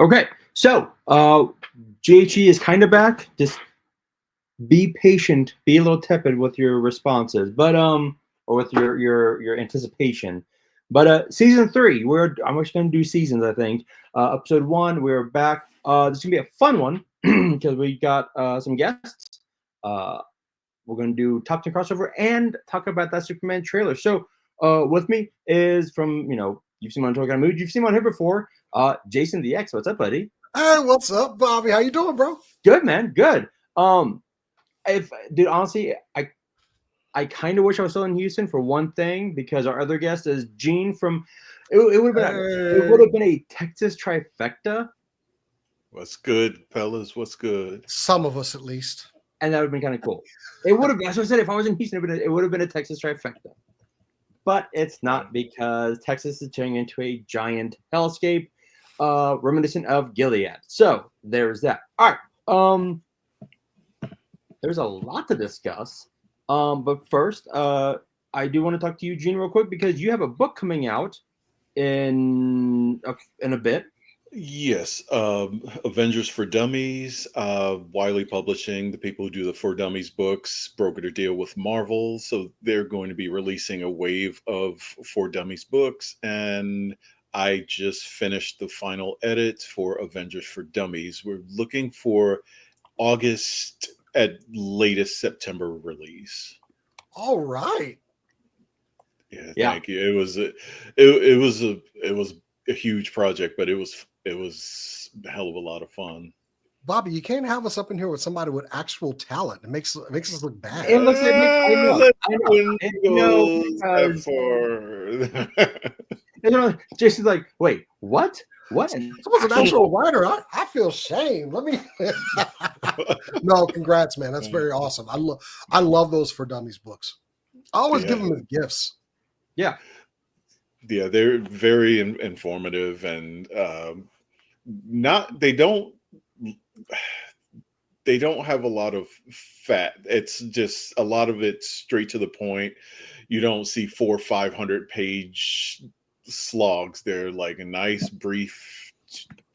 Okay, so GHE is kind of back. Just be patient, be a little tepid with your responses, but or with your anticipation. But season 3, I'm just gonna do seasons. I think episode 1, we're back. This is gonna be a fun one because we got some guests. Uh, we're gonna do top 10 crossover and talk about that Superman trailer. So with me is from you've seen him on Talking Mood, you've seen him on here before. Jason the X, what's up, buddy? Hey, what's up, Bobby? How you doing, bro? Good, man. Good. If dude, honestly, I kind of wish I was still in Houston for one thing because our other guest is Gene from. It would have been a Texas trifecta. What's good, fellas? What's good? Some of us, at least. And that would have been kind of cool. It would have. As I said, if I was in Houston, it would have been a Texas trifecta. But it's not because Texas is turning into a giant hellscape, reminiscent of Gilead. So there's that. All right. There's a lot to discuss. But first, I do want to talk to you, Gene, real quick, because you have a book coming out in a bit. Yes, Avengers for Dummies, Wiley Publishing, the people who do the For Dummies books, brokered a deal with Marvel, so they're going to be releasing a wave of For Dummies books, and I just finished the final edit for Avengers for Dummies. We're looking for August at latest September release. All right. Yeah, thank you. It was a huge project, but it was a hell of a lot of fun. Bobby, you can't have us up in here with somebody with actual talent. It makes us look bad. It looks like I know. Jason's like, wait, what? What? Someone's an actual writer. I feel shame. Let me. No, congrats, man. That's very awesome. I love those For Dummies books. I always give them as gifts. Yeah. Yeah, they're very informative and they don't have a lot of fat. It's just a lot of it straight to the point. You don't see 400 or 500 page slogs. They're like a nice brief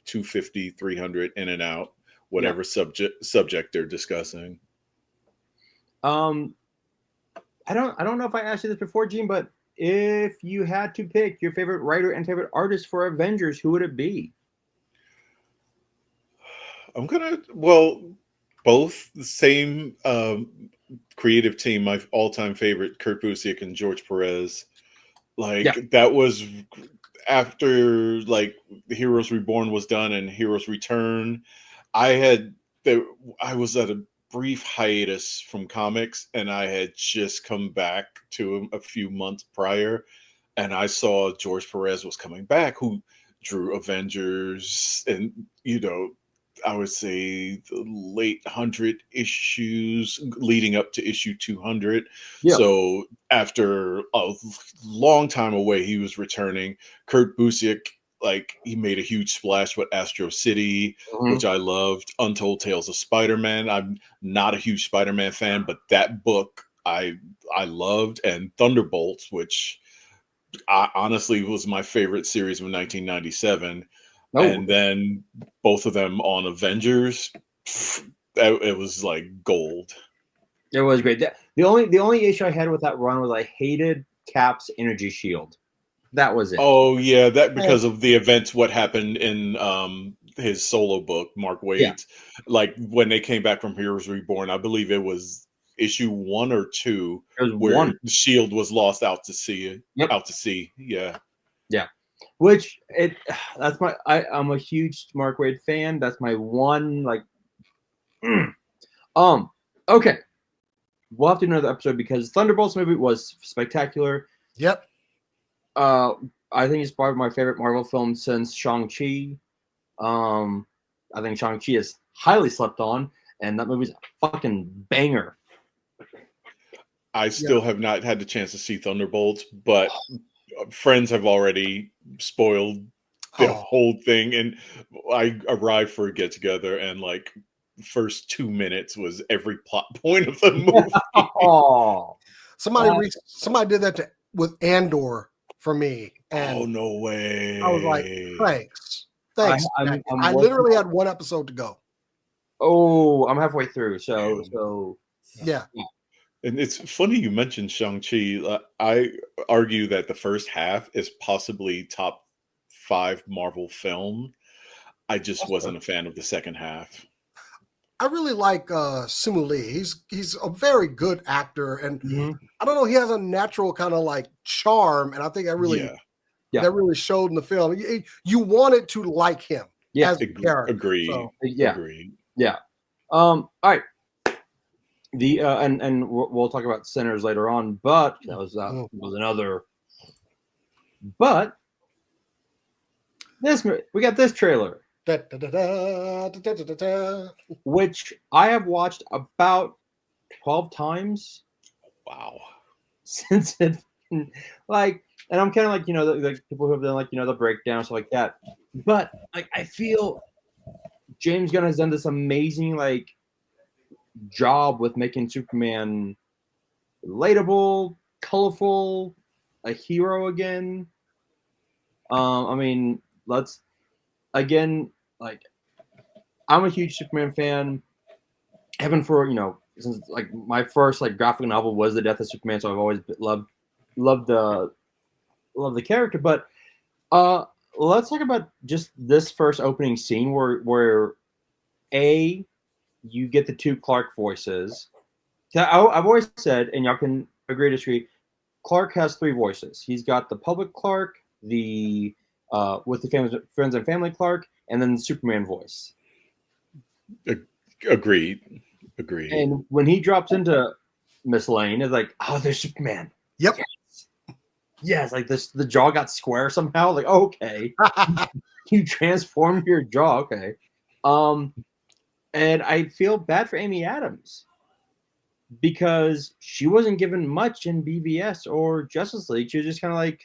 250, 300 in and out, whatever subject they're discussing. I don't know if I asked you this before, Gene, but if you had to pick your favorite writer and favorite artist for Avengers, who would it be? Both the same creative team. My all-time favorite, Kurt Busiek and George Perez. That was after the Heroes Reborn was done and Heroes Return. I was at a brief hiatus from comics, and I had just come back to him a few months prior, and I saw George Perez was coming back, who drew Avengers, and I would say the late 100 issues leading up to issue 200. Yeah. So after a long time away, he was returning. Kurt Busiek, he made a huge splash with Astro City, which I loved. Untold Tales of Spider-Man. I'm not a huge Spider-Man fan, but that book I loved. And Thunderbolts, which honestly was my favorite series of 1997. Oh. And then both of them on Avengers, it was like gold. It was great. The only issue I had with that run was I hated Cap's energy shield. That was it. Oh yeah, that because of the events. What happened in his solo book, Mark Waid's. Yeah. When they came back from Heroes Reborn, I believe it was issue 1 or 2 where the shield was lost out to sea. Yep. Out to sea. Yeah. Yeah. I'm a huge Mark Waid fan. That's my one okay. We'll have to do another episode because Thunderbolts movie was spectacular. Yep. I think it's probably my favorite Marvel film since Shang-Chi. I think Shang-Chi is highly slept on, and that movie's a fucking banger. I still have not had the chance to see Thunderbolts, but friends have already spoiled the whole thing, and I arrived for a get together, and first 2 minutes was every plot point of the movie. Somebody did that with Andor for me. And no way! I was like, thanks. Thanks. I literally had one episode to go. Oh, I'm halfway through. So yeah. And it's funny you mentioned Shang-Chi. I argue that the first half is possibly top 5 Marvel film. I just wasn't a fan of the second half. I really like Simu Lee. He's a very good actor, and I don't know. He has a natural kind of like charm, and I think that really showed in the film. You wanted to like him as a character. Agreed. So, Agreed. Yeah. All right. The and we'll talk about Sinners later on, but that was another. But we got this trailer, which I have watched about 12 times. Wow. Since it, like, and I'm kind of like, the people who have done like, the breakdown, stuff like that. But like, I feel James Gunn has done this amazing like job with making Superman relatable, colorful, a hero again. I mean, I'm a huge Superman fan. Heaven for since like my first like graphic novel was The Death of Superman, so I've always loved the character. But let's talk about just this first opening scene where you get the 2 Clark voices. I've always said, and y'all can agree or disagree, Clark has 3 voices. He's got the public Clark, the with the friends and family Clark, and then the Superman voice. Agreed. And when he drops into Miss Lane, it's like, oh, there's Superman. Yep. Yes, like this, the jaw got square somehow. Like, oh, okay, you transformed your jaw. Okay. And I feel bad for Amy Adams because she wasn't given much in BVS or Justice League. She was just kind of like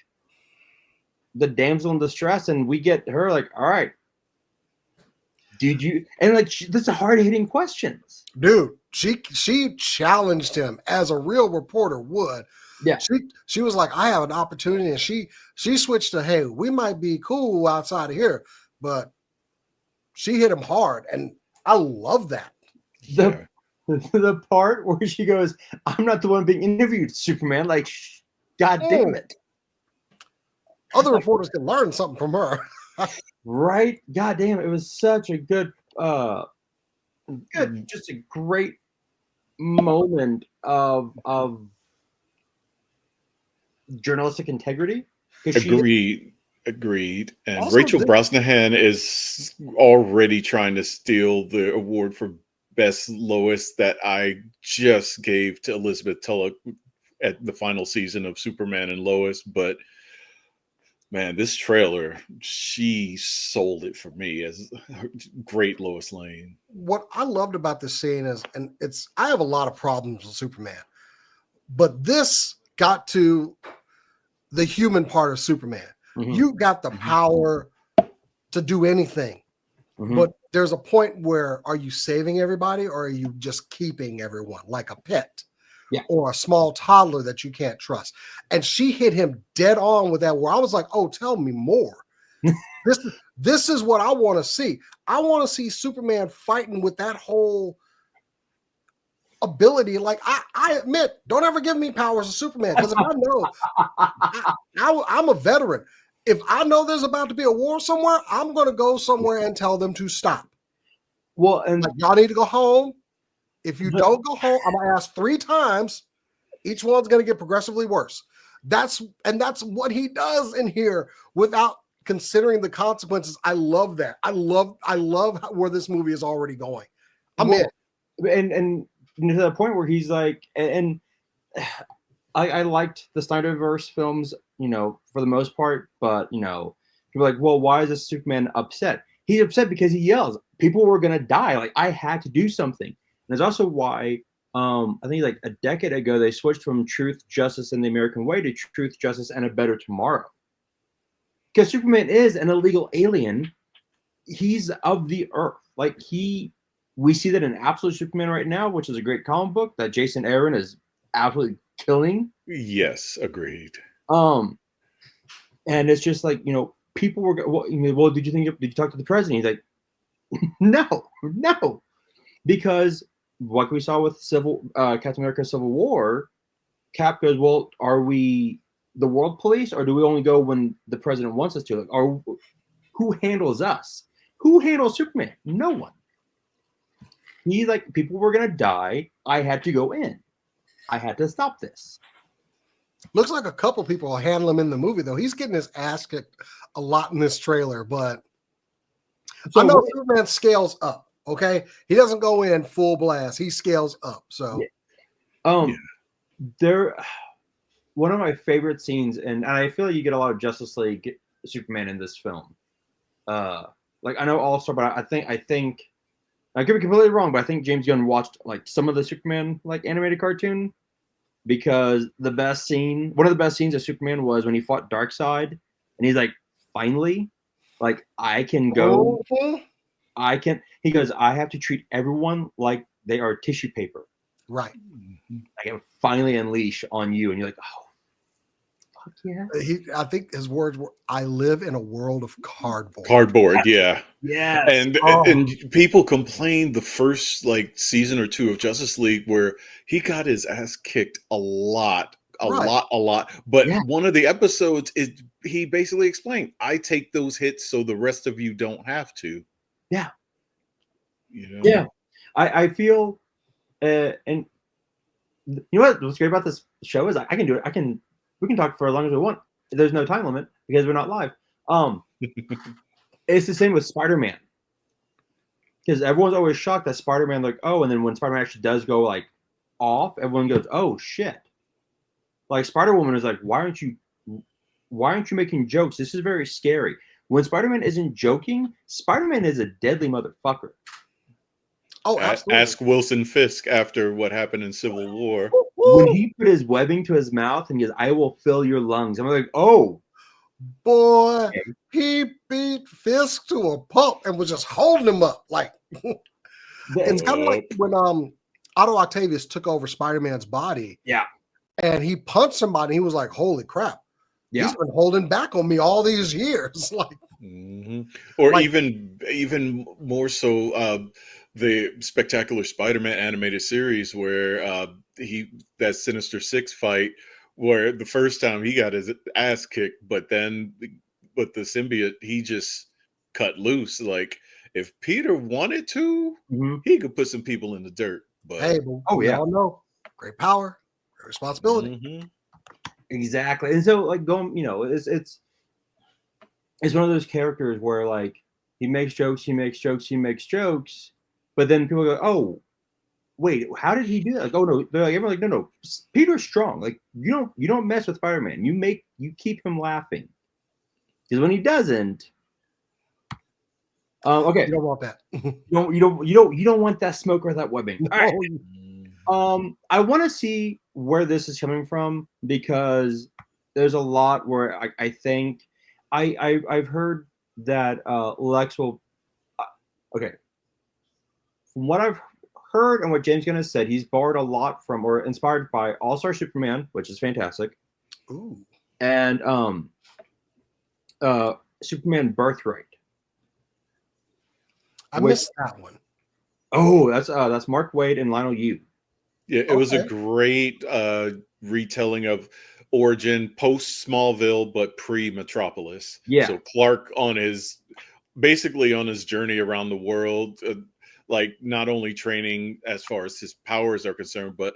the damsel in distress, and we get her like, all right, did you? And like, this is hard-hitting questions, dude. She challenged him as a real reporter would. Yeah, she was like, I have an opportunity, and she switched to, hey, we might be cool outside of here, but she hit him hard, and I love that. The part where she goes, I'm not the one being interviewed, Superman. Like, God damn it. Other reporters can learn something from her. Right? God damn it. It was such a good, just a great moment of journalistic integrity. Agreed. And Rachel Brosnahan is already trying to steal the award for Best Lois that I just gave to Elizabeth Tulloch at the final season of Superman and Lois. But man, this trailer, she sold it for me as great Lois Lane. What I loved about this scene is, I have a lot of problems with Superman, but this got to the human part of Superman. You got the power to do anything, but there's a point where, are you saving everybody or are you just keeping everyone like a pet? Or a small toddler that you can't trust. And she hit him dead on with that, where I was like, oh, tell me more. This is what I want to see. I want to see Superman fighting with that whole ability. Like, I admit, don't ever give me powers of Superman, because if I know, I'm a veteran. If I know there's about to be a war somewhere, I'm going to go somewhere and tell them to stop. Well, and like, y'all need to go home. If you don't go home, I'm gonna ask 3 times. Each one's gonna get progressively worse. That's what he does in here without considering the consequences. I love that. I love where this movie is already going. I'm in. And to the point where he's like, and I liked the Snyderverse films, for the most part, but people are like, well, why is this Superman upset? He's upset because he yells. People were gonna die. Like, I had to do something. There's also why I think like a decade ago they switched from Truth, Justice, and the American Way to Truth, Justice, and a Better Tomorrow. Because Superman is an illegal alien. He's of the Earth. Like, we see that in Absolute Superman right now, which is a great comic book that Jason Aaron is absolutely killing. Yes, agreed. And it's just like, people were well, did you talk to the president? He's like, no, because what we saw with Captain America Civil War, Cap goes, well, are we the world police, or do we only go when the president wants us to? Like, who handles us? Who handles Superman? No one. He's like, people were gonna die. I had to go in. I had to stop this. Looks like a couple people will handle him in the movie, though. He's getting his ass kicked a lot in this trailer, but I know Superman scales up. Okay, he doesn't go in full blast; he scales up. So, there. One of my favorite scenes, and I feel like you get a lot of Justice League Superman in this film. Like I know All-Star, but I think I could be completely wrong, but I think James Gunn watched like some of the Superman like animated cartoon, because one of the best scenes of Superman was when he fought Darkseid, and he's like, finally, like I can go, he goes, I have to treat everyone like they are tissue paper. Right. I can finally unleash on you. And you're like, oh, fuck yeah. I think his words were, I live in a world of cardboard. Yeah. Yes. And people complained the first like season or two of Justice League where he got his ass kicked a lot. But one of the episodes is he basically explained, I take those hits so the rest of you don't have to. Yeah. You know? Yeah. I feel and you know what's great about this show is I can do it. We can talk for as long as we want. There's no time limit because we're not live. It's the same with Spider-Man, because everyone's always shocked that Spider-Man, like, oh, and then when Spider-Man actually does go like off, everyone goes, oh shit. Like Spider-Woman is like, why aren't you making jokes? This is very scary. When Spider-Man isn't joking, Spider-Man is a deadly motherfucker. Oh, absolutely. Ask Wilson Fisk after what happened in Civil War. When he put his webbing to his mouth and he goes, I will fill your lungs. I'm like, oh. Boy, he beat Fisk to a pulp and was just holding him up. Like, it's kind of like when Otto Octavius took over Spider-Man's body. Yeah. And he punched somebody. He was like, holy crap. Yeah. He's been holding back on me all these years. Like, or like, even more so, the Spectacular Spider-Man animated series where that Sinister Six fight where the first time he got his ass kicked, but then with the symbiote, he just cut loose. Like if Peter wanted to, he could put some people in the dirt. But hey, we all know great power, great responsibility. Exactly. And so like going, it's one of those characters where like he makes jokes, but then people go, oh, wait, how did he do that? Like, oh no, they're like, everyone's like, no, Peter's strong. Like you don't mess with Spider-Man. You keep him laughing. Because when he doesn't, okay. You don't want that. you don't want that smoke or that webbing. All right. I want to see where this is coming from, because there's a lot where I think I've heard that Lex will okay. From what I've heard and what James Gunn has said, he's borrowed a lot from or inspired by All-Star Superman, which is fantastic. Ooh. And Superman Birthright. I missed that one. Oh, that's Mark Waid and Lionel Yu. Yeah, it was a great retelling of origin post Smallville, but pre Metropolis. Yeah. So Clark basically on his journey around the world, like not only training as far as his powers are concerned, but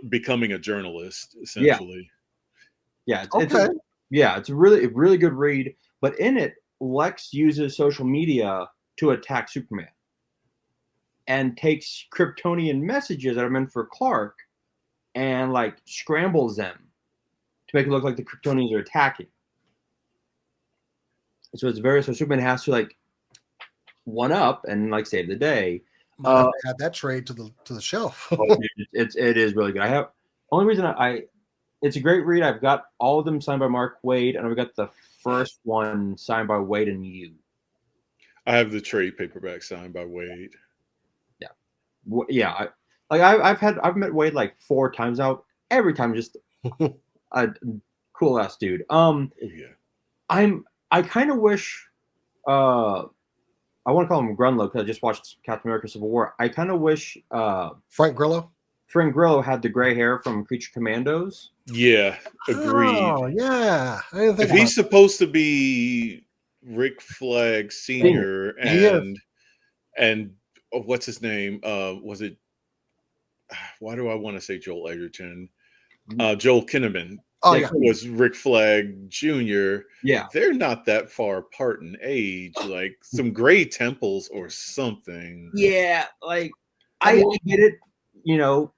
becoming a journalist essentially. Yeah. It's a really good read. But in it, Lex uses social media to attack Superman and takes Kryptonian messages that are meant for Clark and like scrambles them to make it look like the Kryptonians are attacking. So Superman has to like one up and like save the day. Might add that trade to the shelf. It is really good. Only reason it's a great read. I've got all of them signed by Mark Waid, and I've got the first one signed by Waid and Yu. I have the trade paperback signed by Waid. Yeah. I've met Waid like 4 times now. Every time just a cool ass dude. I'm I kind of wish. I want to call him Grunlow because I just watched Captain America: Civil War. I kind of wish Frank Grillo. Frank Grillo had the gray hair from Creature Commandos. Yeah, agreed. Oh, yeah. I didn't think If he's supposed to be Rick Flag Senior and what's his name? Was it? Why do I want to say Joel Edgerton? Joel Kinnaman. Oh, yeah. Was Rick Flag Jr. Yeah, they're not that far apart in age. Like some gray temples or something. yeah. Like I get it. You know,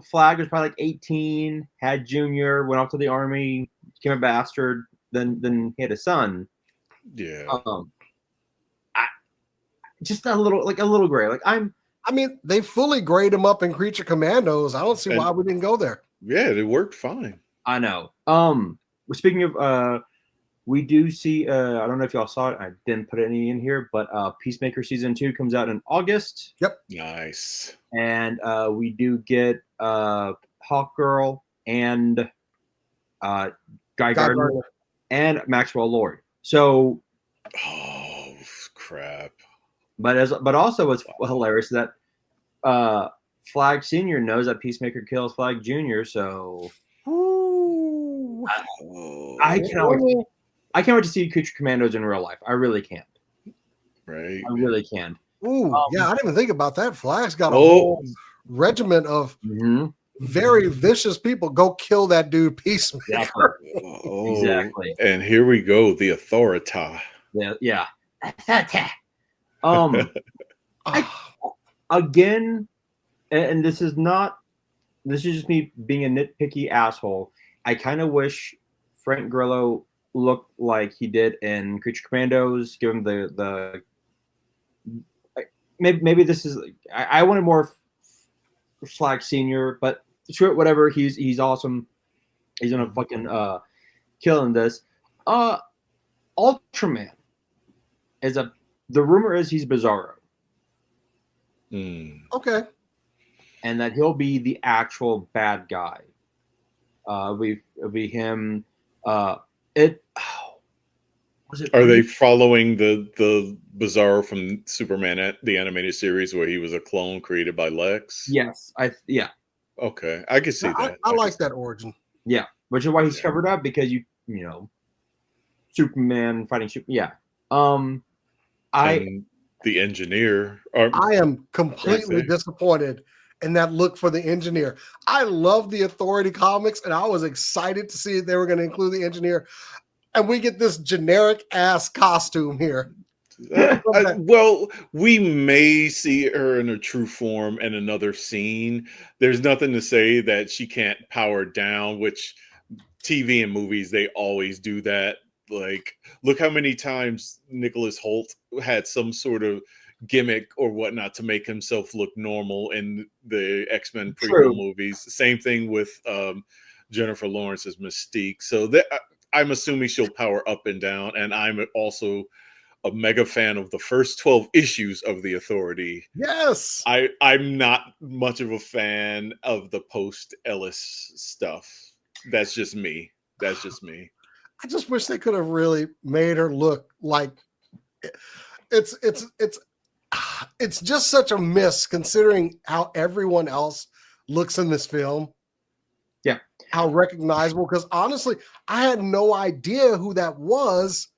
Flag was probably like 18, had Junior, went off to the army, became a bastard, then he had a son. Yeah. Just a little gray. Like I mean, they fully grayed him up in Creature Commandos. I don't see why we didn't go there. Yeah, it worked fine. I know. Speaking of, we do see. I don't know if y'all saw it. I didn't put any in here, but Peacemaker Season 2 comes out in August. Yep. Nice. And we do get Hawkgirl and Guy Gardner and Maxwell Lord. So. Oh crap! But also what's hilarious is that Flag Senior knows that Peacemaker kills Flag Junior. So. I can't wait to see Creature Commandos in real life. I really can't. Right. I really can. Ooh, yeah, I didn't even think about that. Flag's got a whole regiment of very vicious people. Go kill that dude, Peacemaker. Exactly. And here we go, the Authorita. Yeah. Again, and this is just me being a nitpicky asshole. I kind of wish Frank Grillo looked like he did in Creature Commandos. Give him the maybe this is I wanted more Flag Senior, but screw it, whatever. He's awesome. He's gonna fucking kill in this. Ultraman is the rumor is he's Bizarro. Okay. And that he'll be the actual bad guy. It'll be him. Are they following the Bizarro from Superman the animated series where he was a clone created by Lex? Yes, yeah. Okay, I can see that. I like that origin. Yeah, which is why he's covered up because you know, Superman fighting Super. Yeah. The engineer. I am completely disappointed in that look for the engineer. I love the Authority comics, and I was excited to see they were going to include the engineer. And we get this generic ass costume here. Well, we may see her in her true form in another scene. There's nothing to say that she can't power down, which TV and movies, they always do that. Like, look how many times Nicholas Hoult had some sort of gimmick or whatnot to make himself look normal in the X-Men prequel movies. Same thing with Jennifer Lawrence's Mystique. So I'm assuming she'll power up and down. And I'm also a mega fan of the first 12 issues of The Authority. Yes. I'm not much of a fan of the post-Ellis stuff. That's just me. I just wish they could have really made her look like it's just such a miss considering how everyone else looks in this film. Yeah. How recognizable, because honestly, I had no idea who that was.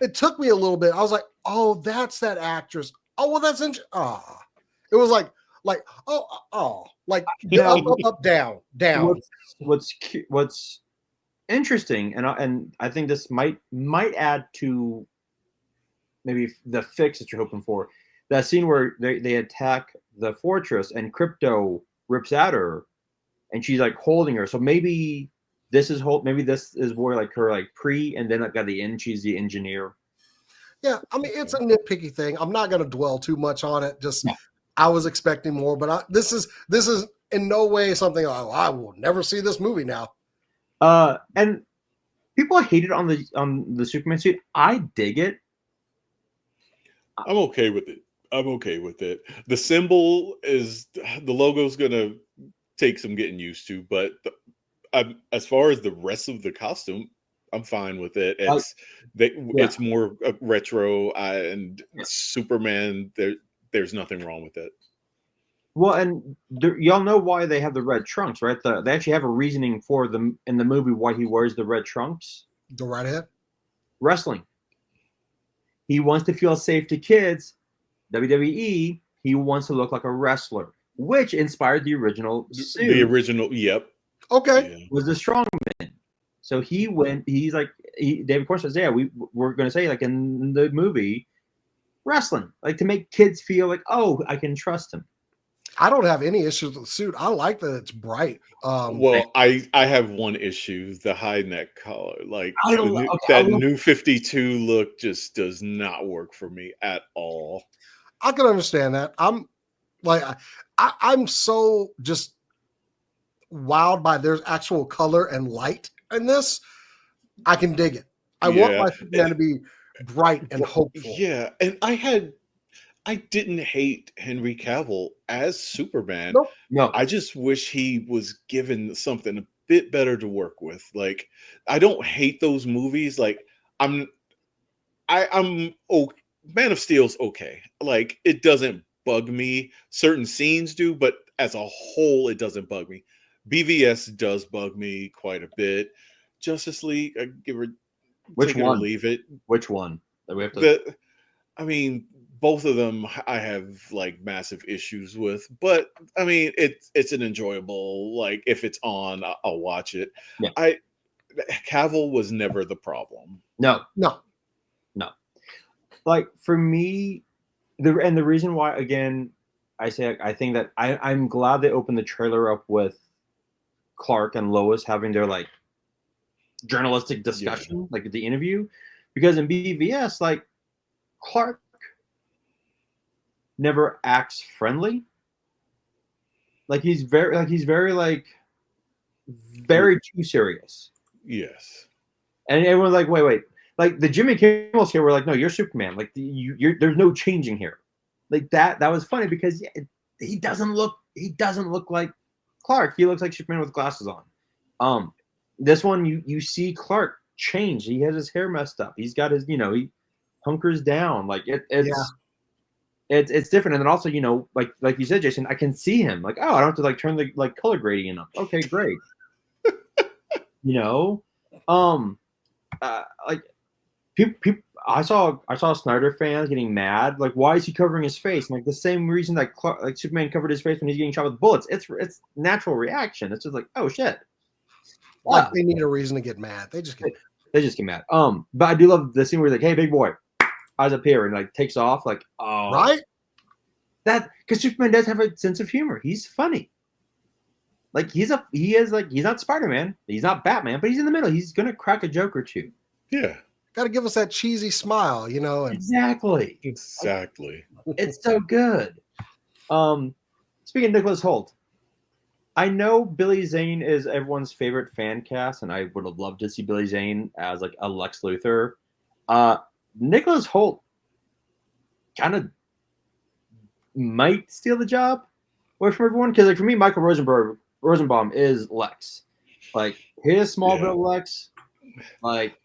It took me a little bit. I was like, oh, that's that actress. Oh, well, that's interesting. It was like up, down. What's interesting, and I think this might add to maybe the fix that you're hoping for. That scene where they attack the fortress and Crypto rips at her, and she's like holding her. So maybe this is more like her like pre, and then like at the end she's the engineer. Yeah, I mean it's a nitpicky thing. I'm not going to dwell too much on it. I was expecting more, but this is in no way something I will never see this movie now. And people hated on the Superman suit. I dig it. I'm okay with it. The symbol the logo's gonna take some getting used to, but as far as the rest of the costume, I'm fine with it. It's more retro and Superman. There's nothing wrong with it. Well, and y'all know why they have the red trunks, right? They actually have a reasoning for them in the movie why he wears the red trunks. Go right ahead. Wrestling. He wants to feel safe to kids. WWE. He wants to look like a wrestler, which inspired the original suit. The original, yep. Okay. Yeah. Was the strongman. So he went. He's like David Corn says, yeah, we're going to say like in the movie, wrestling, like to make kids feel like, oh, I can trust him. I don't have any issues with the suit. I like that it's bright. Well, I have one issue: the high neck collar. Like that new 52 look just does not work for me at all. I can understand that. I'm like, I'm so just wowed by there's actual color and light in this. I can dig it. I want my Superman to be bright and hopeful. Yeah, and I didn't hate Henry Cavill as Superman. Nope. No. I just wish he was given something a bit better to work with. Like, I don't hate those movies. Like, Man of Steel's okay. Like, it doesn't bug me. Certain scenes do, but as a whole, it doesn't bug me. BVS does bug me quite a bit. Justice League, I give her which one? Leave it. Which one? That we have to. I mean, both of them I have like massive issues with, but I mean it's an enjoyable, like if it's on, I'll watch it. Yeah. Cavill was never the problem. No. Like for me, the reason why, again, I think that I'm glad they opened the trailer up with Clark and Lois having their like journalistic discussion, like the interview, because in BVS, like Clark never acts friendly. Like he's very too serious. Yes. And everyone's like, wait. Like the Jimmy Kimmel here, we're like, no, you're Superman. Like there's no changing here. Like that was funny because he doesn't look like Clark. He looks like Superman with glasses on. This one you see Clark change. He has his hair messed up. He's got his, he hunkers down. Like it's different. And then also, like you said, Jason, I can see him. Like, oh, I don't have to like turn the like color gradient up. Okay, great. Like people, I saw Snyder fans getting mad. Like, why is he covering his face? And like the same reason that like Superman covered his face when he's getting shot with bullets. It's natural reaction. It's just like, oh shit. Like they need a reason to get mad. They just get mad. But I do love the scene where he's like, hey, big boy, eyes up here, and like takes off. Like, oh, right. That because Superman does have a sense of humor. He's funny. Like he is he's not Spider-Man, he's not Batman, but he's in the middle. He's gonna crack a joke or two. Yeah. Got to give us that cheesy smile, And Exactly. It's so good. Speaking of Nicholas Hoult, I know Billy Zane is everyone's favorite fan cast, and I would have loved to see Billy Zane as like a Lex Luthor. Nicholas Hoult kind of might steal the job away from everyone because, like, for me, Michael Rosenbaum is Lex. Like his Smallville Lex, like.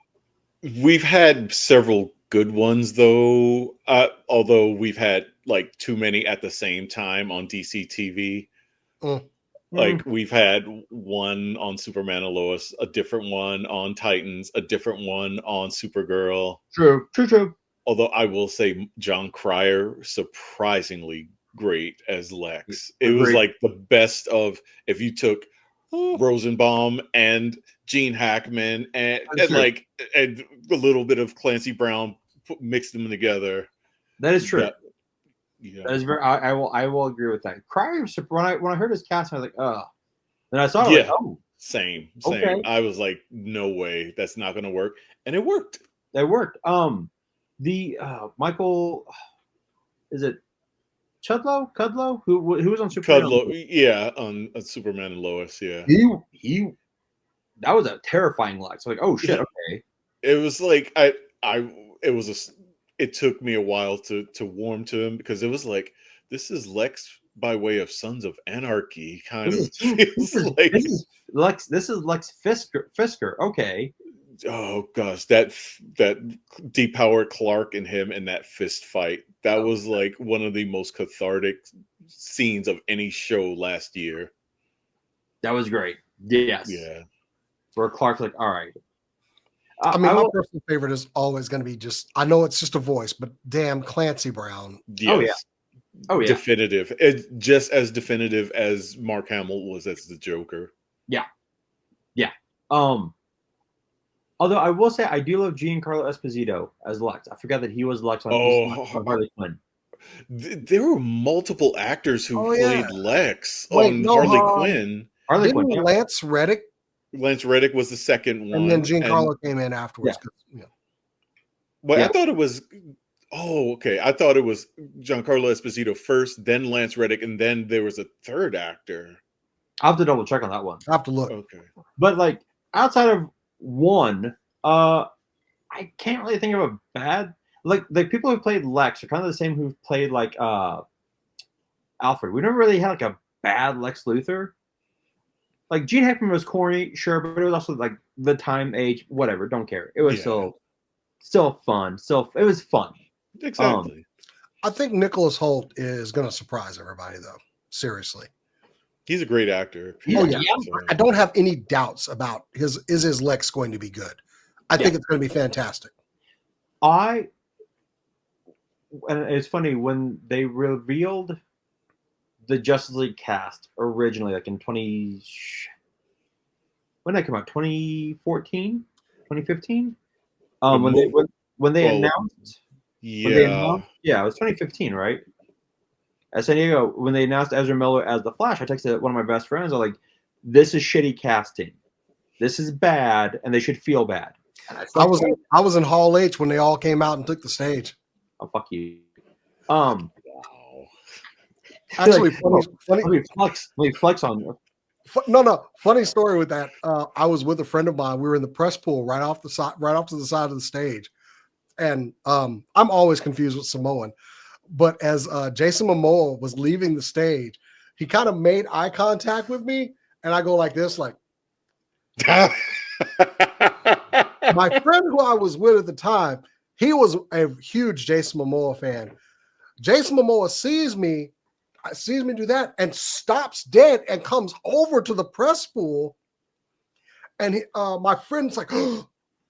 We've had several good ones, though, although we've had like too many at the same time on DC TV. Like we've had one on Superman and Lois, a different one on Titans, a different one on Supergirl. True. Although I will say John Cryer, surprisingly great as Lex. It was like the best of, if you took Rosenbaum and Gene Hackman and a little bit of Clancy Brown, mixed them together. That is true. That is very. I will agree with that. Cryer, when I heard his cast, I was like, oh. Then I saw it. Like, oh, same. Okay. I was like, no way, that's not going to work, and it worked. The Michael, is it Cudlow? Who was on Superman? Cudlow, on Superman and Lois, He that was a terrifying Lex. Like, oh shit, okay. It was like it took me a while to warm to him because it was like, this is Lex by way of Sons of Anarchy kind of feels like. This is Lex Fisker. Okay. Oh gosh, that depowered Clark and him in that fist fight. That was like one of the most cathartic scenes of any show last year. That was great. Yes. Yeah. Where Clark's like, all right. I mean, my personal favorite is always going to be just, I know it's just a voice, but damn Clancy Brown. Yes. Oh, yeah. Oh, yeah. Definitive. It's just as definitive as Mark Hamill was as the Joker. Yeah. Yeah. Although I will say I do love Giancarlo Esposito as Lex. I forgot that he was Lex on Harley Quinn. There were multiple actors who played Lex on Harley Quinn. Harley Quinn. Lance Reddick was the second one. And then Giancarlo came in afterwards. Yeah. But I thought it was I thought it was Giancarlo Esposito first, then Lance Reddick, and then there was a third actor. I'll have to double check on that one. I have to look. Okay. But like outside of one, I can't really think of a bad like people who played Lex are kind of the same who've played like Alfred. We never really had like a bad Lex Luthor. Like Gene Hackman was corny, sure, but it was also like the time, age, whatever. Don't care. It was still fun. It was fun. Exactly. I think Nicholas Hoult is going to surprise everybody, though. Seriously, he's a great actor. I don't have any doubts about his Lex going to be good. I think it's going to be fantastic. And it's funny when they revealed the Justice League cast originally, like in when did that come out? 2014, 2015. When they announced, it was 2015, right? At San Diego, when they announced Ezra Miller as the Flash, I texted one of my best friends. I'm like, "This is shitty casting. This is bad, and they should feel bad." I was in Hall H when they all came out and took the stage. Oh, fuck you. Actually, funny. Let me flex on you. No. Funny story with that. I was with a friend of mine. We were in the press pool right off to the side of the stage, and I'm always confused with Samoan. But as Jason Momoa was leaving the stage, he kind of made eye contact with me, and I go like this, like. My friend who I was with at the time, he was a huge Jason Momoa fan. Jason Momoa sees me do that and stops dead and comes over to the press pool. And my friend's like,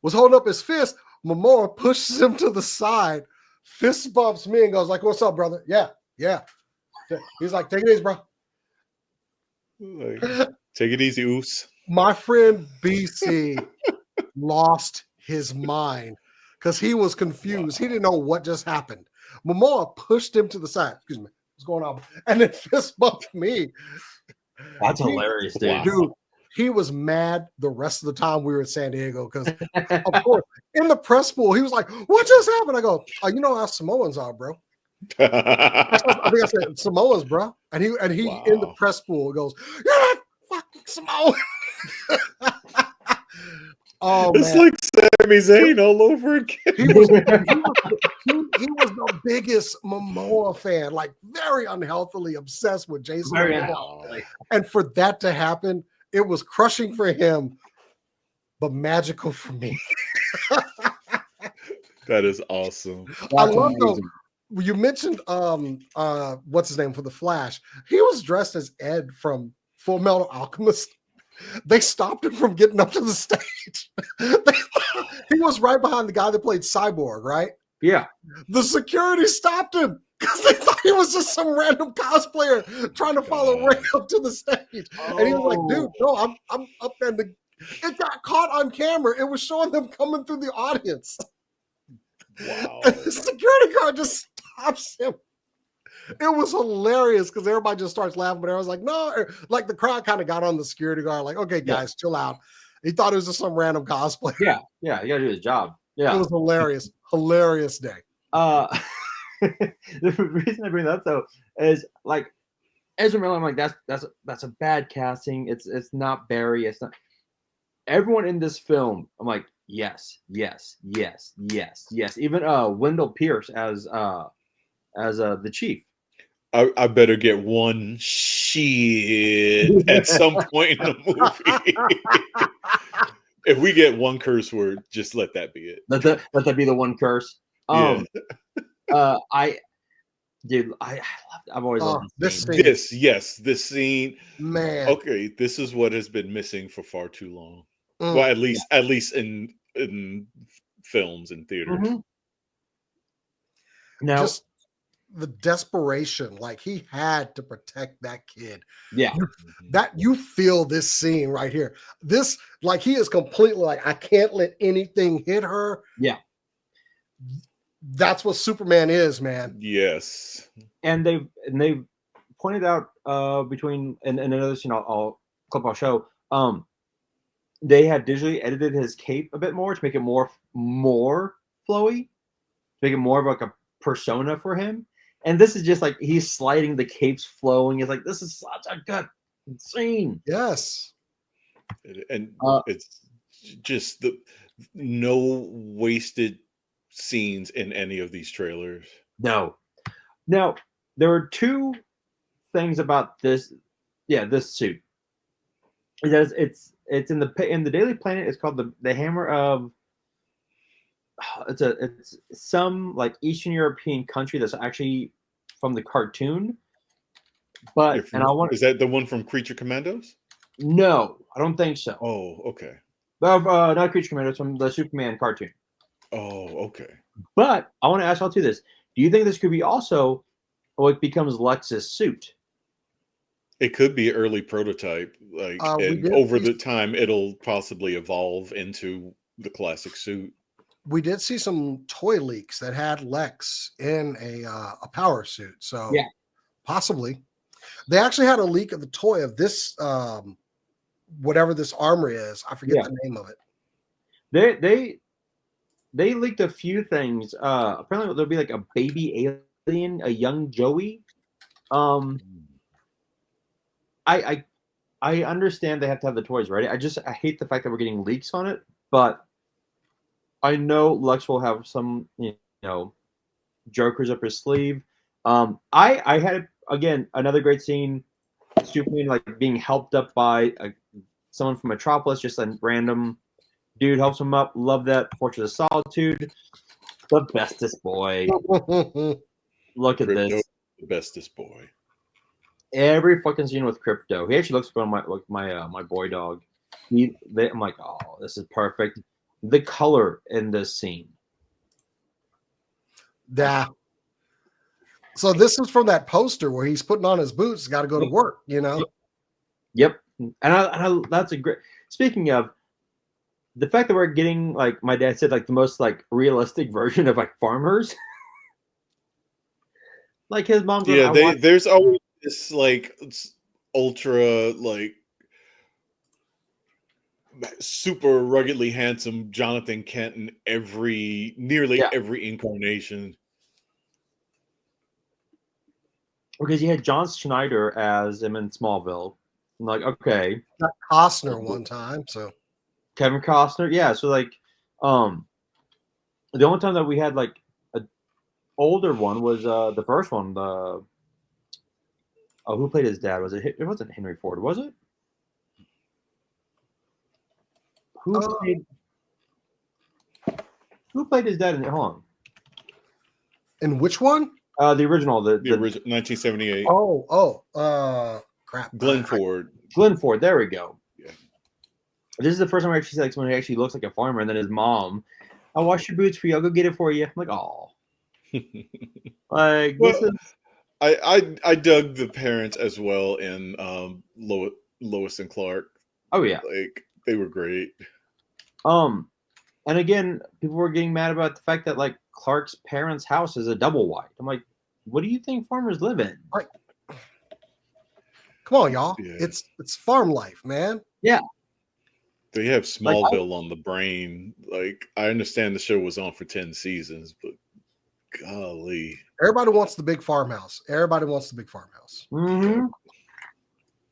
was holding up his fist. Momoa pushes him to the side, fist bumps me and goes like, "What's up, brother?" Yeah. He's like, "Take it easy, bro." Take it easy, Oos. My friend BC lost his mind because he was confused. He didn't know what just happened. Momoa pushed him to the side. Excuse me. What's going on? And then fist bumped me. That's hilarious, dude. Dude, he was mad the rest of the time we were in San Diego because, of course, in the press pool, he was like, "What just happened?" I go, "Oh, you know how Samoans are, bro." I think I said Samoans, bro. And he in the press pool goes, "You're not fucking Samoan." Oh, it's like Sami Zayn all over again. He was the biggest Momoa fan, like very unhealthily obsessed with Jason Momoa. And for that to happen, it was crushing for him, but magical for me. That is awesome. I love though. You mentioned what's his name for the Flash. He was dressed as Ed from Full Metal Alchemist. They stopped him from getting up to the stage. He was right behind the guy that played Cyborg, right? Yeah. The security stopped him because they thought he was just some random cosplayer trying to follow Ray up to the stage. And he was like, "Dude, no, I'm up there." It got caught on camera. It was showing them coming through the audience. Wow. And the security guard just stops him. It was hilarious because everybody just starts laughing, but I was like, "No," like the crowd kind of got on the security guard, like, "Okay, guys, chill out." He thought it was just some random cosplay. Yeah, you gotta do his job. Yeah, it was hilarious day. The reason I bring that up though is like Ezra Miller. I'm like, that's a bad casting. It's not Barry. It's not everyone in this film. I'm like, yes. Even Wendell Pierce as the Chief. I better get one shit at some point in the movie. If we get one curse word, just let that be it. Let that be the one curse. Yeah. I've always loved this scene. This scene. Man. Okay, this is what has been missing for far too long. Well, at least in films and theaters. Mm-hmm. Now, just the desperation, like he had to protect that kid. Yeah. You feel this scene right here. This, like, he is completely like, I can't let anything hit her. Yeah. That's what Superman is, man. Yes. And they've pointed out between and another scene I'll show. They have digitally edited his cape a bit more to make it more flowy, to make it more of like a persona for him. And this is just like he's sliding, the cape's flowing. It's like, this is such a good scene. Yes. And it's just no wasted scenes in any of these trailers. No. Now, there are two things about this. Yeah, this suit. It's in the Daily Planet. It's called the Hammer of. It's some like Eastern European country that's actually from the cartoon. But is that the one from Creature Commandos? No, I don't think so. Oh, okay. Not Creature Commandos, from the Superman cartoon. Oh, okay. But I want to ask y'all too this: do you think this could be also what becomes Lex's suit? It could be early prototype, like, and over the time it'll possibly evolve into the classic suit. We did see some toy leaks that had Lex in a power suit, so yeah, possibly. They actually had a leak of the toy of this whatever this armor is. I forget the name of it. They leaked a few things. Apparently there'll be like a baby alien, a young Joey. I understand they have to have the toys ready. I hate the fact that we're getting leaks on it, but I know Lex will have some, jokers up his sleeve. I had, again, another great scene. Superman like being helped up by someone from Metropolis, just a random dude helps him up. Love that. Portrait of Solitude. The bestest boy. Look at this. The bestest boy. Every fucking scene with Crypto. He actually looks like my boy dog. I'm like, oh, this is perfect. The color in this scene. Yeah. So this is from that poster where he's putting on his boots, got to go to work, Yep. And that's a great. Speaking of the fact that we're getting, like my dad said, like the most like realistic version of like farmers. Like his mom's. Yeah, there's always this like ultra like super ruggedly handsome Jonathan Kent in nearly every incarnation. Because you had John Schneider as him in Smallville. I'm like, okay. Got Costner one time, so Kevin Costner, yeah. So like, the only time that we had like an older one was the first one. Who played his dad? It wasn't Henry Ford, was it? Who played his dad in it? Hold on. In which one? The original, the original 1978. Crap. Glenn Ford. Glenn Ford. There we go. Yeah. This is the first time I actually see like someone who actually looks like a farmer, and then his mom, "I'll wash your boots for you. I'll go get it for you." I'm like, oh. Like this is. I dug the parents as well in Lois and Clark. Oh yeah, like they were great. And again, people were getting mad about the fact that like Clark's parents' house is a double wide. I'm like, what do you think farmers live in? Like, come on, y'all. Yeah. It's farm life, man. Yeah. They have Smallville on the brain. Like, I understand the show was on for 10 seasons, but golly. Everybody wants the big farmhouse. Mm-hmm.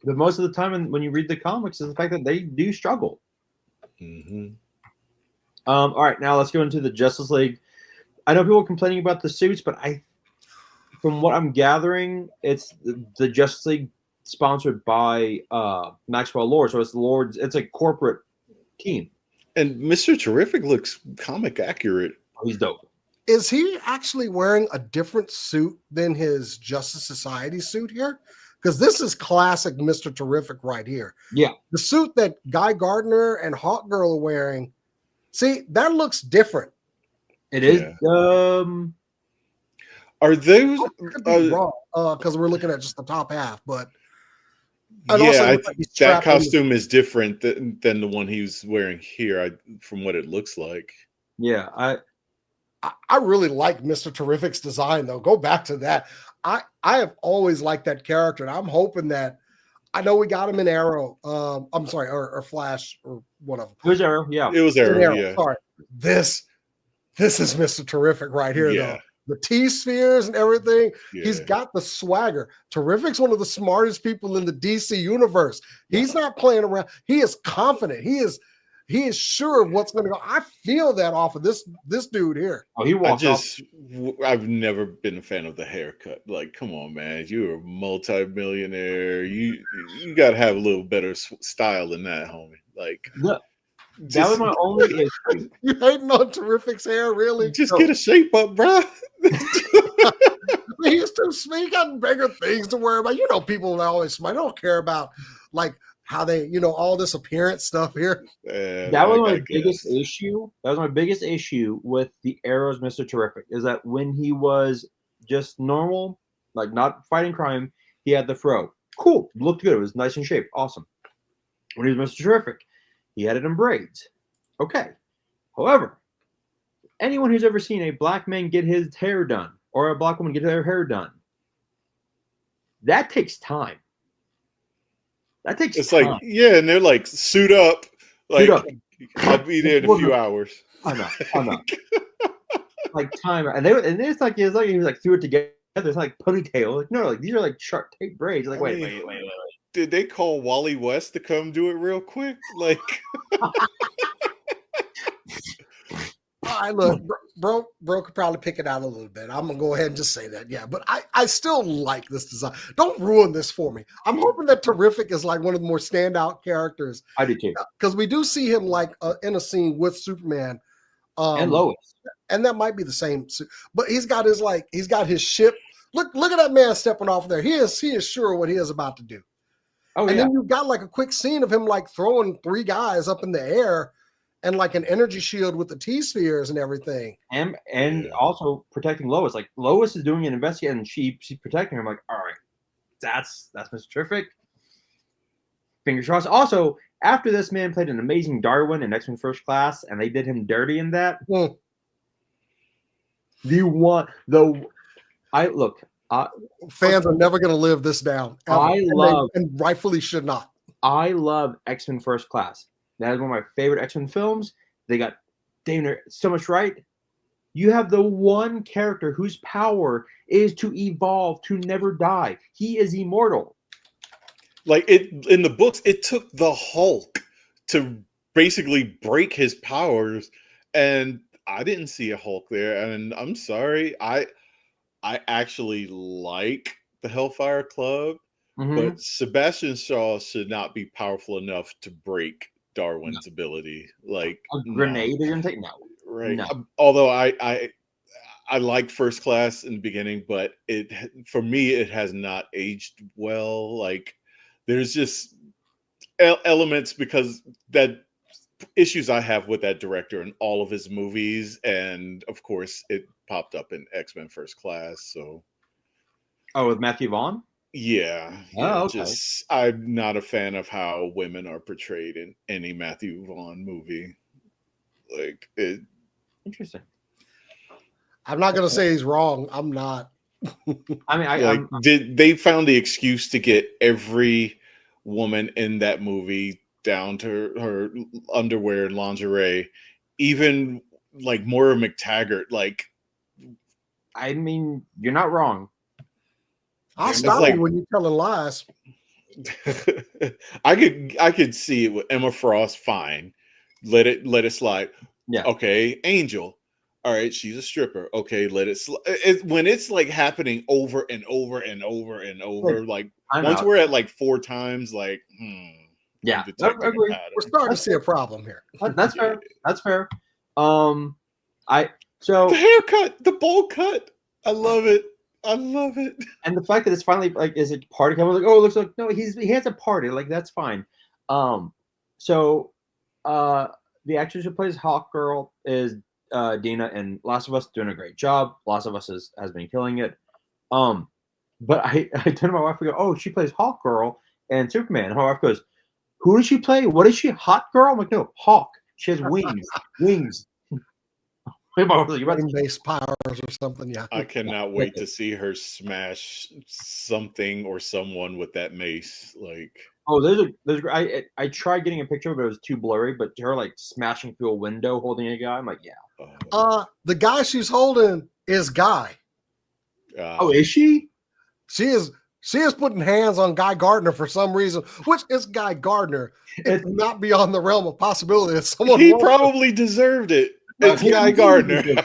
But most of the time when you read the comics is the fact that they do struggle. Mm-hmm. All right, now let's go into the Justice League. I know people are complaining about the suits, but from what I'm gathering, it's the Justice League sponsored by Maxwell Lord. So it's a corporate team. And Mr. Terrific looks comic accurate. Oh, he's dope. Is he actually wearing a different suit than his Justice Society suit here? Because this is classic Mr. Terrific right here. Yeah. The suit that Guy Gardner and Hawk Girl are wearing, see, that looks different. It is. Yeah. Are those wrong? Because we're looking at just the top half, but yeah, that costume is different than the one he's wearing here. From what it looks like. Yeah, I really like Mr. Terrific's design though. Go back to that. I have always liked that character, and I'm hoping that I know we got him in Arrow. I'm sorry, or Flash, or one of them. It was Arrow, yeah. It was Arrow, yeah. Sorry. This is Mr. Terrific right here, though. The T-spheres and everything. Yeah. He's got the swagger. Terrific's one of the smartest people in the DC universe. He's not playing around. He is confident. He is sure of what's going to go. I feel that off of this dude here. Oh, he walked I've never been a fan of the haircut. Like, come on, man. You're a multi-millionaire. You got to have a little better style than that, homie. Like, that was my only issue. You hating on Terrific's hair, really? Just get a shape up, bro. He's too smart. He got bigger things to worry about. You know, people always I don't care about like how they, all this appearance stuff here. That was my biggest issue. That was my biggest issue with the Arrow's Mr. Terrific, is that when he was just normal, like not fighting crime, he had the fro. Cool. Looked good. It was nice and shaped. Awesome. When he was Mr. Terrific, he had it in braids. Okay. However, anyone who's ever seen a black man get his hair done or a black woman get their hair done, that takes time. That takes it's time. Like, yeah, and they're like, suit up. Like, I'll be there in a few hours. I'm not. Like time. And it's like he was like threw it together. It's like ponytail. Like, no, like these are like sharp tape braids. Like, wait. Did they call Wally West to come do it real quick? Like, look, bro could probably pick it out a little bit. I'm gonna go ahead and just say that, yeah. But I still like this design. Don't ruin this for me. I'm hoping that Terrific is like one of the more standout characters. I do too, because we do see him like in a scene with Superman and Lois, and that might be the same. But he's got his ship. Look at that man stepping off there. He is sure what he is about to do. Oh, and then you've got like a quick scene of him like throwing 3 guys up in the air and like an energy shield with the T-spheres and everything. And also protecting Lois. Like Lois is doing an investigation and she's protecting her. I'm like, all right, that's Mr. Terrific. Fingers crossed. Also, after this man played an amazing Darwin in X-Men First Class, and they did him dirty in that. Fans are never going to live this down. Ever. And rightfully should not. I love X-Men First Class. That is one of my favorite X-Men films. They got so much right. You have the one character whose power is to evolve, to never die. He is immortal. Like in the books, it took the Hulk to basically break his powers, and I didn't see a Hulk there. And I'm sorry, I actually like the Hellfire Club, but Sebastian Shaw should not be powerful enough to break Darwin's ability. Like a grenade you're gonna take? No. Right. No. Although I liked First Class in the beginning, but for me it has not aged well. Like there's just elements because that issues I have with that director and all of his movies, and of course it popped up in X-Men First Class. So, with Matthew Vaughn. Yeah. Okay. I'm not a fan of how women are portrayed in any Matthew Vaughn movie. Like it. Interesting. I'm not gonna say he's wrong. I'm not. I mean, they found the excuse to get every woman in that movie down to her underwear and lingerie, even like Moira McTaggart. Like, I mean, you're not wrong. I'll stop you when you're telling lies. I could see it with Emma Frost. Fine, let it slide. Yeah. Okay, Angel. All right, she's a stripper. Okay, let it slide. When it's like happening over and over and over and over, like once we're at like 4 times, like Yeah, I'm detecting a agree. pattern. We're starting to see a problem here. That's fair. That's fair. So the haircut, the bowl cut. I love it. I love it. And the fact that it's finally like, is it party time? I was like, oh, it looks like no, he has a party. Like that's fine. So the actress who plays Hawk Girl is Dina, and Last of Us doing a great job. Last of Us has been killing it. But I turned to my wife and go, oh, she plays Hawk Girl and Superman. And my wife goes, who does she play? What is she? Hot Girl? I'm like, no, Hawk. She has wings. Wings. Brain-based powers or something. Yeah. I cannot wait to see her smash something or someone with that mace. Like, oh, I tried getting a picture, but it was too blurry. But her like smashing through a window, holding a guy. I'm like, yeah. The guy she's holding is Guy. Oh, is she? She is putting hands on Guy Gardner for some reason, which is Guy Gardner. It's not beyond the realm of possibility that someone. He probably deserved it. It's Guy Gardner. 100%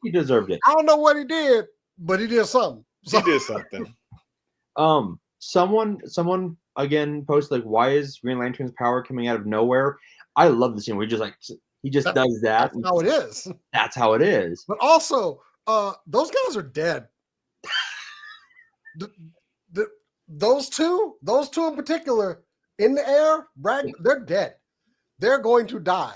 he deserved it. I don't know what he did, but he did something. He did something. Someone again posted like, why is Green Lantern's power coming out of nowhere? I love the scene where he just does that. That's how it is. That's how it is. But also, those guys are dead. Those two in particular in the air, they're dead. They're going to die.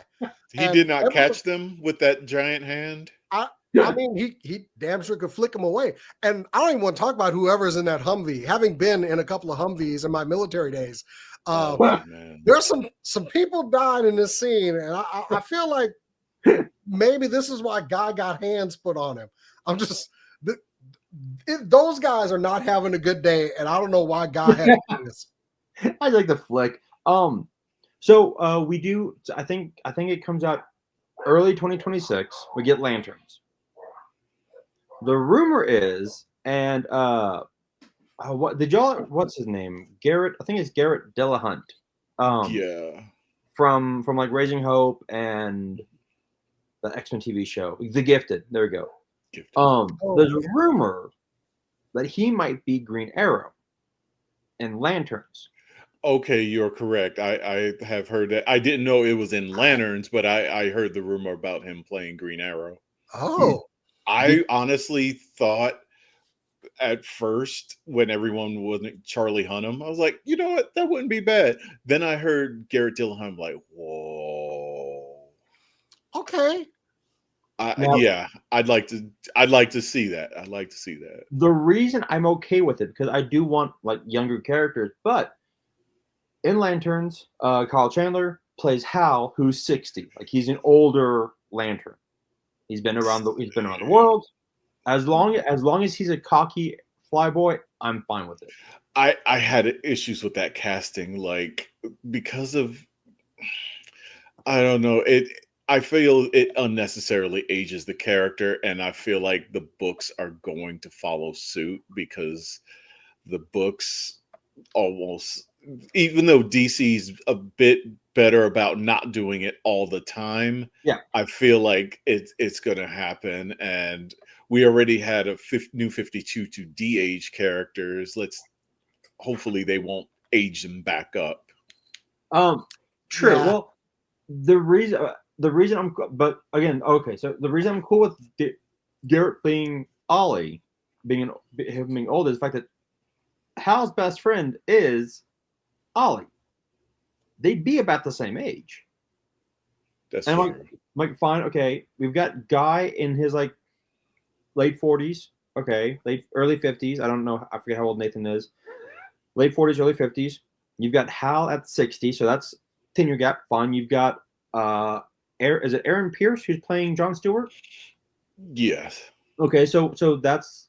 He did not catch them with that giant hand. I mean, he damn sure could flick them away. And I don't even want to talk about whoever's in that Humvee. Having been in a couple of Humvees in my military days, there's some people died in this scene, and I feel like maybe this is why Guy got hands put on him. Those guys are not having a good day, and I don't know why Guy had to do this. I like the flick. So we do. I think it comes out early 2026. We get Lanterns. The rumor is, and what's his name? Garrett. I think it's Garrett Dillahunt. Yeah. From like Raising Hope and the X-Men TV show, The Gifted. There we go. There's a rumor that he might be Green Arrow in Lanterns. Okay, you're correct. I have heard that. I didn't know it was in Lanterns, but I heard the rumor about him playing Green Arrow. Oh. I honestly thought at first when everyone wasn't Charlie Hunnam, I was like, you know what, that wouldn't be bad. Then I heard Garrett Dillahunt, like, whoa. Okay. Yeah, I'd like to see that. I'd like to see that. The reason I'm okay with it, because I do want like younger characters, but in Lanterns, Kyle Chandler plays Hal, who's 60. Like he's an older Lantern. He's been around the world. As long as he's a cocky flyboy, I'm fine with it. I had issues with that casting, like because of I don't know it. I feel it unnecessarily ages the character, and I feel like the books are going to follow suit because the books almost, even though DC's a bit better about not doing it all the time, I feel like it's going to happen. And we already had a new 52 to de-age characters. Hopefully they won't age them back up. True. Yeah. Well, the reason I'm, but again, okay. So the reason I'm cool with Garrett being Ollie, being old, is the fact that Hal's best friend is Ollie. They'd be about the same age. That's and true. I'm like, fine, okay. We've got Guy in his like late 40s, okay, early 50s. I don't know. I forget how old Nathan is. Late 40s, early 50s. You've got Hal at 60, so that's 10-year gap. Fine. You've got is it Aaron Pierce who's playing Jon Stewart? Yes. Okay, so that's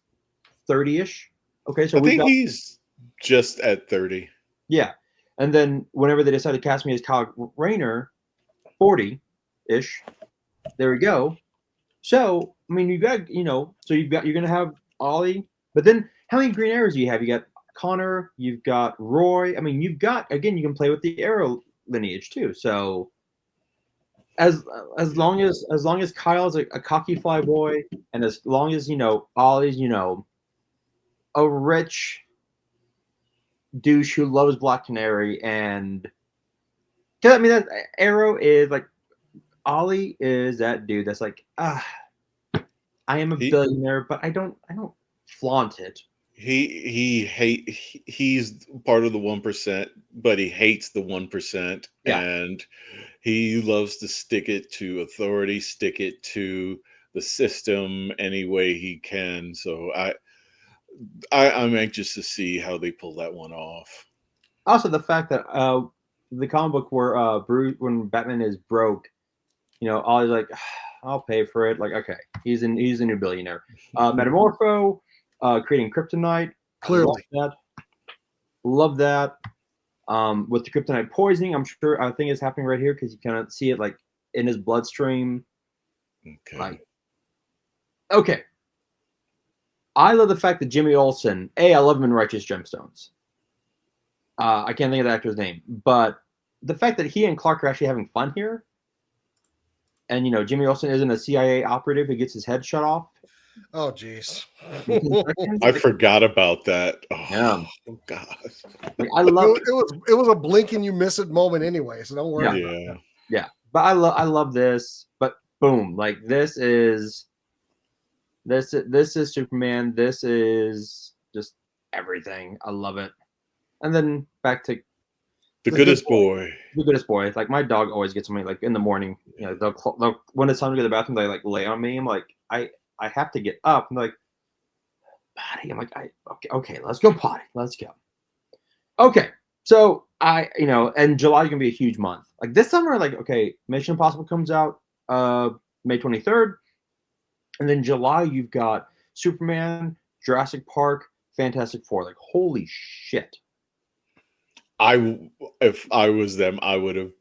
30-ish. Okay, so I think he's just at 30. Yeah. And then whenever they decide to cast me as Kyle Rayner, 40-ish. There we go. So, I mean, you're going to have Ollie, but then how many Green Arrows do you have? You got Connor, you've got Roy. I mean, you've got, again, you can play with the Arrow lineage too. So as long as Kyle's a cocky fly boy, and as long as, Ollie's, a rich douche who loves Black Canary, and I mean that Arrow is like Ollie is that dude that's like I am a billionaire, but I don't flaunt it. He's part of the 1%, but he hates the 1%, and he loves to stick it to authority, stick it to the system any way he can. So I'm anxious to see how they pull that one off. Also, the fact that the comic book where Bruce, when Batman is broke, Ollie's like, I'll pay for it. Like, okay, he's a new billionaire. Metamorpho, creating kryptonite. Clearly, love that. With the kryptonite poisoning, I think it's happening right here because you kind of see it like in his bloodstream. Okay. Like, okay. I love the fact that Jimmy Olsen. I love him in Righteous Gemstones. I can't think of the actor's name, but the fact that he and Clark are actually having fun here, and Jimmy Olsen isn't a CIA operative who gets his head shut off. Oh, jeez. I forgot about that. Oh God. Like, I love it was a blink and you miss it moment anyway, so don't worry about it. Yeah. But I love this. But boom, like this is Superman. This is just everything. I love it. And then back to the goodest boy. The goodest boy. Like my dog always gets on me. Like in the morning, they'll when it's time to go to the bathroom, they like lay on me. I'm like, I have to get up. I'm like, potty. I'm like, okay, let's go potty. Let's go. Okay, so and July is gonna be a huge month. Like this summer, like okay, Mission Impossible comes out May 23rd, and then July you've got Superman, Jurassic Park, Fantastic Four. Like holy shit. If I was them, I would have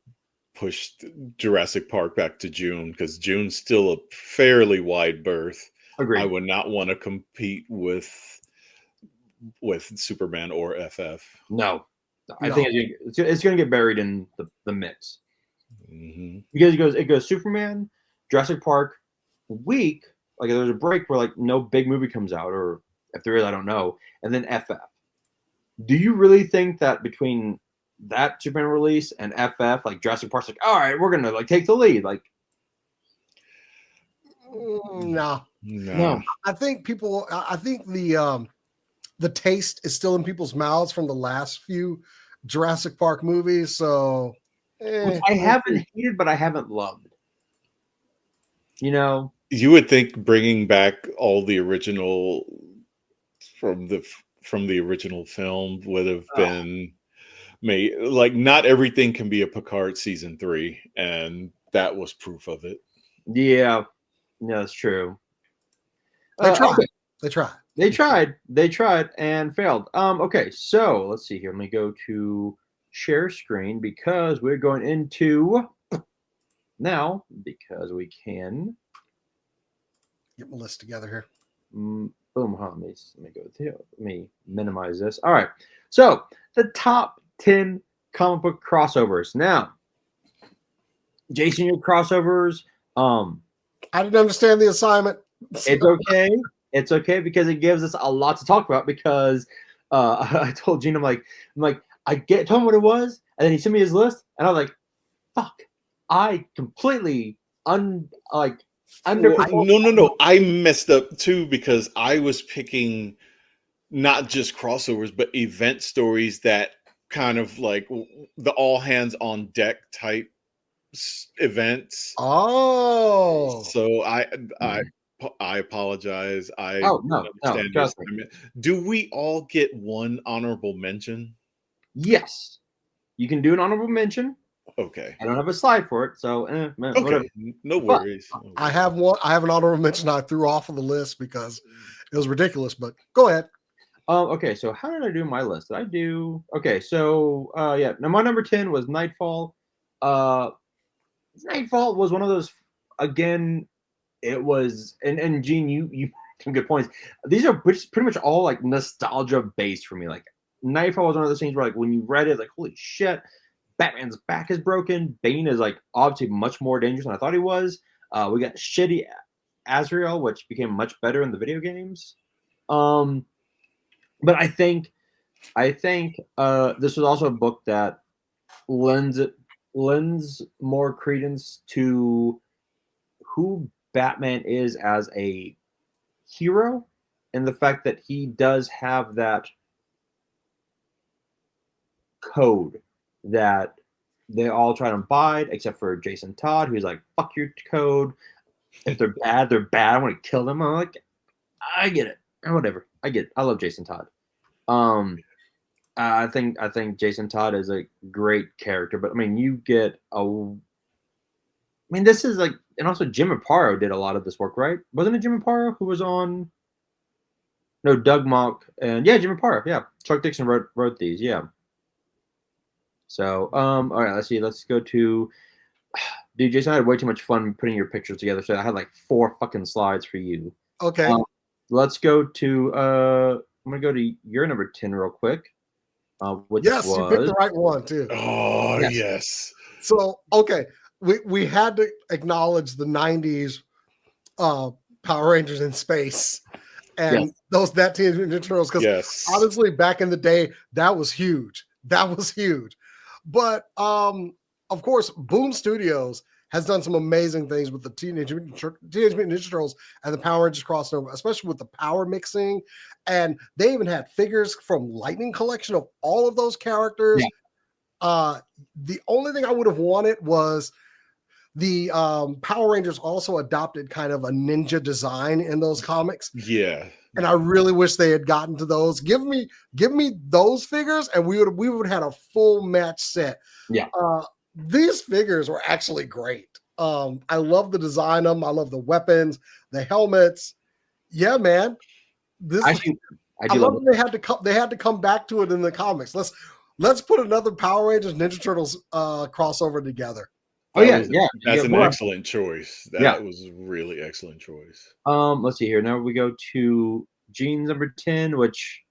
pushed Jurassic Park back to June because June's still a fairly wide berth. Agreed. I would not want to compete with Superman or FF. No. I think it's going to get buried in the mix. Mm-hmm. Because it goes Superman, Jurassic Park, week, like there's a break where like no big movie comes out, or if there is, I don't know, and then FF. Do you really think that between that Superman release and FF, like Jurassic Park's like, all right, we're gonna like take the lead? Like, no. I think the taste is still in people's mouths from the last few Jurassic Park movies. So I haven't hated, but I haven't loved. You would think bringing back all the original from the original film would have been made. Like not everything can be a Picard season 3, and that was proof of it. Yeah, that's true. They tried. Okay. They tried and failed. Okay, so let's see here. Let me go to share screen because we're going into now because we can get my list together here. Boom. Let me go to. Let me minimize this. All right. So the top 10 comic book crossovers. Now, Jason, your crossovers. I didn't understand the assignment. It's okay. It's okay because it gives us a lot to talk about. Because I told Gene, I'm like, told him what it was, and then he sent me his list, and I was like, fuck, I completely underperformed. No. I messed up too because I was picking not just crossovers, but event stories that kind of like the all hands on deck type events. Oh, so I apologize. I understand this. Do we all get one honorable mention? Yes, you can do an honorable mention. Okay. I don't have a slide for it, so whatever. No worries. I have one. I have an honorable mention I threw off of the list because it was ridiculous. But go ahead. Okay, so how did I do my list? Did I do okay? So yeah, now my number 10 was Nightfall. Nightfall was one of those. Again, it was and Gene, you some good points. These are pretty much all like nostalgia based for me. Like Nightfall was one of those things where like when you read it, like holy shit. Batman's back is broken. Bane is like obviously much more dangerous than I thought he was. We got shitty Azrael, which became much better in the video games. But I think I think this was also a book that lends more credence to who Batman is as a hero, and the fact that he does have that code that they all try to abide, except for Jason Todd, who's like, "Fuck your code. If they're bad, they're bad. I want to kill them." I'm like, I get it. Whatever. I get it. I love Jason Todd. I think Jason Todd is a great character, but I mean, you get a. I mean, this is like, and also Jim Aparo did a lot of this work, right? Wasn't it Jim Aparo who was on? No, Doug Mock and Jim Aparo. Yeah, Chuck Dixon wrote these. Yeah. So, all right, let's see. Let's go to. Dude, Jason, I had way too much fun putting your pictures together, so I had like 4 fucking slides for you. Okay. Let's go to. I'm gonna go to your number 10 real quick. Which yes, was... you picked the right one too. Oh yes. So okay, we had to acknowledge the '90s Power Rangers in space and that Teenage Mutant Ninja Turtles, because honestly, back in the day, that was huge. That was huge. But of course, Boom Studios has done some amazing things with the Teenage Mutant Ninja Turtles and the Power Rangers crossover, especially with the power mixing. And they even had figures from Lightning Collection of all of those characters. Yeah. The only thing I would have wanted was the Power Rangers also adopted kind of a ninja design in those comics. Yeah. And I really wish they had gotten to those. Give me those figures, and we would have had a full match set. Yeah. These figures were actually great. I love the design of them. I love the weapons, the helmets. Yeah, man. I love that they had to come back to it in the comics. Let's put another Power Rangers Ninja Turtles crossover together. That's an excellent choice. That was a really excellent choice. Let's see here. Now we go to Gene's number 10, which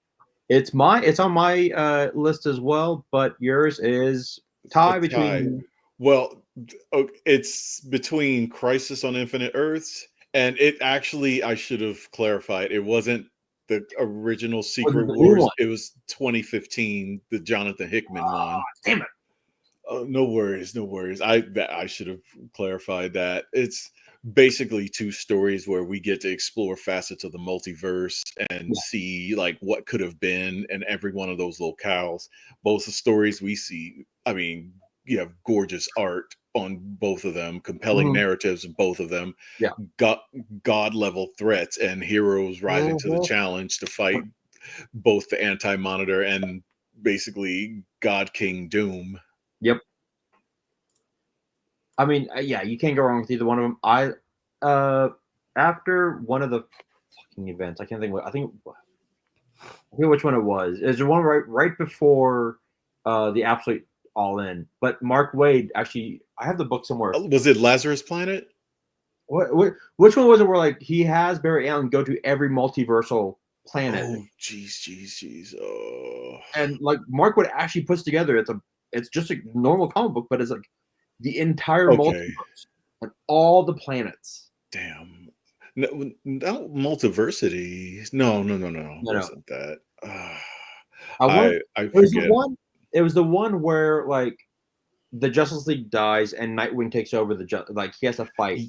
it's on my list as well, but yours is between. Well, it's between Crisis on Infinite Earths, and it actually, I should have clarified, it wasn't the original Secret Wars. It was 2015, the Jonathan Hickman one. Damn it. No worries. I should have clarified that. It's basically 2 stories where we get to explore facets of the multiverse and see like what could have been in every one of those locales. Both the stories we see, I mean, you have gorgeous art on both of them, compelling narratives in both of them, God level threats and heroes rising to the challenge to fight both the Anti-Monitor and basically God King Doom. Yep. I mean, you can't go wrong with either one of them. After one of the fucking events, I can't think. I think which one it was. Is the one right before the Absolute All In? But Mark Waid actually, I have the book somewhere. Was it Lazarus Planet? Which one was it? Where like he has Barry Allen go to every multiversal planet. Oh, jeez. Oh. And like Mark Waid actually puts together. It's just a normal comic book, but it's like the entire multiverse and all the planets. Damn. No, multiversity. No. Wasn't that? I forget. It was the one where like the Justice League dies and Nightwing takes over he has to fight.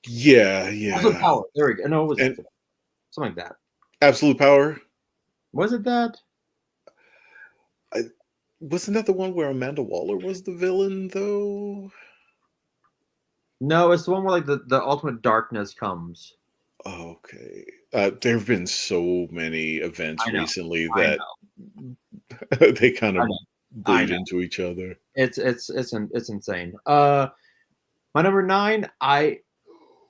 Yeah. Absolute Power. There we go. No, it was something like that. Absolute Power. Was it that? Wasn't that the one where Amanda Waller was the villain, though? No, it's the one where like the ultimate darkness comes. Okay. There have been so many events recently that they kind of bleed into each other. It's insane. My number 9, I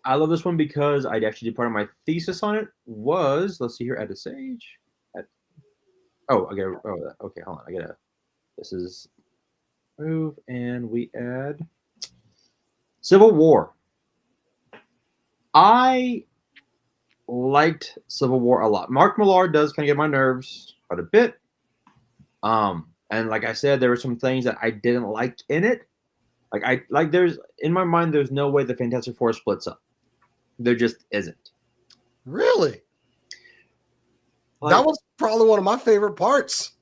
love this one because I actually did part of my thesis on it. Was, let's see here, at a Sage. Okay, hold on. I gotta. This is move, and we add Civil War. I liked Civil War a lot. Mark Millar does kind of get my nerves quite a bit. And like I said, there were some things that I didn't like in it. There's in my mind, there's no way the Fantastic Four splits up. There just isn't. Really? That was probably one of my favorite parts.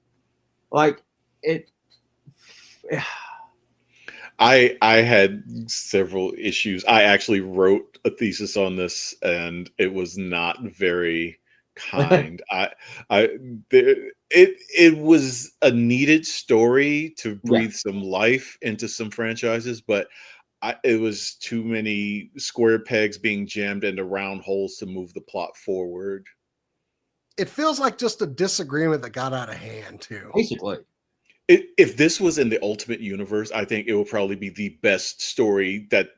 Like it. I had several issues. I actually wrote a thesis on this, and it was not very kind. It was a needed story to Yeah, breathe some life into some franchises, but it was too many square pegs being jammed into round holes to move the plot forward. It feels like just a disagreement that got out of hand too. basically. If this was in the Ultimate Universe, I think it would probably be the best story, that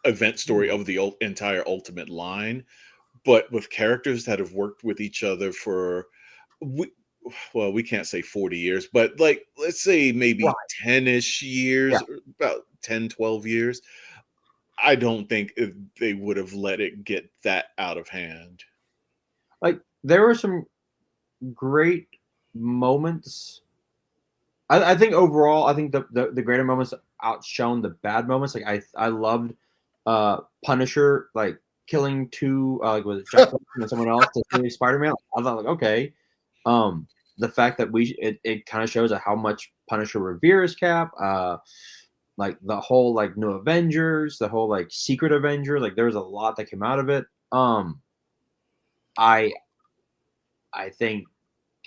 event story of the entire Ultimate line. But with characters that have worked with each other for, well, we can't say 40 years, but like, let's say maybe Right. 10-ish years, Yeah. or about 10, 12 years, I don't think they would have let it get that out of hand. Like there were some great moments. I think overall, I think the greater moments outshone the bad moments. Like I loved Punisher like killing two like was it Jeff and someone else to save Spider-Man. I thought like okay, the fact that it kind of shows how much Punisher reveres Cap. Like the whole like New Avengers, the whole like Secret Avenger. Like there's a lot that came out of it. I I think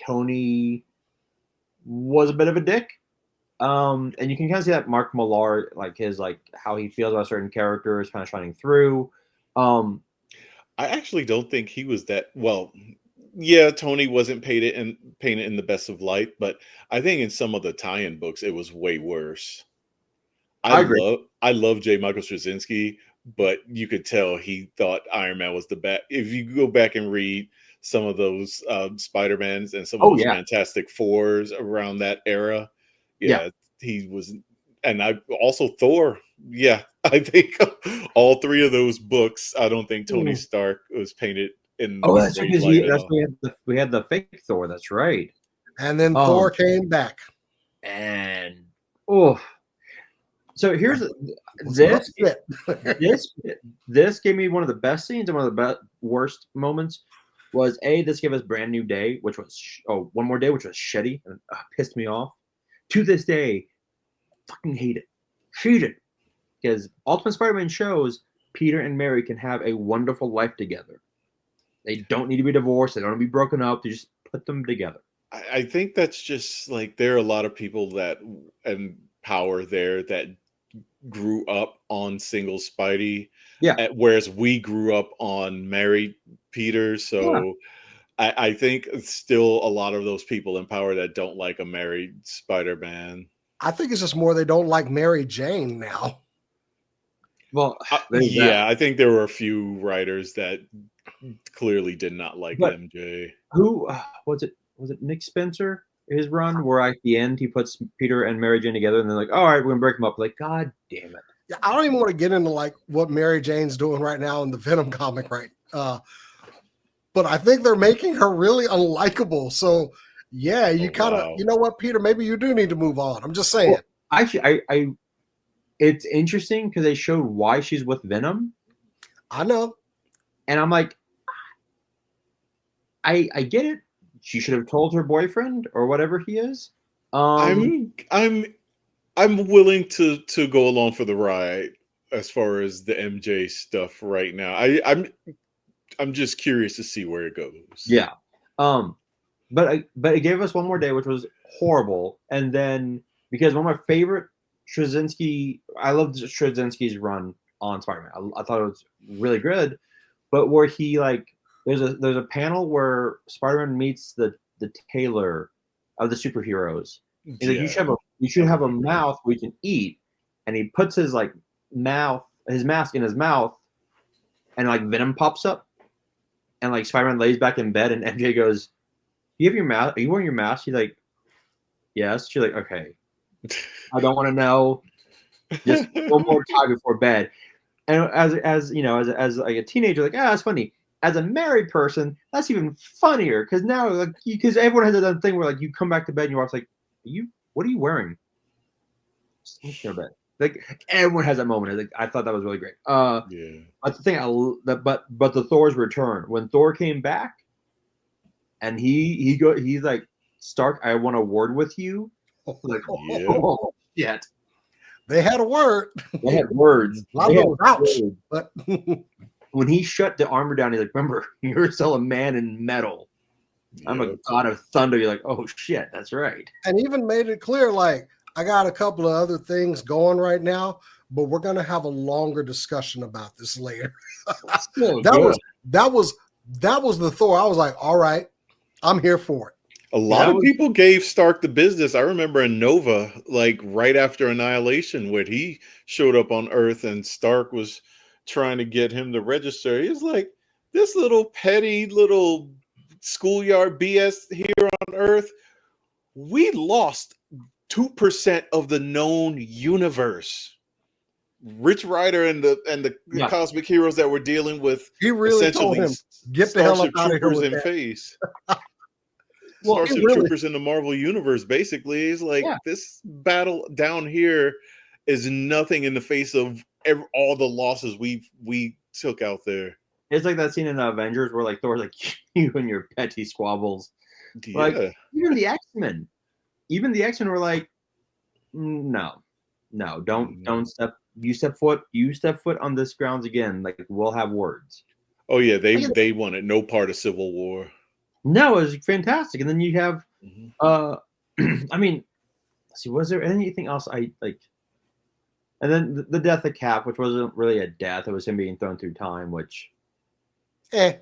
Tony was a bit of a dick. And you can kind of see that Mark Millar, like his like how he feels about certain characters, kind of shining through. I actually don't think he was that well. Yeah, Tony wasn't painted in the best of light, but I think in some of the tie-in books it was way worse. I agree. I love J. Michael Straczynski, but you could tell he thought Iron Man was the best. If you go back and read some of those Spider-Mans and some of Oh those yeah, Fantastic Fours around that era, yeah. yeah, he was. And I also Thor. Yeah, I think all three of those books, I don't think Tony Stark was painted in Oh, the that's great because light at that's all. we had the fake Thor. That's right. And then Thor came back. And oh, so here's Was this gave me one of the best scenes and one of the worst moments. Was this gave us Brand New Day, which was One More Day, which was shitty and pissed me off. To this day, fucking hate it, because Ultimate Spider-Man shows Peter and Mary can have a wonderful life together. They don't need to be divorced. They don't need to be broken up. They just put them together. I think that's just like there are a lot of people that and power there that grew up on single Spidey, Yeah, whereas we grew up on married Peter. yeah. So I think still a lot of those people in power that don't like a married Spider-Man. I think it's just more they don't like Mary Jane now. Well, yeah, I think there were a few writers that clearly did not like MJ. Who was it? Was it Nick Spencer? His run where at the end he puts Peter and Mary Jane together, and they're like, "All right, we're gonna break them up." Like, God damn it! Yeah, I don't even want to get into like what Mary Jane's doing right now in the Venom comic, right? But I think they're making her really unlikable. So yeah, you kind of, you know what, Peter? Maybe you do need to move on. I'm just saying. Well, actually, it's interesting because they showed why she's with Venom. I know, and I'm like, I get it. She should have told her boyfriend or whatever he is. I'm willing to go along for the ride as far as the MJ stuff right now. I'm just curious to see where it goes. Yeah. But it gave us One More Day, which was horrible. And then because one of my favorite Straczynski, I loved Straczynski's run on Spider-Man. I thought it was really good. But where he like there's a panel where Spider-Man meets the tailor of the superheroes. He's like, you should have a mouth we can eat, and he puts his like his mask in his mouth, and like Venom pops up, and like Spider-Man lays back in bed, and MJ goes, "You have your mask? Are you wearing your mask?" He's like, "Yes." She's like, "Okay, I don't want to know. Just one more time before bed." And as you know, as like a teenager, like, that's funny. As a married person, that's even funnier because now, like, because everyone has that thing where like you come back to bed and your wife's like, what are you wearing? Just bed. Like everyone has that moment. Like, I thought that was really great. Yeah. But the thing, but the Thor's return when Thor came back, and he's like Stark, I want a word with you. Like, Yeah. oh shit. They had a word. They had words. A lot of them ouch, but when he shut the armor down, he's like, remember, you're still a man in metal. I'm a god of thunder. You're like, oh shit, that's right. And even made it clear, like, I got a couple of other things going right now, but we're gonna have a longer discussion about this later. That was the Thor. I was like, all right, I'm here for it. A lot of people gave Stark the business. I remember in Nova, like right after Annihilation, when he showed up on Earth and Stark was trying to get him to register. He was like, this little petty little schoolyard BS here on Earth. We lost 2% of the known universe. Rich Rider and the cosmic heroes that we're dealing with. He really told him, get the hell up out of here with that. Face. Starship Troopers in the Marvel Universe, basically, is like this battle down here is nothing in the face of all the losses we took out there. It's like that scene in Avengers where like Thor's like, you and your petty squabbles. Yeah. Like even the X-Men were like, no, don't step. You step foot on this grounds again. Like we'll have words. Oh yeah, they wanted no part of Civil War. No, it was fantastic. And then you have, I mean, let's see, was there anything else I like? And then the death of Cap, which wasn't really a death; it was him being thrown through time. Which, okay,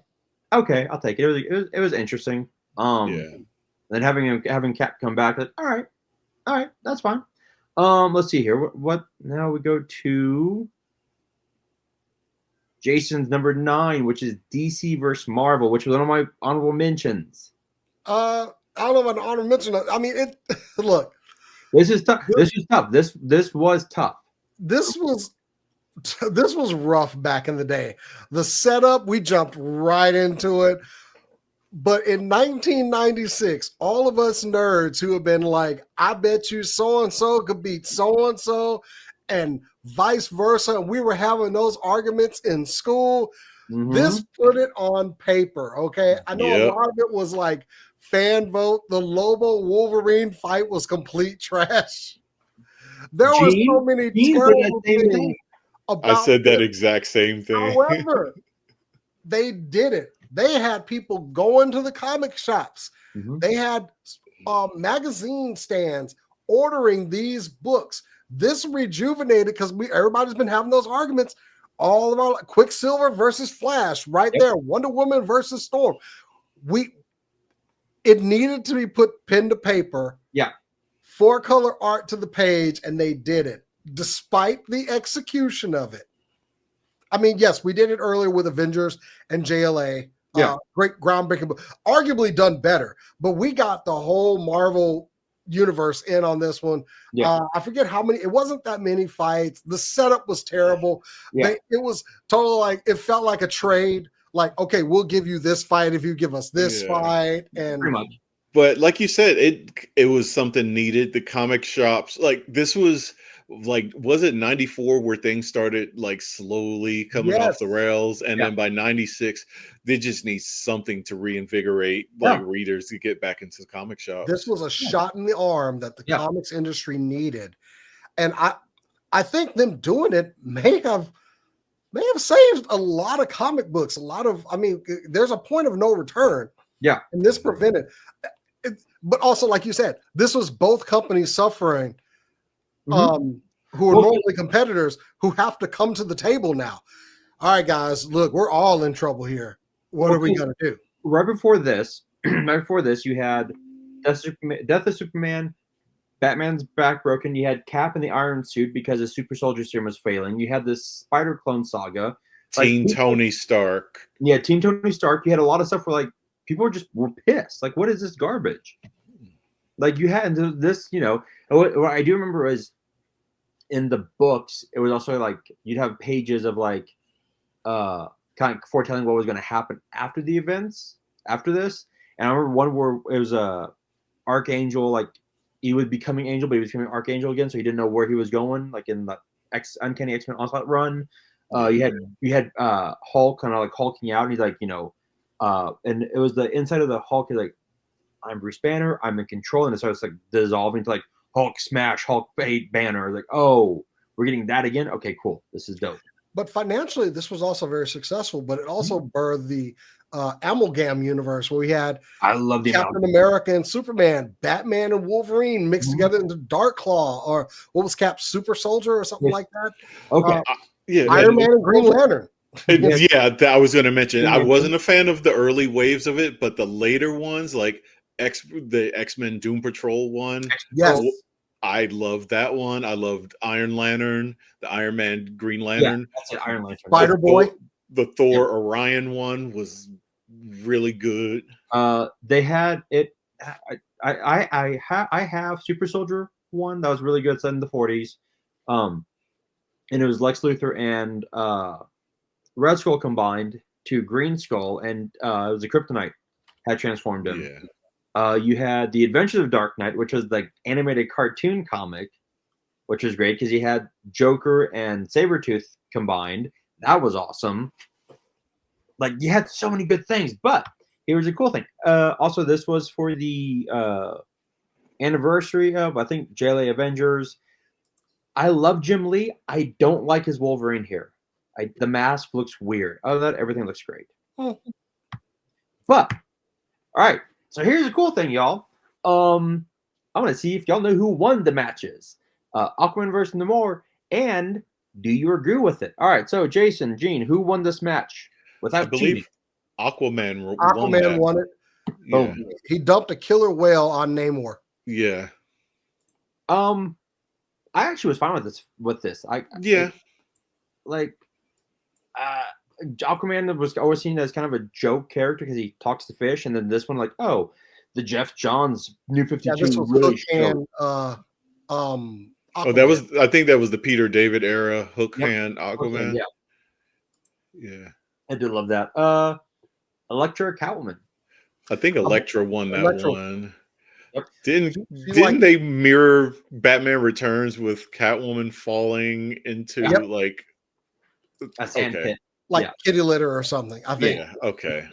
I'll take it. It was interesting. And then having Cap come back, like, all right, that's fine. Let's see here. What now? We go to Jason's number 9, which is DC versus Marvel, which was one of my honorable mentions. I don't know about an honorable mention. I mean, look. This is tough. This was tough. This was rough back in the day. The setup, we jumped right into it. But in 1996, all of us nerds who have been like, I bet you so-and-so could beat so-and-so, and vice versa, and we were having those arguments in school. This put it on paper, okay? I know a lot of it was like fan vote. The Lobo Wolverine fight was complete trash. There were so many terrible things about I said that exact same thing. However, they did it. They had people going to the comic shops. They had magazine stands ordering these books. This rejuvenated because everybody's been having those arguments all about like Quicksilver versus Flash, right there. Wonder Woman versus Storm. It needed to be put pen to paper. 4-color art to the page, and they did it despite the execution of it. I mean, yes, we did it earlier with Avengers and JLA. Great groundbreaking book, arguably done better, but we got the whole Marvel universe in on this one. I forget how many. It wasn't that many fights. The setup was terrible. It was totally like it felt like a trade. Like, okay, we'll give you this fight if you give us this fight, and pretty much. But like you said, it was something needed. The comic shops, like this was like, was it 94 where things started like slowly coming off the rails, and then by 96 they just need something to reinvigorate like readers to get back into the comic shops. This was a shot in the arm that the comics industry needed, and I think them doing it may have saved a lot of comic books. There's a point of no return. And this prevented it, but also, like you said, this was both companies suffering. Who are normally competitors who have to come to the table now. All right, guys, look, we're all in trouble here. What are we going to do? Right before this, you had Death of Superman, Batman's back broken. You had Cap in the iron suit because the super soldier serum was failing. You had this Spider Clone saga. Tony Stark. Yeah, Teen Tony Stark. You had a lot of stuff where like people were pissed. Like, what is this garbage? Like you had this, what I do remember is in the books, it was also like you'd have pages of like kind of foretelling what was going to happen after the events after this. And I remember one where it was Archangel, like he was becoming Angel, but he was becoming Archangel again, so he didn't know where he was going. Like in the Uncanny X-Men Onslaught run, you had Hulk kind of like hulking out, and he's like, and it was the inside of the Hulk is like I'm Bruce Banner, I'm in control, and it starts like dissolving to like Hulk smash, Hulk hate Banner. Like, oh, we're getting that again. Okay, cool. This is dope. But financially, this was also very successful. But it also birthed the amalgam universe where we had I love the Captain America and Superman, Batman and Wolverine mixed together into Dark Claw, or what was Cap's Super Soldier or something like that. Okay, Iron Man and Green Lantern. I was going to mention. I wasn't a fan of the early waves of it, but the later ones, like the X-Men Doom Patrol one, yes, I loved that one. I loved Iron Lantern, the Iron Man Green Lantern, that's it, Iron Lantern, Spider Boy. The Thor Orion one was really good. They had it. I have Super Soldier one that was really good. Set in the 40s, and it was Lex Luthor and Red Skull combined to Green Skull, and it was a Kryptonite had transformed him. Yeah. You had the Adventures of Dark Knight, which was like animated cartoon comic, which was great because you had Joker and Sabretooth combined. That was awesome. Like, you had so many good things, but here's a cool thing. Also, this was for the anniversary of, I think, JLA Avengers. I love Jim Lee. I don't like his Wolverine here. The mask looks weird. Other than that, everything looks great. But, all right. So here's a cool thing, y'all. I want to see if y'all know who won the matches. Aquaman versus Namor, and do you agree with it? All right. So, Jason, Gene, who won this match? I believe Aquaman won it. Yeah. Oh, he dumped a killer whale on Namor. Yeah. I actually was fine with this. Aquaman was always seen as kind of a joke character because he talks to fish, and then this one, like, oh, the Jeff Johns New 52 this was really showed. that was, I think that was the Peter David era hook hand Aquaman. Yeah. I did love that. Elektra, Catwoman. I think Elektra won that one. Yep. Didn't they mirror Batman Returns with Catwoman falling into like a sand pit, like kitty litter or something? I think. Yeah. Okay.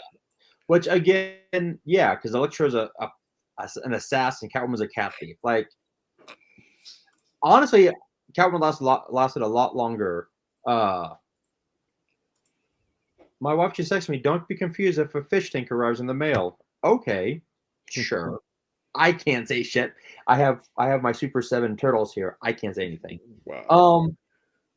Which again, because Elektra's an assassin, Catwoman's a cat thief. Like, honestly, Catwoman lasted a lot longer. My wife just texted me, don't be confused if a fish tank arrives in the mail. Okay, sure. I can't say shit. I have my Super 7 turtles here. I can't say anything. Wow.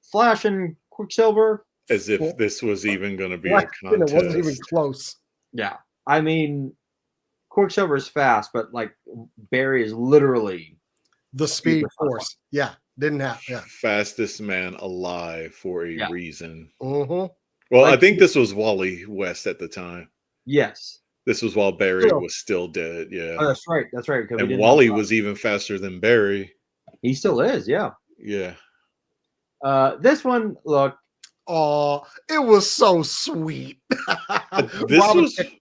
Flash and Quicksilver. As if this was even going to be a contest. It wasn't even close. Yeah. I mean, Quicksilver is fast, but like Barry is literally the speed force. Yeah. Didn't have. Yeah. Fastest man alive for a reason. Mm-hmm. Well, I think this was Wally West at the time. Yes. This was while Barry was still dead. Yeah. Oh, that's right. That's right. And Wally was even faster than Barry. He still is. Yeah. Yeah. This one, look. Oh, it was so sweet.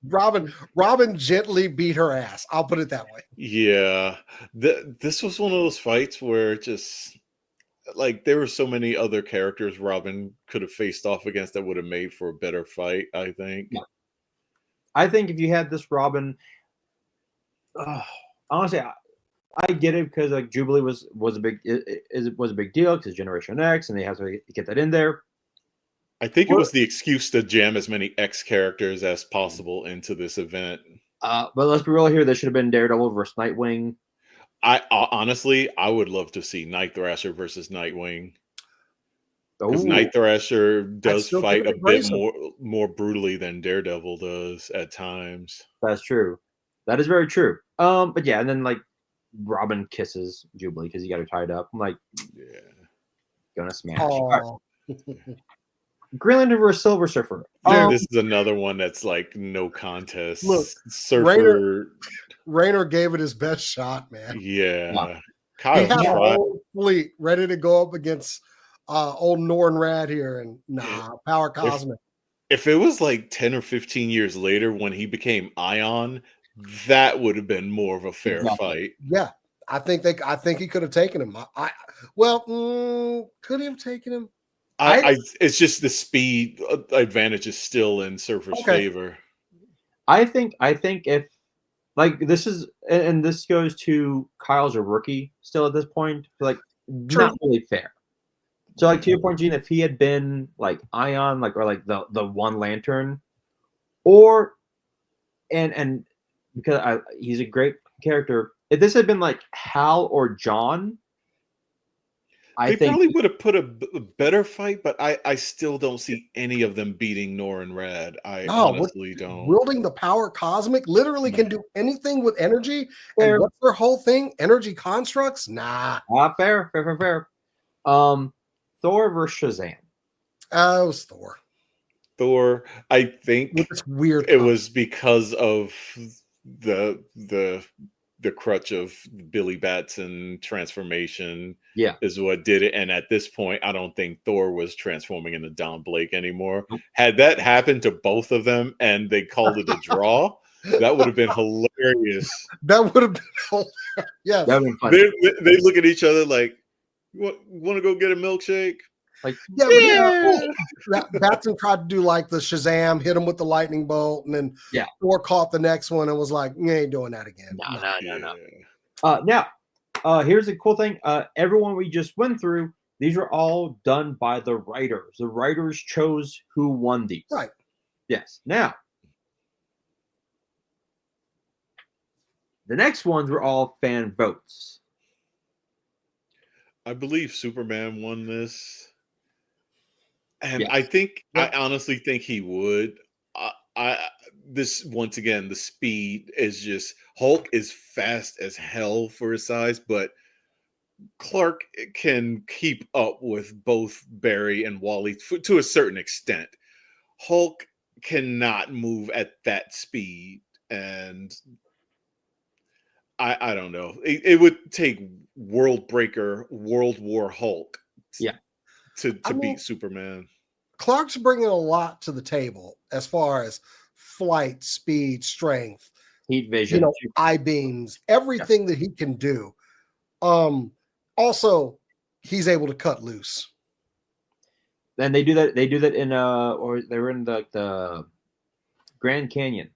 Robin gently beat her ass. I'll put it that way. Yeah. This was one of those fights where just like there were so many other characters Robin could have faced off against that would have made for a better fight, I think. Yeah. I think if you had this Robin, honestly, I get it because like Jubilee was a big deal because Generation X, and they have to get that in there. I think it was the excuse to jam as many X characters as possible into this event. But let's be real here. This should have been Daredevil versus Nightwing. I honestly, I would love to see Night Thrasher versus Nightwing. Because Night Thrasher does fight a bit more brutally than Daredevil does at times. That's true. That is very true. But yeah, and then like Robin kisses Jubilee because he got her tied up. I'm like, yeah, gonna smash. Green Lantern versus Silver Surfer. This is another one that's like no contest. Look, Surfer Raynor gave it his best shot, man. Yeah. Kyle he had a whole fleet ready to go up against old Norn Rad here, and Power Cosmic. If it was like 10 or 15 years later when he became Ion, that would have been more of a fair fight. Yeah. I think he could have taken him. Could he have taken him? It's just the speed advantage is still in Surfer's favor. I think if like this is, and this goes to Kyle's a rookie still at this point. Like, not really fair. So, like, to your point, Gene, if he had been like Ion, like, or like the One Lantern, or and because he's a great character. If this had been like Hal or John, They probably would have put a better fight, but I still don't see any of them beating Nor and Rad. I honestly don't. Wielding the power cosmic, literally can do anything with energy. Fair. And what's their whole thing? Energy constructs? Nah. Fair. Thor versus Shazam. It was Thor. Thor, I think it's weird. It was because of the crutch of Billy Batson transformation, is what did it. And at this point, I don't think Thor was transforming into Don Blake anymore. Had that happened to both of them and they called it a draw, that would have been hilarious. That would have been hilarious. Yeah, that would have been funny. They look at each other like, want to go get a milkshake? Like, Batson tried to do like the Shazam, hit him with the lightning bolt, and then Thor caught the next one and was like, "You ain't doing that again." No. Now, here's the cool thing. Everyone we just went through, these were all done by the writers. The writers chose who won these. Right. Yes. Now, the next ones were all fan votes. I believe Superman won this. And I think, I honestly think he would. This, once again, the speed is just, Hulk is fast as hell for his size, but Clark can keep up with both Barry and Wally to a certain extent. Hulk cannot move at that speed, and I don't know. It would take World Breaker, World War Hulk. To beat Superman. Clark's bringing a lot to the table as far as flight, speed, strength, heat vision, eye beams, everything that he can do. Also, he's able to cut loose. And they do that. They do that in or they were in the Grand Canyon,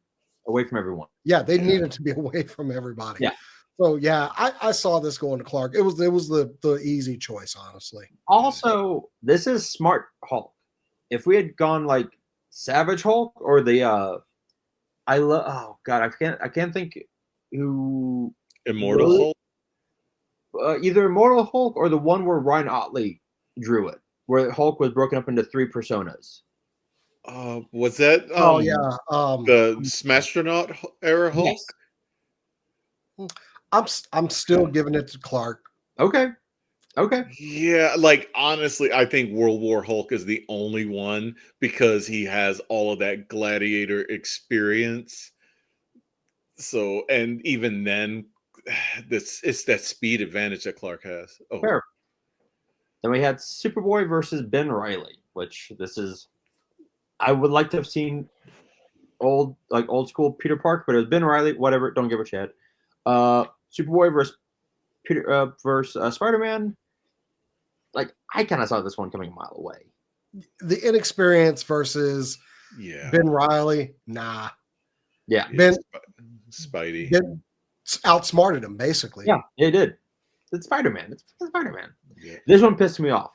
away from everyone. Yeah, they needed to be away from everybody. Yeah. So I saw this going to Clark. It was the easy choice, honestly. Also, this is Smart Hulk. If we had gone like Savage Hulk or the oh god, I can't think who Immortal Hulk. Either Immortal Hulk or the one where Ryan Otley drew it, where Hulk was broken up into 3 personas. Was that the Smastronaut era Hulk? Yes. I'm still giving it to Clark. Okay. Yeah, like honestly, I think World War Hulk is the only one because he has all of that gladiator experience. So, and even then, it's that speed advantage that Clark has. Oh, fair. Then we had Superboy versus Ben Reilly, which this is, I would like to have seen old school Peter Parker, but it was Ben Reilly. Whatever, don't give a shit. Superboy versus Spider-Man. Like, I kind of saw this one coming a mile away. The inexperience versus Ben Reilly. Nah. Yeah. Ben Spidey. Ben outsmarted him, basically. Yeah, it did. It's Spider-Man. It's Spider-Man. Yeah. This one pissed me off.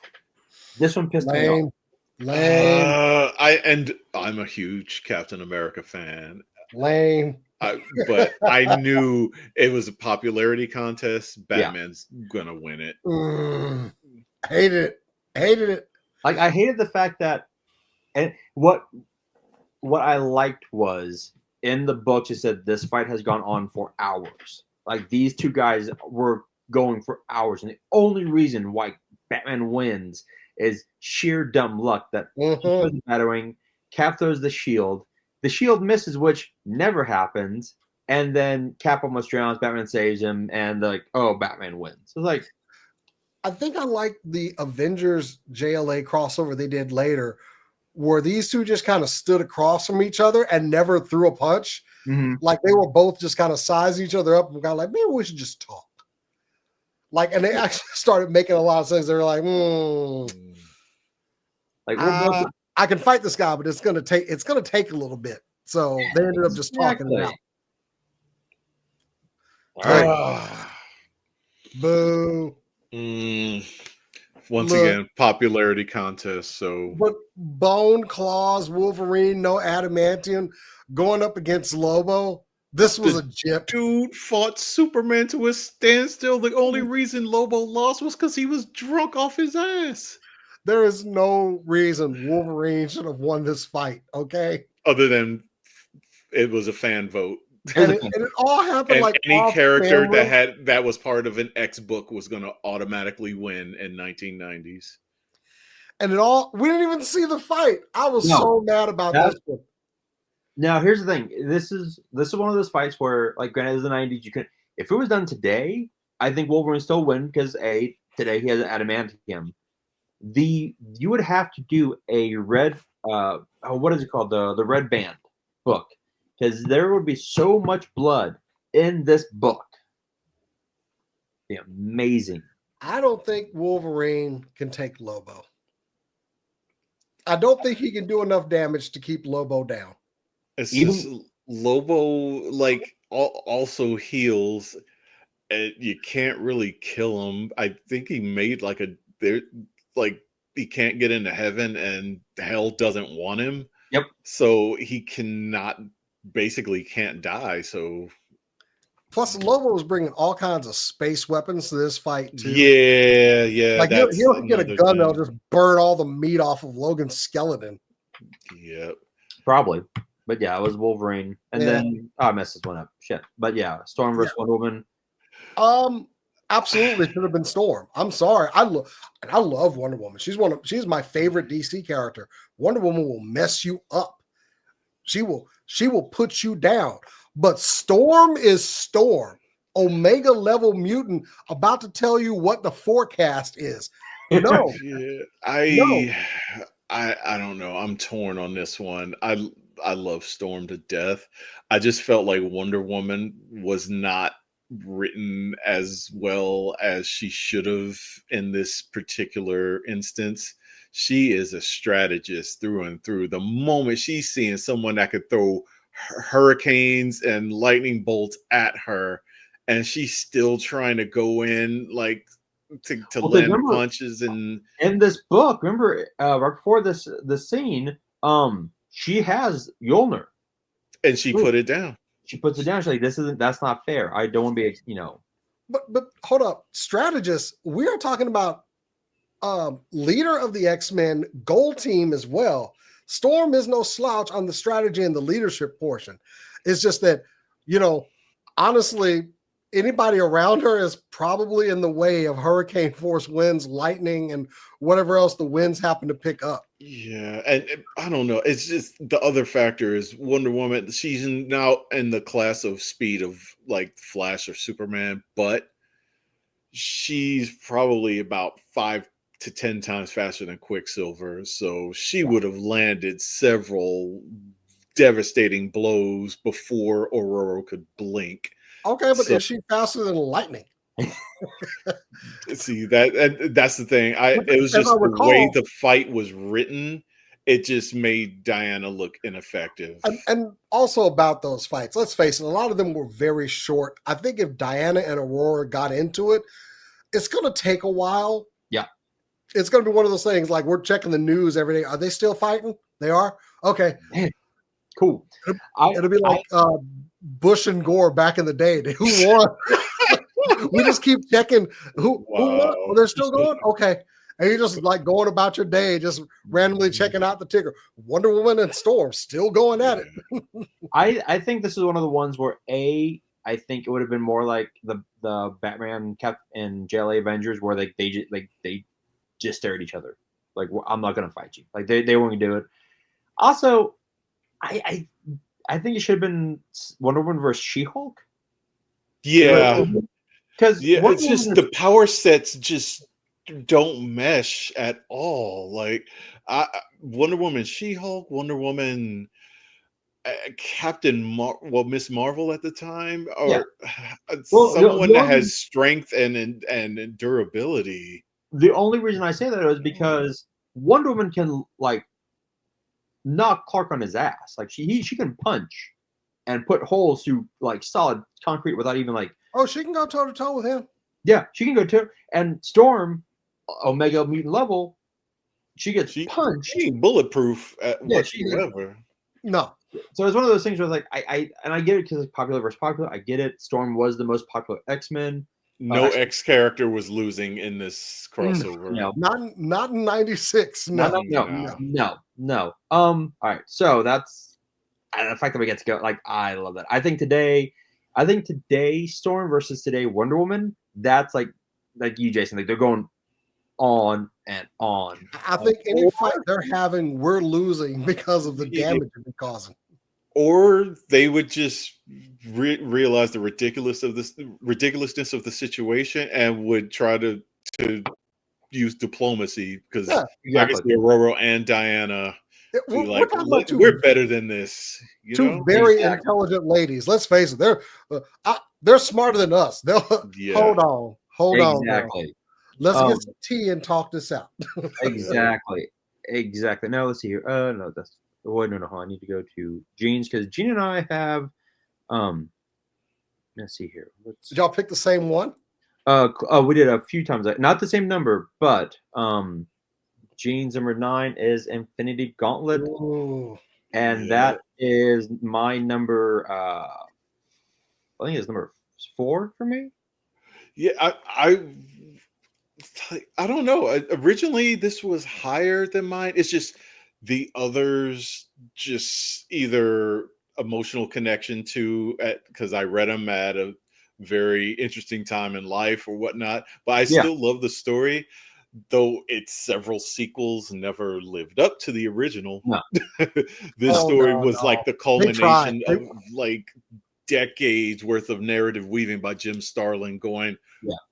Me off. Lame. I'm a huge Captain America fan. Lame. But I knew it was a popularity contest. Batman's gonna win it. Hated it. Like, I hated the fact that, and what I liked was in the books it said this fight has gone on for hours. Like, these two guys were going for hours, and the only reason why Batman wins is sheer dumb luck that he was battering. Cap throws the shield misses, which never happens, and then Cap almost drowns. Batman saves him, and Batman wins. So it's like, I think I like the Avengers JLA crossover they did later, where these two just kind of stood across from each other and never threw a punch. Mm-hmm. Like, they were both just kind of sizing each other up and got like, maybe we should just talk. Like, and they actually started making a lot of sense. They were like, I can fight this guy, but it's gonna take a little bit. So they ended up just talking it out. Boo. Once Look, again, popularity contest. So, but Bone, Claws, Wolverine, no adamantium, going up against Lobo. This was a gyp. Dude fought Superman to a standstill. The only reason Lobo lost was because he was drunk off his ass. There is no reason Wolverine should have won this fight, okay? Other than it was a fan vote. And it all happened And like any character camera. that was part of an X book was going to automatically win in 1990s. And we didn't even see the fight. I was so mad about this one. Now, here's the thing. This is one of those fights where, like, granted, it's the 90s. You could, if it was done today, I think Wolverine still win because today he has adamantium. You would have to do a red, what is it called? The red band book, because there would be so much blood in this book. It'd be amazing. I don't think Wolverine can take Lobo. I don't think he can do enough damage to keep Lobo down. It's just Lobo, like, also heals, and you can't really kill him. I think he made he can't get into heaven, and hell doesn't want him. Yep. So he basically can't die. So plus, Lobo was bringing all kinds of space weapons to this fight too. Yeah. Like he'll get a gun that'll just burn all the meat off of Logan's skeleton. Yep. Probably. But yeah, it was Wolverine. And then I messed this one up. Shit. But yeah, Storm versus Wonder Woman. Absolutely should have been Storm. I'm sorry. I love Wonder Woman. She's my favorite DC character. Wonder Woman will mess you up. She will put you down. But Storm is Storm. Omega level mutant about to tell you what the forecast is. No. I don't know. I'm torn on this one. I love Storm to death. I just felt like Wonder Woman was not written as well as she should have in this particular instance. She is a strategist through and through. The moment she's seeing someone that could throw hurricanes and lightning bolts at her, and she's still trying to go in like to land punches. And in this book, remember right before the scene, she has Mjolnir, and she put it down. She puts it down. She's like, that's not fair. I don't want to be, But hold up, strategist. We are talking about leader of the X-Men, goal team as well. Storm is no slouch on the strategy and the leadership portion. It's just that, honestly, anybody around her is probably in the way of hurricane force winds, lightning, and whatever else the winds happen to pick up. Yeah, and I don't know. It's just the other factor is Wonder Woman. She's now in the class of speed of like Flash or Superman, but she's probably about 5 to 10 times faster than Quicksilver. So she would have landed several devastating blows before Aurora could blink. Okay, but is she faster than lightning? See that's the thing. It was just the way the fight was written. It just made Diana look ineffective. And also about those fights, let's face it, a lot of them were very short. I think if Diana and Aurora got into it, it's going to take a while. Yeah. It's going to be one of those things like we're checking the news every day. Are they still fighting? They are? Okay. Man, cool. It'll be like Bush and Gore back in the day. Who won? We just keep checking who won. Oh, they're still going? Okay. And you're just like going about your day, just randomly checking out the ticker. Wonder Woman and Storm still going at it. I think this is one of the ones where I think it would have been more like the Batman and JLA Avengers where they just stare at each other. Like, I'm not gonna fight you. Like they weren't gonna do it. Also, I think it should have been Wonder Woman versus She-Hulk. Yeah. Because it's just the power sets just don't mesh at all. Like Wonder Woman, She-Hulk, Wonder Woman, Miss Marvel at the time, or someone that has strength and durability. The only reason I say that is because Wonder Woman can like knock Clark on his ass. Like she can punch and put holes through like solid concrete without even like. Oh, she can go toe to toe with him. Yeah, she can go to. And Storm, Omega mutant level, she gets punched. She ain't bulletproof at whatsoever. No. So it's one of those things where like I get it because it's popular versus popular. I get it. Storm was the most popular X-Men. No X character was losing in this crossover. No. Not in 96. No. All right. So that's the fact that we get to go. Like, I love that. I think today Storm versus today Wonder Woman. That's like you, Jason. Like, they're going on and on. I think any fight they're having, we're losing because of the damage they're causing. Or they would just realize the ridiculousness of the situation and would try to use diplomacy because I guess Aurora and Diana we're better than this. Two very intelligent ladies. Let's face it, they're smarter than us. They'll hold on. Exactly. Let's get some tea and talk this out. Exactly. Now let's see here. No, that's no. I need to go to Jean's because Jean and I have. Let's see here. Did y'all pick the same one? We did a few times. Not the same number, but Jean's number 9 is Infinity Gauntlet. Ooh, and that is my number. I think it's number 4 for me. Yeah, I don't know. Originally, this was higher than mine. It's just the others just either emotional connection to because I read them at a very interesting time in life or whatnot. But I still love the story, though it's several sequels never lived up to the original. No. This story was like the culmination of like decades worth of narrative weaving by Jim Starlin, going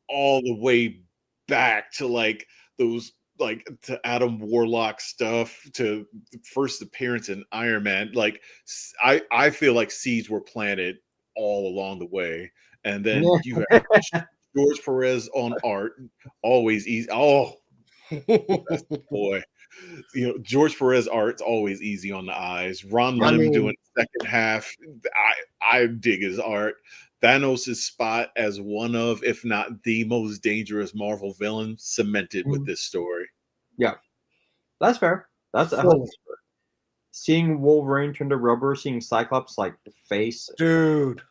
all the way back to like those to Adam Warlock stuff to the first appearance in Iron Man. Like I feel like seeds were planted all along the way, and then you have George Perez on art, always easy. Oh, boy, George Perez art's always easy on the eyes. Ron Lim doing the second half. I dig his art. Thanos' spot as one of, if not the most dangerous Marvel villain, cemented with this story. Yeah, that's fair. That's seeing Wolverine turn to rubber, seeing Cyclops like face, dude,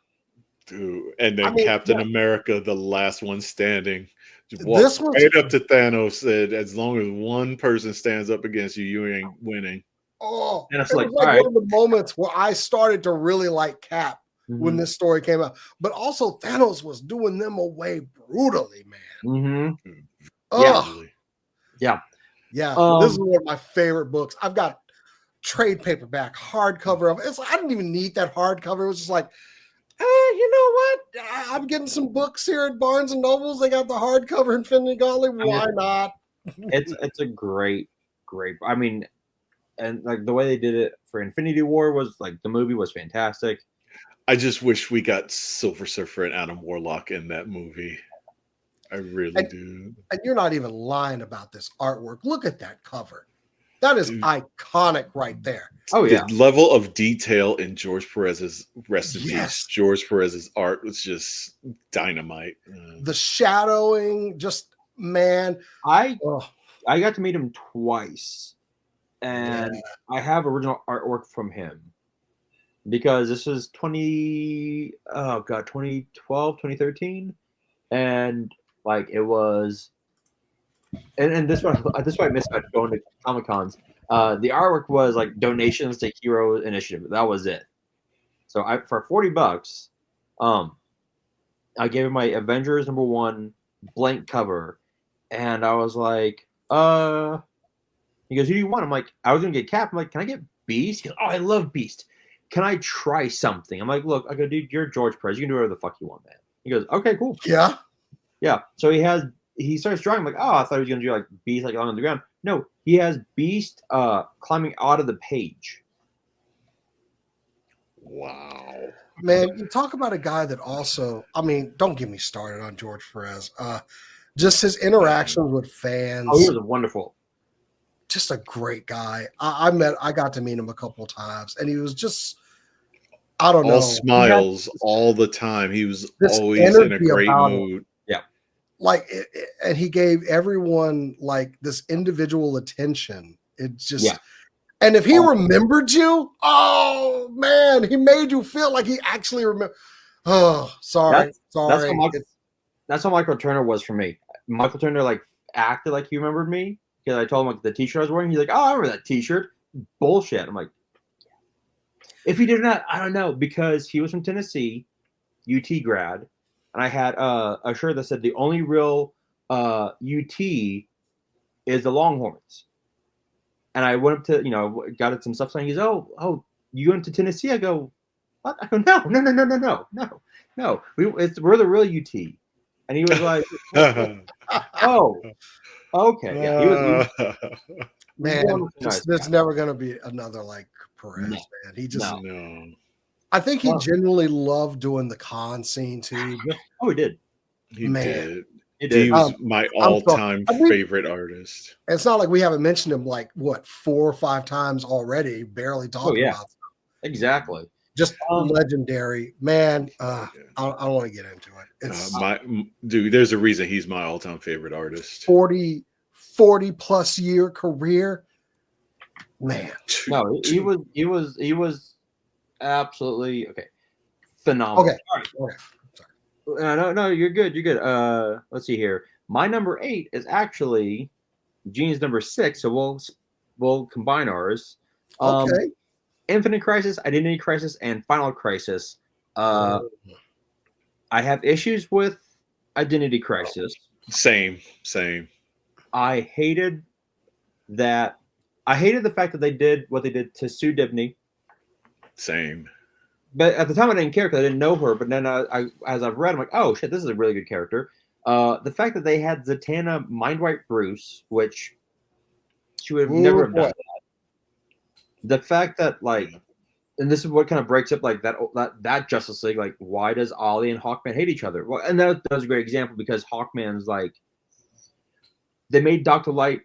and then Captain America, the last one standing, just walked right up to Thanos, said, "As long as one person stands up against you, you ain't winning." Oh, and it's like one of the moments where I started to really like Cap. When this story came out, but also Thanos was doing them away brutally, man. Yeah. This is one of my favorite books. I've got trade paperback, hardcover of it. I didn't even need that hardcover. It was just like, you know what? I'm getting some books here at Barnes and Nobles. They got the hardcover Infinity Gauntlet. Why not? It's a great. I mean, and like the way they did it for Infinity War was like the movie was fantastic. I just wish we got Silver Surfer and Adam Warlock in that movie. I really do. And you're not even lying about this artwork. Look at that cover. That is iconic right there. Oh, yeah. The level of detail in George Perez's rest in peace. George Perez's art was just dynamite. The shadowing, just, man. I got to meet him twice. And I have original artwork from him. Because this was 2012, 2013. And like it was and this one I missed about going to Comic Cons. The artwork was like donations to Hero Initiative. That was it. So for $40, I gave him my Avengers #1 blank cover. And I was like, he goes, who do you want? I'm like, I was gonna get Cap. I'm like, can I get Beast? He goes, oh, I love Beast. Can I try something? I'm like, look, I go, dude, you're George Perez. You can do whatever the fuck you want, man. He goes, okay, cool. Yeah. So he starts drawing. I'm like, oh, I thought he was going to do like Beast like on the ground. No, he has Beast climbing out of the page. Wow. Man, you talk about a guy that also, I mean, don't get me started on George Perez. Just his interactions with fans. Oh, he was wonderful. Just a great guy. I got to meet him a couple times, and he was just I don't all know. smiles all the time. He was This always in a energy great about him. mood. Yeah. Like, and he gave everyone like this individual attention. It just, Yeah. and if he remembered you, oh man, he made you feel like he actually remembered. Oh, sorry. That's how Michael Turner was for me. Michael Turner like acted like he remembered me because I told him like the T-shirt I was wearing. He's like, "Oh, I remember that T-shirt." Bullshit. I'm like, if he did or not, I don't know, because he was from Tennessee, UT grad, and I had a shirt that said the only real UT is the Longhorns. And I went up to, got it some stuff saying, he's, oh, you going to Tennessee? I go, what? I go, no. We're the real UT. And he was like, oh, okay. Yeah, he was man, nice there's guy. never going to be another like Perez, No. man. He just, No. I think he genuinely loved doing the con scene too. Oh, he did. He Man. did. He did. He was my all-time favorite artist. It's not like we haven't mentioned him like what 4 or 5 times already, barely talking about stuff. Exactly. Just legendary, man. I don't want to get into it. It's dude, there's a reason he's my all-time favorite artist. 40 plus year career. Man. No, he was absolutely phenomenal. Okay. All right. Sorry. No, you're good. You're good. Let's see here. My number 8 is actually Gene's number 6, so we'll combine ours. Okay. Infinite Crisis, Identity Crisis, and Final Crisis. I have issues with Identity Crisis. Same. I hated that. I hated the fact that they did what they did to Sue Dibney. Same. But at the time, I didn't care because I didn't know her. But then, as I've read, I'm like, oh shit, this is a really good character. The fact that they had Zatanna Mindwipe Bruce, which she would have never have done that. The fact that and this is what kind of breaks up that Justice League. Like, why does Ollie and Hawkman hate each other? Well, and that was a great example because Hawkman's they made Dr. Light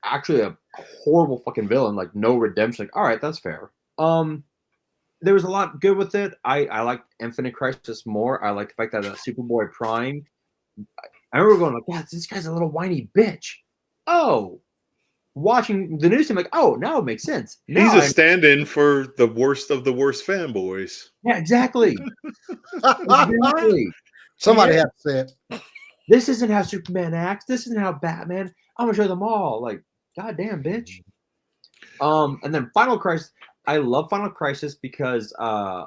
actually a horrible fucking villain, like no redemption. Like, all right, that's fair. There was a lot good with it. I liked Infinite Crisis more. I like the fact that Superboy Prime. I remember going like, yeah, this guy's a little whiny bitch. Oh, watching the news, I'm like, oh, now it makes sense. He's a stand-in for the worst of the worst fanboys. Yeah, exactly. Somebody had to say it. This isn't how Superman acts. This isn't how Batman. I'm gonna show them all. Like, goddamn, bitch. And then Final Crisis. I love Final Crisis because the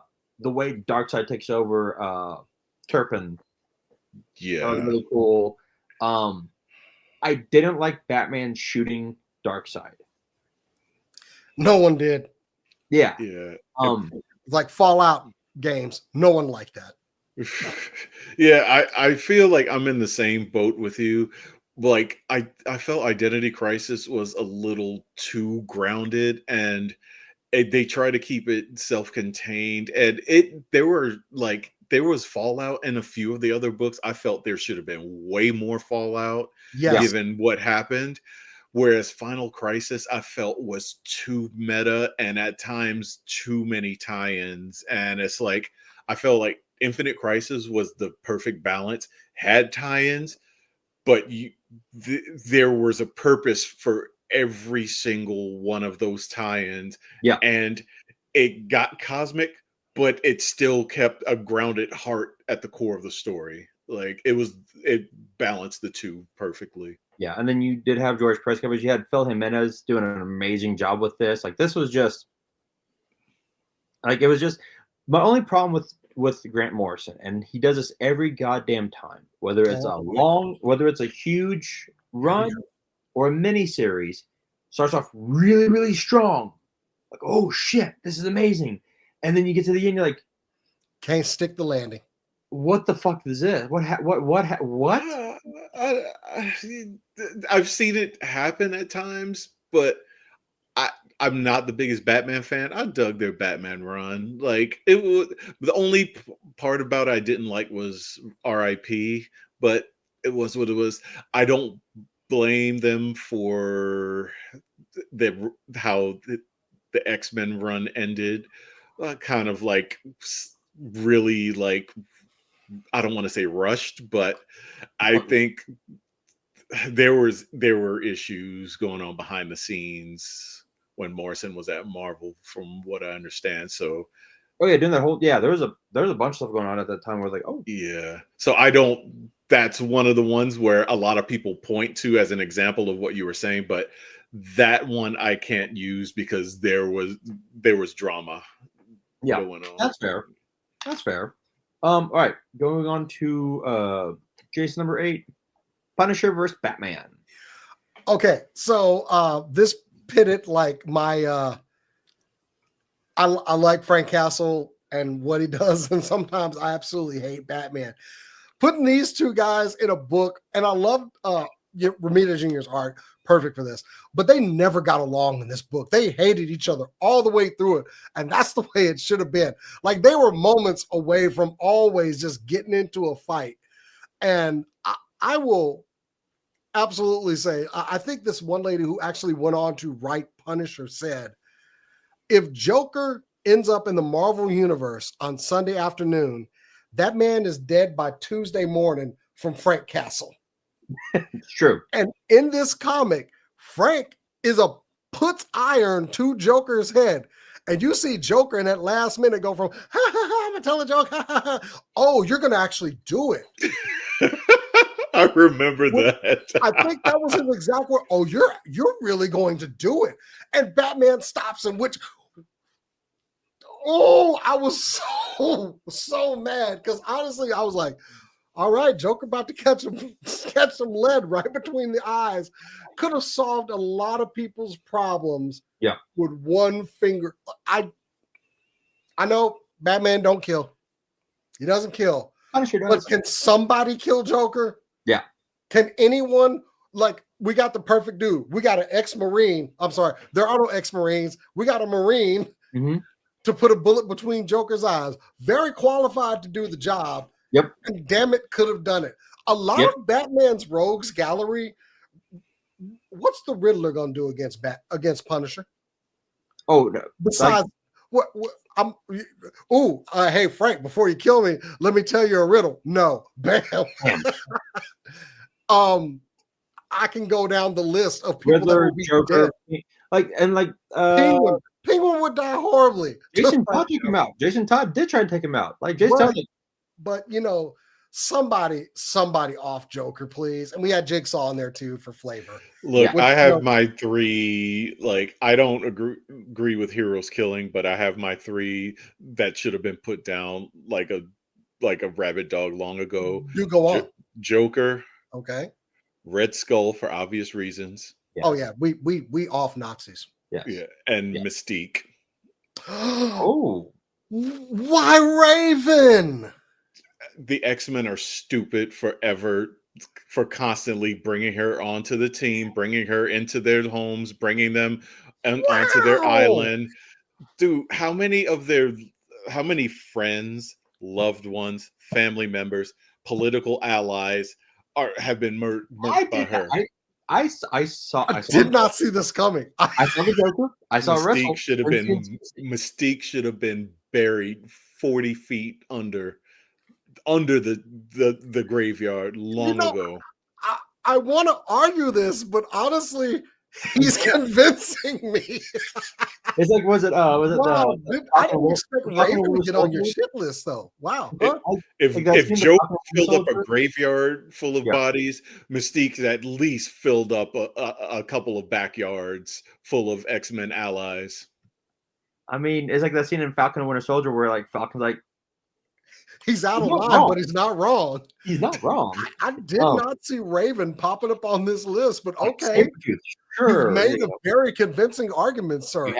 way Darkseid takes over Turpin. Yeah, that was really cool. I didn't like Batman shooting Darkseid. No one did. Yeah. Like Fallout games, no one liked that. Yeah, I feel like I'm in the same boat with you. Like I felt Identity Crisis was a little too grounded, and they try to keep it self-contained, and there was fallout in a few of the other books. I felt there should have been way more fallout given what happened. Whereas Final Crisis, I felt was too meta and at times too many tie-ins. And it's like, I felt like Infinite Crisis was the perfect balance, had tie-ins, but there was a purpose for every single one of those tie-ins. Yeah. And it got cosmic, but it still kept a grounded heart at the core of the story. Like it balanced the two perfectly. Yeah, and then you did have George Perez coverage. You had Phil Jimenez doing an amazing job with this. Like, this was just it was just my only problem with Grant Morrison, and he does this every goddamn time, whether it's whether it's a huge run or a mini series, starts off really, really strong. Like, oh shit, this is amazing. And then you get to the end, you're like, can't stick the landing. What the fuck is this? What? I've seen it happen at times, but I'm not the biggest Batman fan. I dug their Batman run. Like, it was the only part about it I didn't like was R.I.P., but it was what it was. I don't blame them for how the X-Men run ended, kind of like really like, I don't want to say rushed, but I think there were issues going on behind the scenes when Morrison was at Marvel, from what I understand. So oh yeah, doing that whole there was a bunch of stuff going on at that time where like, oh yeah. So that's one of the ones where a lot of people point to as an example of what you were saying, but that one I can't use because there was drama. Yeah, going on. That's fair. That's fair. All right, going on to Jason number 8, Punisher versus Batman. Okay, so this pitted like my I like Frank Castle and what he does, and sometimes I absolutely hate Batman. Putting these two guys in a book, and I love Romita Jr.'s art, perfect for this, but they never got along in this book. They hated each other all the way through it, and that's the way it should have been. Like, they were moments away from always just getting into a fight. And I will absolutely say, I think this one lady who actually went on to write Punisher said, if Joker ends up in the Marvel universe on Sunday afternoon, that man is dead by Tuesday morning from Frank Castle. It's true. And in this comic, Frank puts iron to Joker's head. And you see Joker in that last minute go from, ha, ha, ha, I'm going to tell a joke. Ha, ha, ha. Oh, you're going to actually do it. I remember that. I think that was his exact word. Oh, you're really going to do it. And Batman stops him, which, I was so mad. Because honestly, I was like, all right, Joker about to catch some lead right between the eyes. Could have solved a lot of people's problems with one finger. I know Batman don't kill. He doesn't kill. Punisher does. But can somebody kill Joker? Yeah. Can anyone, like, we got the perfect dude. We got an ex-Marine. I'm sorry, there are no ex-Marines. We got a Marine to put a bullet between Joker's eyes. Very qualified to do the job. Yep. And damn it, could have done it. A lot of Batman's rogues gallery. What's the Riddler gonna do against Punisher? Oh, no. Besides, hey Frank, before you kill me, let me tell you a riddle. No, bam. I can go down the list of people Riddler, that would be Joker, dead. Penguin would die horribly. Jason Todd took him out. Jason Todd did try to take him out. Like Jason Todd. But somebody off Joker, please. And we had Jigsaw in there too for flavor. Look, I have my 3. Like, I don't agree with heroes killing, but I have my 3 that should have been put down like a rabid dog long ago. You go on. Joker. Okay. Red Skull for obvious reasons. Yes. Oh yeah, we off Nazis. Yeah. And Mystique. Oh. Why Raven? The X-Men are stupid for constantly bringing her onto the team, bringing her into their homes, bringing them onto their island. Dude, how many friends, loved ones, family members, political allies have been murdered by her? I did not see this coming. I saw the Joker. I saw Mystique should have been buried 40 feet under the graveyard long ago. I want to argue this, but honestly, he's convincing me. It's like, was it? I didn't expect Raven to get on your shit list, though. Wow. If Joe filled up a graveyard full of bodies, Mystique's at least filled up a couple of backyards full of X-Men allies. I mean, it's like that scene in Falcon and Winter Soldier where like Falcon's like, he's out of line, but he's not wrong. He's not wrong. I did not see Raven popping up on this list, but okay. Sure. You've made a very convincing argument, sir.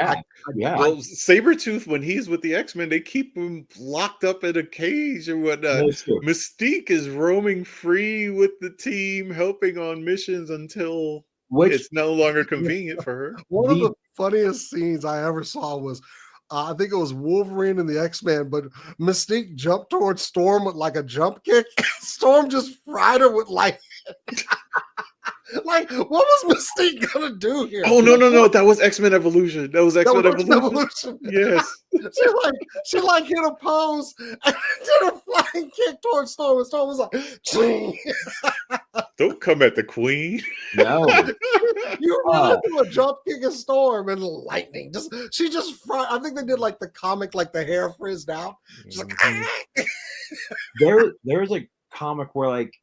Well, Sabretooth, when he's with the X-Men, they keep him locked up in a cage or whatnot. Mystique is roaming free with the team, helping on missions until it's no longer convenient for her. One of the funniest scenes I ever saw was I think it was Wolverine and the X-Men, but Mystique jumped towards Storm with like a jump kick. Storm just fried her with lightning. Like, what was Mystique gonna do here? Oh no! That was X-Men Evolution. That was X-Men Evolution. Yes. she like hit a pose and did a flying kick towards Storm. And Storm was like, ching. Don't come at the Queen. No. You really do a jump kick a Storm and lightning. She just I think they did like the comic, like the hair frizzed out. She's like, There's a comic where like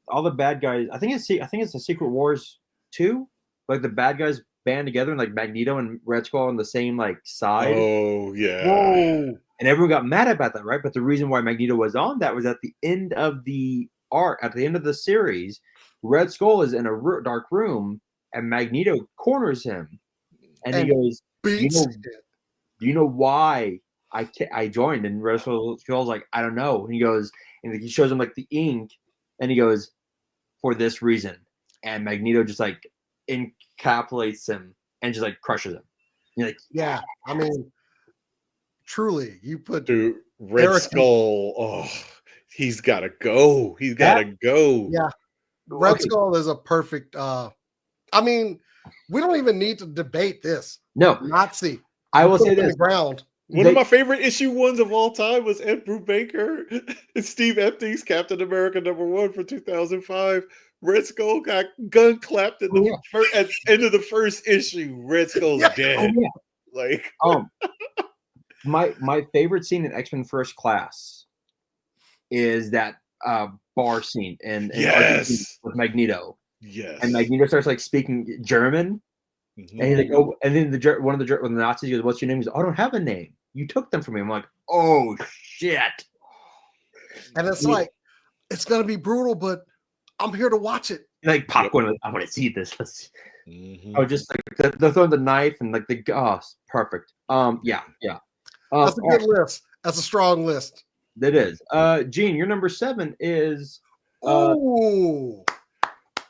all the bad guys, I think it's the Secret Wars 2, like the bad guys band together and like Magneto and Red Skull on the same like side. Oh yeah. whoa. And everyone got mad about that, right? But the reason why Magneto was on that was at the end of the arc, at the end of the series, Red Skull is in a dark room and Magneto corners him. And he goes, do you know why I joined? And Red Skull's like, I don't know. And he goes, and he shows him like the ink, and he goes, for this reason. And Magneto just like encapsulates him and just like crushes him. You're like, yeah. I mean, truly, you put Dude, Red Skull. Oh, he's gotta go. He's gotta go. Yeah. Red Skull is a perfect I mean, we don't even need to debate this. No. Nazi. I will say this. The ground. One of my favorite issue ones of all time was Ed Brubaker and Steve Epstein's Captain America #1 for 2005. Red Skull got gun clapped at the at the end of the first issue. Red Skull's dead. Oh, yeah. Like my favorite scene in X-Men First Class is that bar scene and yes, with Magneto. Yes. And Magneto starts like speaking German. Mm-hmm. And he's like, oh, and then one of the Nazis goes, "What's your name?" He's like, "I don't have a name. You took them from me." I'm like, "Oh shit!" And it's like, it's gonna be brutal, but I'm here to watch it. Like popcorn, like, I want to see this. Oh, just like they're throwing the knife and like the perfect. Yeah. That's a good list. That's a strong list. That is. Gene, your number 7 is. Oh,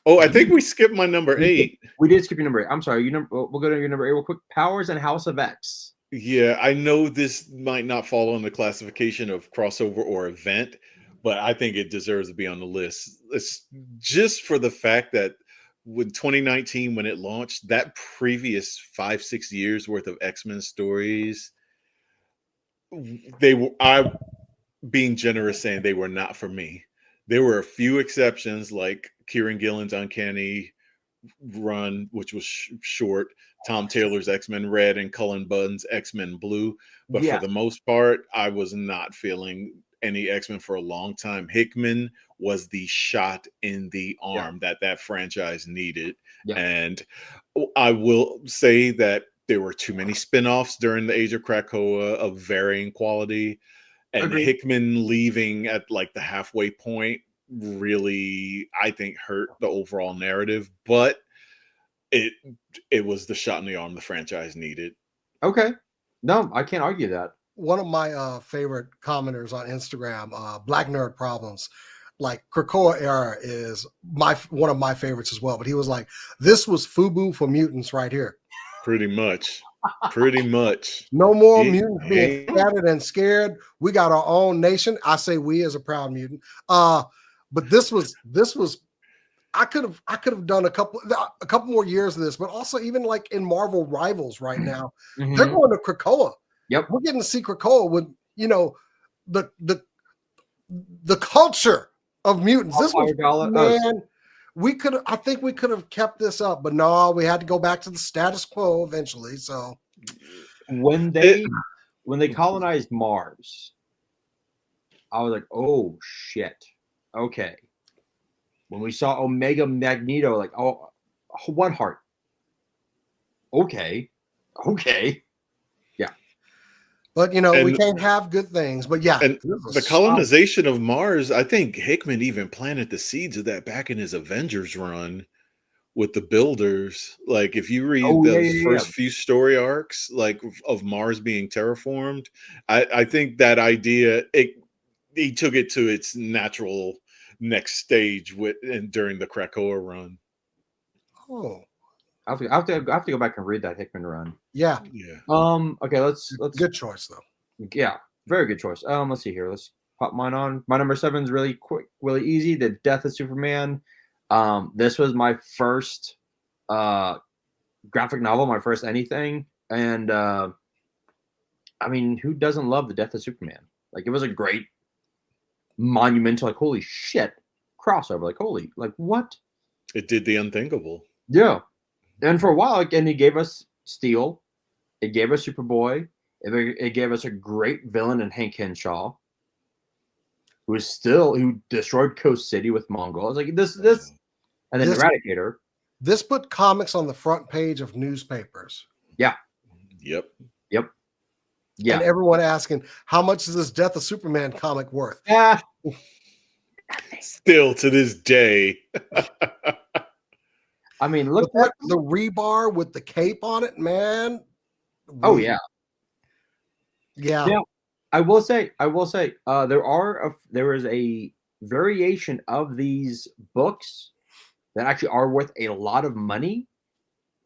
I think we skipped my number 8. We did skip your number 8. I'm sorry. We'll go to your number 8 real quick. Powers and House of X. Yeah, I know this might not fall on the classification of crossover or event, but I think it deserves to be on the list. It's just for the fact that when 2019, when it launched, that previous 5-6 years worth of X-Men stories, I'm being generous saying they were not for me. There were a few exceptions, like Kieran Gillen's Uncanny run, which was short, Tom Taylor's X-Men Red, and Cullen Bunn's X-Men Blue. But for the most part, I was not feeling any X-Men for a long time. Hickman was the shot in the arm that franchise needed. Yeah. And I will say that there were too many spinoffs during the Age of Krakoa of varying quality. And Agreed. Hickman leaving at like the halfway point really, I think, hurt the overall narrative, but it was the shot in the arm the franchise needed. Okay. No, I can't argue that. One of my favorite commenters on Instagram, Black Nerd Problems, like Krakoa era is one of my favorites as well. But he was like, "This was FUBU for mutants right here." Pretty much. No more mutants being scattered and scared. We got our own nation. I say we as a proud mutant. But this was. I could have done a couple more years of this, but also even like in Marvel Rivals right now, they're going to Krakoa. Yep, we're getting to see Krakoa with the culture of mutants. This was, man, I think we could have kept this up, but no, we had to go back to the status quo eventually. So when they colonized Mars, I was like, oh shit, okay. When we saw Omega Magneto, like, oh, one heart. Okay. Yeah. But, we can't have good things. But, yeah. And the colonization of Mars, I think Hickman even planted the seeds of that back in his Avengers run with the Builders. Like, if you read those first few story arcs, like, of Mars being terraformed, I think that idea, he took it to its natural next stage during the Krakoa run. Oh, I have to go back and read that Hickman run. Yeah. Okay, let's good choice though. Yeah, very good choice. Let's see here. Let's pop mine on. My number 7 is really quick, really easy. The Death of Superman. This was my first graphic novel, my first anything, and I mean, who doesn't love the death of Superman? Like, it was a great, monumental, like, holy shit, crossover. Like, holy, like, what? It did the unthinkable. Yeah. And for a while, again, it gave us Steel. It gave us Superboy. It gave us a great villain in Hank Henshaw, who destroyed Coast City with Mongols. Like, this, and then Eradicator. This put comics on the front page of newspapers. Yeah. Yep. Yeah. And everyone asking, how much is this Death of Superman comic worth? Yeah. Still to this day. I mean, look at the rebar with the cape on it, man. Oh yeah. Yeah. I will say, there is a variation of these books that actually are worth a lot of money,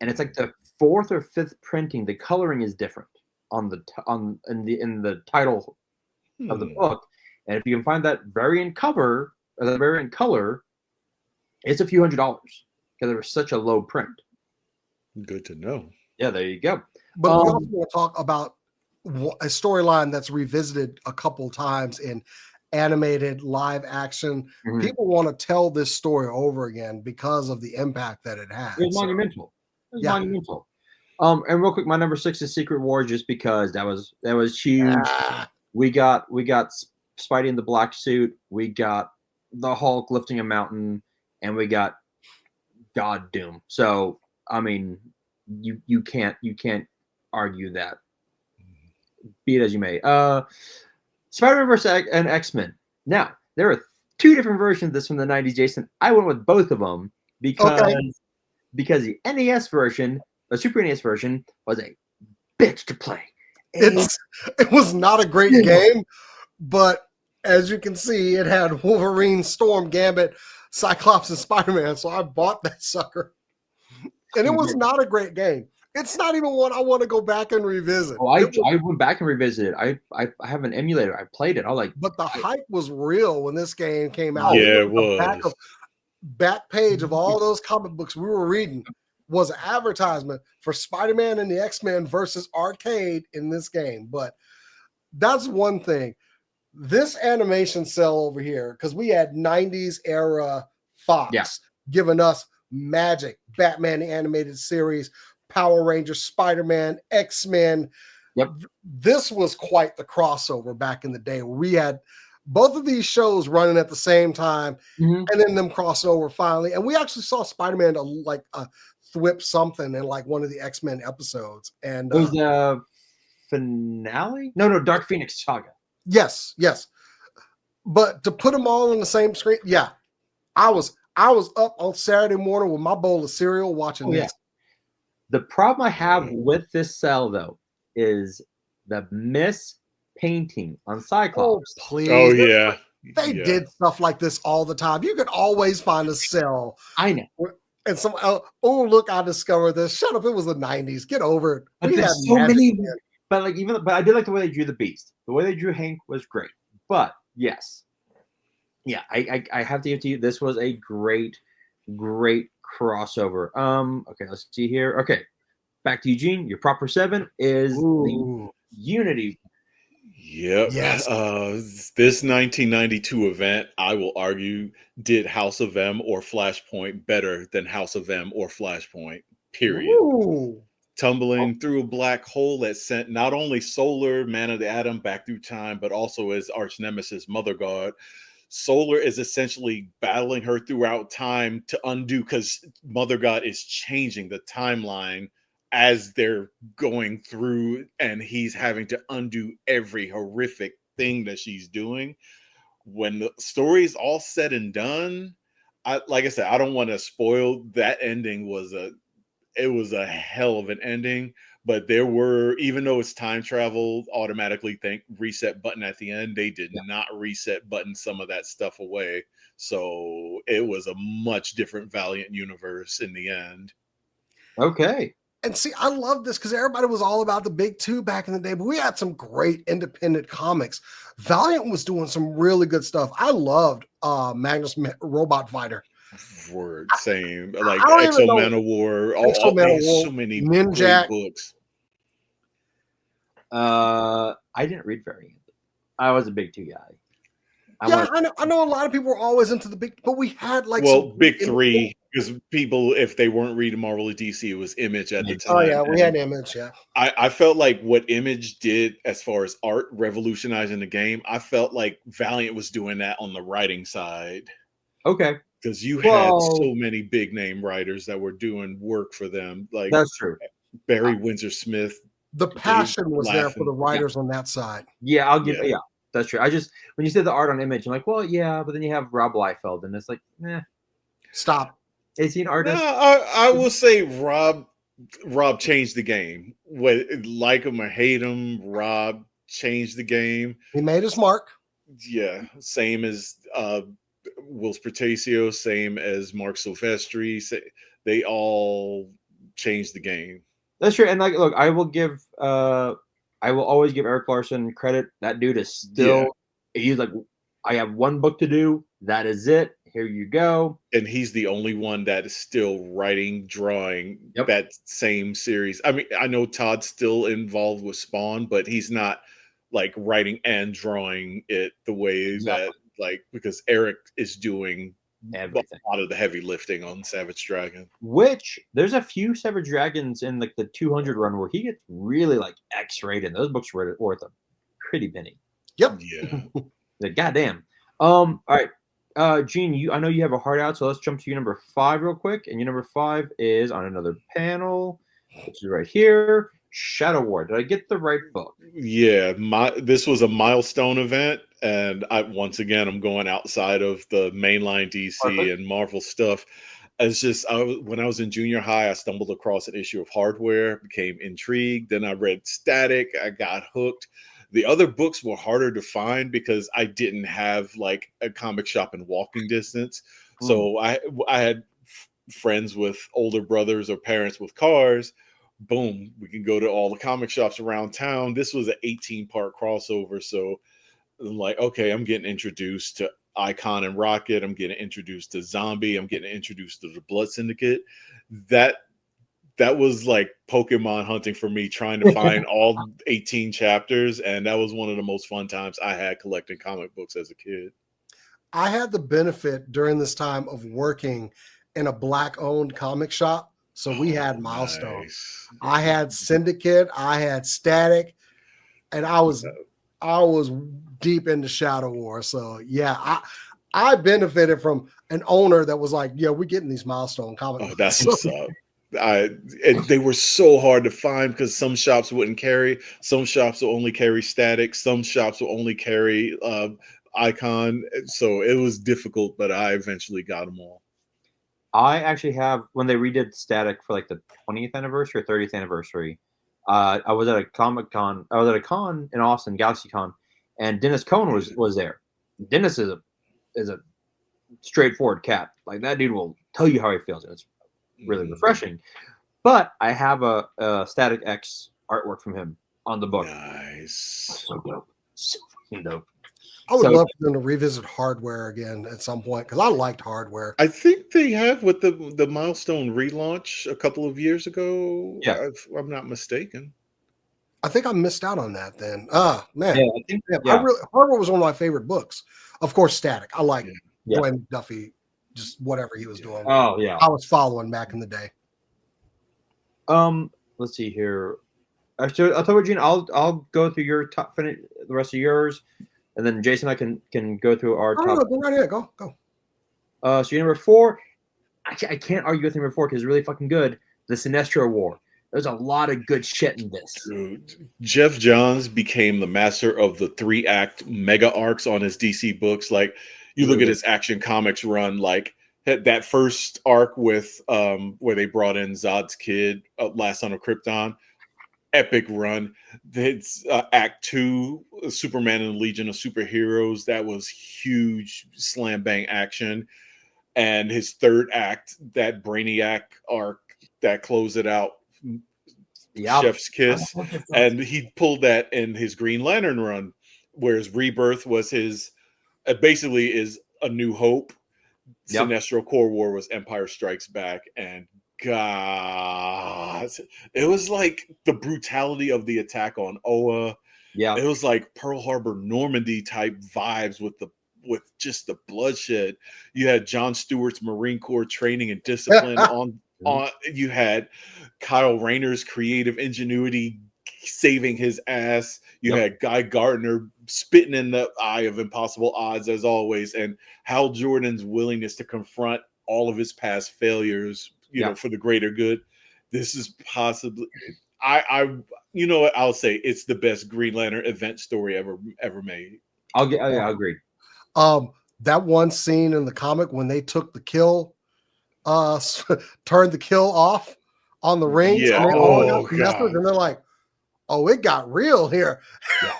and it's like the 4th or 5th printing. The coloring is different in the title of the book, and if you can find that variant cover or the variant color, it's a few $100s because it was such a low print. Good to know. Yeah, there you go. But we also want to talk about a storyline that's revisited a couple times in animated live action. Mm-hmm. People want to tell this story over again because of the impact that it had. It was monumental. Monumental. And real quick, my number 6 is Secret War, just because that was huge. We got Spidey in the black suit. We got the Hulk lifting a mountain, and we got God Doom. So I mean, you can't argue that. Be it as you may. Spider-Man vs. and X-Men. Now, there are 2 different versions of this from the 90s, Jason. I went with both of them because the NES version, the Super NES version, was a bitch to play. It was not a great game, but as you can see, it had Wolverine, Storm, Gambit, Cyclops, and Spider-Man, so I bought that sucker. And it was not a great game. It's not even one I want to go back and revisit. Oh, I went back and revisited it. I have an emulator. I played it. But the hype was real when this game came out. Yeah, it was. Back page of all those comic books we were reading was an advertisement for Spider-Man and the X-Men versus Arcade in this game. But that's one thing. This animation cell over here, because we had 90s era Fox giving us Magic, Batman the Animated Series, Power Rangers, Spider-Man, X-Men. Yep. This was quite the crossover back in the day. We had both of these shows running at the same time, and then them crossing over finally. And we actually saw Spider-Man thwip something in like one of the X-Men episodes. And it was the finale? No, Dark Phoenix Saga. Yes. But to put them all on the same screen, I was up on Saturday morning with my bowl of cereal watching this. The problem I have with this cell, though, is the mispainting on Cyclops. Oh, please. Oh, yeah. They did stuff like this all the time. You could always find a cell. I know. And some, oh, look, I discovered this. Shut up. It was the 90s. Get over it. But there's so many. But I did like the way they drew the Beast. The way they drew Hank was great. But yes. Yeah, I have to give to you. This was a great crossover. Okay, let's see here. Okay, back to Eugene. Your proper 7 is the Unity. Yep. Yes. This 1992 event, I will argue, did House of M or Flashpoint better than House of M or Flashpoint. Period. Ooh. Tumbling through a black hole that sent not only Solar, Man of the Atom, back through time, but also his arch nemesis, Mother God. Solar is essentially battling her throughout time to undo, because Mother God is changing the timeline as they're going through, and he's having to undo every horrific thing that she's doing. When the story's all said and done, like I said, I don't want to spoil that ending. It was a hell of an ending. But there were, even though it's time travel, automatically reset button at the end, they did not reset button some of that stuff away. So it was a much different Valiant universe in the end. Okay. And see, I love this because everybody was all about the big 2 back in the day, but we had some great independent comics. Valiant was doing some really good stuff. I loved Magnus Robot Fighter. Word, same. Like I don't even Exo know. Man of War. Exo Man of War, So many Ninjak. great books. I didn't read very. I was a big 2 guy. I know a lot of people were always into the big, but we had like big 3, because people, if they weren't reading Marvel or DC, it was Image at the time. Oh yeah, we had Image. Yeah, I felt like what Image did as far as art revolutionizing the game, I felt like Valiant was doing that on the writing side. Okay, because you had so many big name writers that were doing work for them. Like that's true. Barry Windsor Smith. The passion was there for the writers on that side. Yeah, I'll give. Yeah, that's true. I just when you said the art on Image, I'm like, well, yeah, but then you have Rob Liefeld, and it's like, stop. Is he an artist? No, I will say Rob changed the game. Like him or hate him, Rob changed the game. He made his mark. Yeah, same as Will Spertasio, same as Mark Silvestri. They all changed the game. That's true. And like, look, I will always give Eric Larson credit. That dude is still. He's like, I have one book to do. That is it. Here you go. And he's the only one that is still writing, drawing that same series. I mean, I know Todd's still involved with Spawn, but he's not like writing and drawing it the way that, like, because Eric is doing everything. A lot of the heavy lifting on Savage Dragon. Which there's a few Savage Dragons in like the 200 run where he gets really like X-rated. Those books were worth a pretty penny. Yep. Yeah. Like, goddamn. All right. Gene, I know you have a heart out, so let's jump to your number 5 real quick. And your number 5 is on another panel, which is right here. Shadow War. Did I get the right book? Yeah, this was a milestone event, and once again I'm going outside of the mainline DC and Marvel stuff. It's just when I was in junior high, I stumbled across an issue of Hardware, became intrigued. Then I read Static. I got hooked. The other books were harder to find because I didn't have like a comic shop in walking distance. So I had friends with older brothers or parents with cars. Boom, we can go to all the comic shops around town. This was an 18-part crossover. So I'm like, okay, I'm getting introduced to Icon and Rocket. I'm getting introduced to Zombie. I'm getting introduced to the Blood Syndicate. That was like Pokemon hunting for me, trying to find all 18 chapters. And that was one of the most fun times I had collecting comic books as a kid. I had the benefit during this time of working in a Black-owned comic shop. So we had Milestone. Nice. I had Syndicate. I had Static. And I was deep into Shadow War. So, yeah, I benefited from an owner that was like, yeah, we're getting these Milestone comic books. Oh, that's what's up. And they were so hard to find because some shops wouldn't carry. Some shops will only carry Static. Some shops will only carry Icon. So it was difficult, but I eventually got them all. I actually have, when they redid Static for like the 20th anniversary or 30th anniversary, I was at a Comic Con. I was at a con in Austin, GalaxyCon, and Dennis Cohn was there. Dennis is a straightforward cat. Like, that dude will tell you how he feels. It's really refreshing. But I have a Static X artwork from him on the book. Nice. So dope. So fucking dope. I would love for them to revisit Hardware again at some point because I liked Hardware. I think they have with the Milestone relaunch a couple of years ago. Yeah, if I'm not mistaken. I think I missed out on that then. Man. Yeah, I think Hardware was one of my favorite books. Of course, Static. I like Dwayne Duffy, just whatever he was doing. Oh yeah, I was following back in the day. Let's see here. Actually, I'll tell you, Gene. I'll go through your top, finish the rest of yours. And then Jason and I can go through our top. Go right ahead. Go. So your number 4, actually, I can't argue with number 4 because it's really fucking good. The Sinestro War. There's a lot of good shit in this. Dude, Jeff Johns became the master of the 3-act mega arcs on his DC books. Like, you look at his Action Comics run, like that first arc with where they brought in Zod's kid, Last Son of Krypton. Epic run. It's Act 2, Superman and the Legion of Superheroes. That was huge slam bang action. And his third act, that Brainiac arc that closed it out, Chef's Kiss. And he pulled that in his Green Lantern run, whereas Rebirth was his, basically is A New Hope. Sinestro Core War was Empire Strikes Back, and God, it was like the brutality of the attack on Oa. Yeah, it was like Pearl Harbor, Normandy type vibes with just the bloodshed. You had John Stewart's Marine Corps training and discipline on. You had Kyle Rayner's creative ingenuity saving his ass. You had Guy Gardner spitting in the eye of impossible odds as always, and Hal Jordan's willingness to confront all of his past failures, you know, for the greater good. This is possibly, I you know what, I'll say it's the best Green Lantern event story ever made. I agree. That one scene in the comic when they took the kill, turned the kill off on the rings, and they all got messed, and they're like, "Oh, it got real here."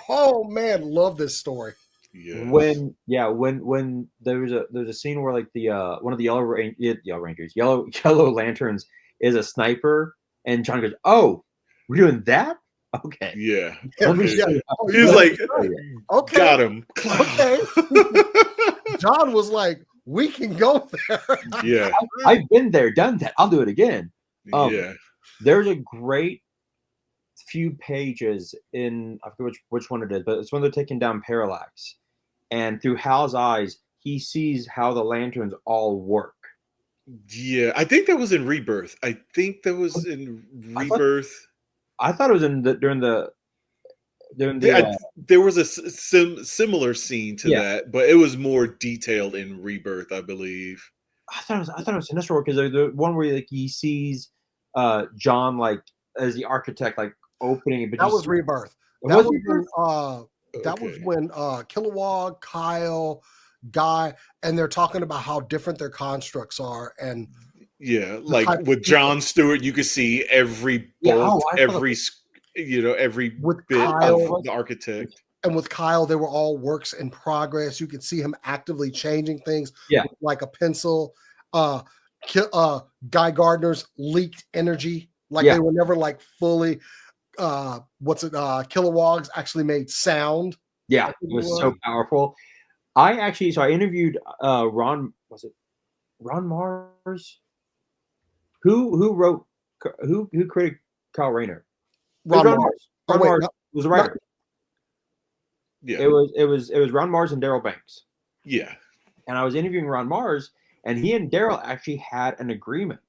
Oh man, love this story. Yeah. When there's a scene where like the one of the Yellow Lanterns is a sniper, and John goes, "Oh, we're doing that? Okay." Yeah. Let me show you. He was like, "Okay, got him." Okay. John was like, "We can go there." Yeah. I've been there, done that. I'll do it again. Yeah. There's a great few pages in, I forget which one it is, but it's when they're taking down Parallax, and through Hal's eyes, he sees how the lanterns all work. Yeah, I think that was in Rebirth. I thought it was in during the there was a similar scene to that, but it was more detailed in Rebirth, I believe. I thought it was Sinestro because the one where like he sees John like as the architect like opening it. But that was Rebirth. That was when Kilowog, Kyle, Guy, and they're talking about how different their constructs are, and like with John Stewart, you could see every bolt, every with bit Kyle, of the architect. And with Kyle, they were all works in progress. You could see him actively changing things, like a pencil. Guy Gardner's leaked energy, like they were never like fully. Kilowog's actually made sound. Yeah, it was so powerful. I interviewed Ron Mars? Who created Kyle Rayner? Ron Mars. Ron Mars was a writer. Yeah. It was Ron Mars and Daryl Banks. Yeah. And I was interviewing Ron Mars, and he and Daryl actually had an agreement.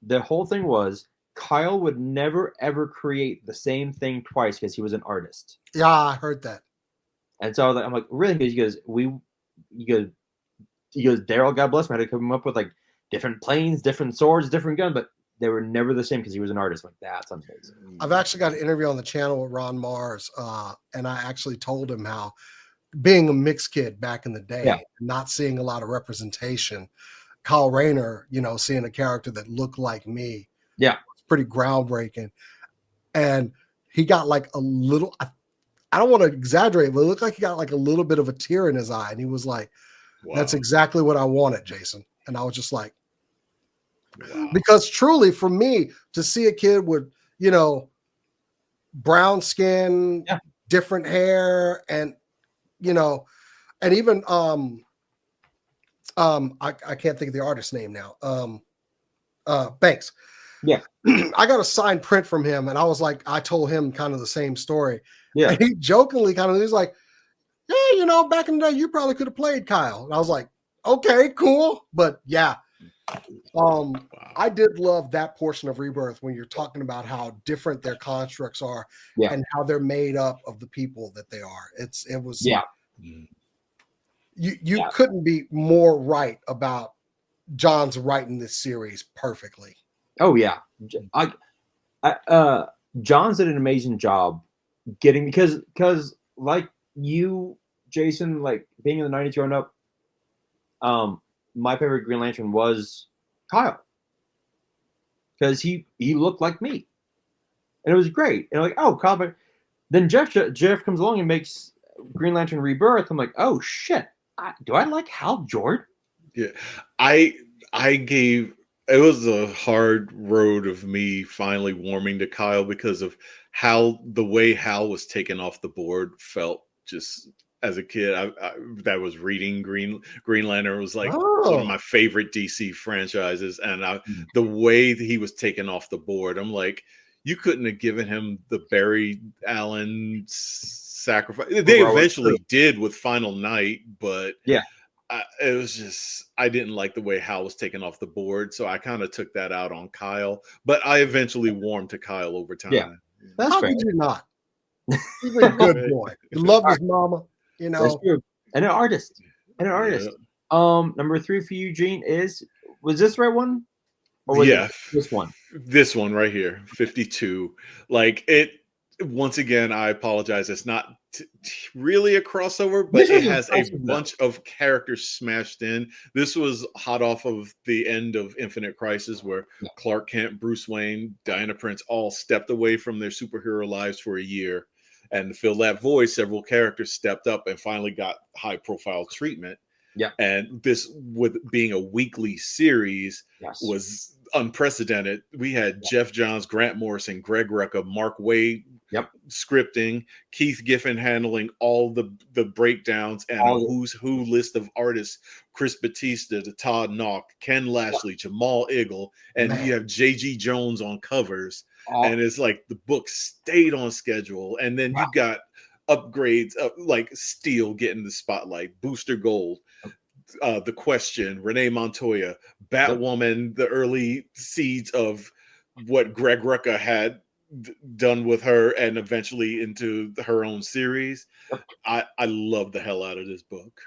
The whole thing was Kyle would never ever create the same thing twice because he was an artist. Yeah, I heard that. And so I'm like, really? Because he goes, Daryl, God bless him, had to come up with like different planes, different swords, different guns, but they were never the same because he was an artist. Like, that's amazing. I've actually got an interview on the channel with Ron Mars, and I actually told him how being a mixed kid back in the day, not seeing a lot of representation, Kyle Rayner, seeing a character that looked like me, was pretty groundbreaking. And he got like a little, I don't want to exaggerate, but it looked like he got like a little bit of a tear in his eye. And he was like, "That's exactly what I wanted, Jason." And I was just like, because truly for me to see a kid with, brown skin, different hair, and, and even, I can't think of the artist's name now. Banks. Yeah. I got a signed print from him, and I was like, I told him kind of the same story. Yeah. And he jokingly he's like, "Hey, back in the day, you probably could have played Kyle." And I was like, "Okay, cool." But yeah. I did love that portion of Rebirth when you're talking about how different their constructs are and how they're made up of the people that they are. It was you couldn't be more right about John's writing this series perfectly. Oh yeah. John's did an amazing job getting, because like you, Jason, like being in the 90s growing up, my favorite Green Lantern was Kyle, because he looked like me, and it was great. And like, oh, Kyle, but then Jeff comes along and makes Green Lantern Rebirth. I'm like, oh shit, do I like Hal Jordan? Yeah, it was a hard road of me finally warming to Kyle because of the way Hal was taken off the board felt just as a kid. That was reading Green Lantern was like one of my favorite DC franchises, and the way that he was taken off the board, I'm like, you couldn't have given him the Barry Allen sacrifice. They eventually did with Final Night, but yeah, it was just, I didn't like the way Hal was taken off the board, so I kind of took that out on Kyle. But I eventually warmed to Kyle over time. Yeah, that's How fair. could you not? He's a good boy. He loved his mama, you know. That's true. And an artist. Number 3 for you, Gene, was this the right one? Or was it this one? This one right here, 52. Like it. Once again, I apologize. It's not really a crossover, but it has a bunch of characters smashed in. This was hot off of the end of Infinite Crisis, where Clark Kent, Bruce Wayne, Diana Prince all stepped away from their superhero lives for a year. And to fill that void, several characters stepped up and finally got high-profile treatment. Yeah. And this, with being a weekly series, was unprecedented. We had Jeff Johns, Grant Morrison, Greg Rucka, Mark Waid scripting, Keith Giffen handling all the breakdowns, and a who's who list of artists: Chris Batista, to Todd Nauck, Ken Lashley, Jamal Igle, and you have J.G. Jones on covers. And it's like the book stayed on schedule. And then you got upgrades like Steel getting the spotlight, Booster Gold, The Question, Renee Montoya, Batwoman, the early seeds of what Greg Rucka had done with her, and eventually into her own series. I love the hell out of this book.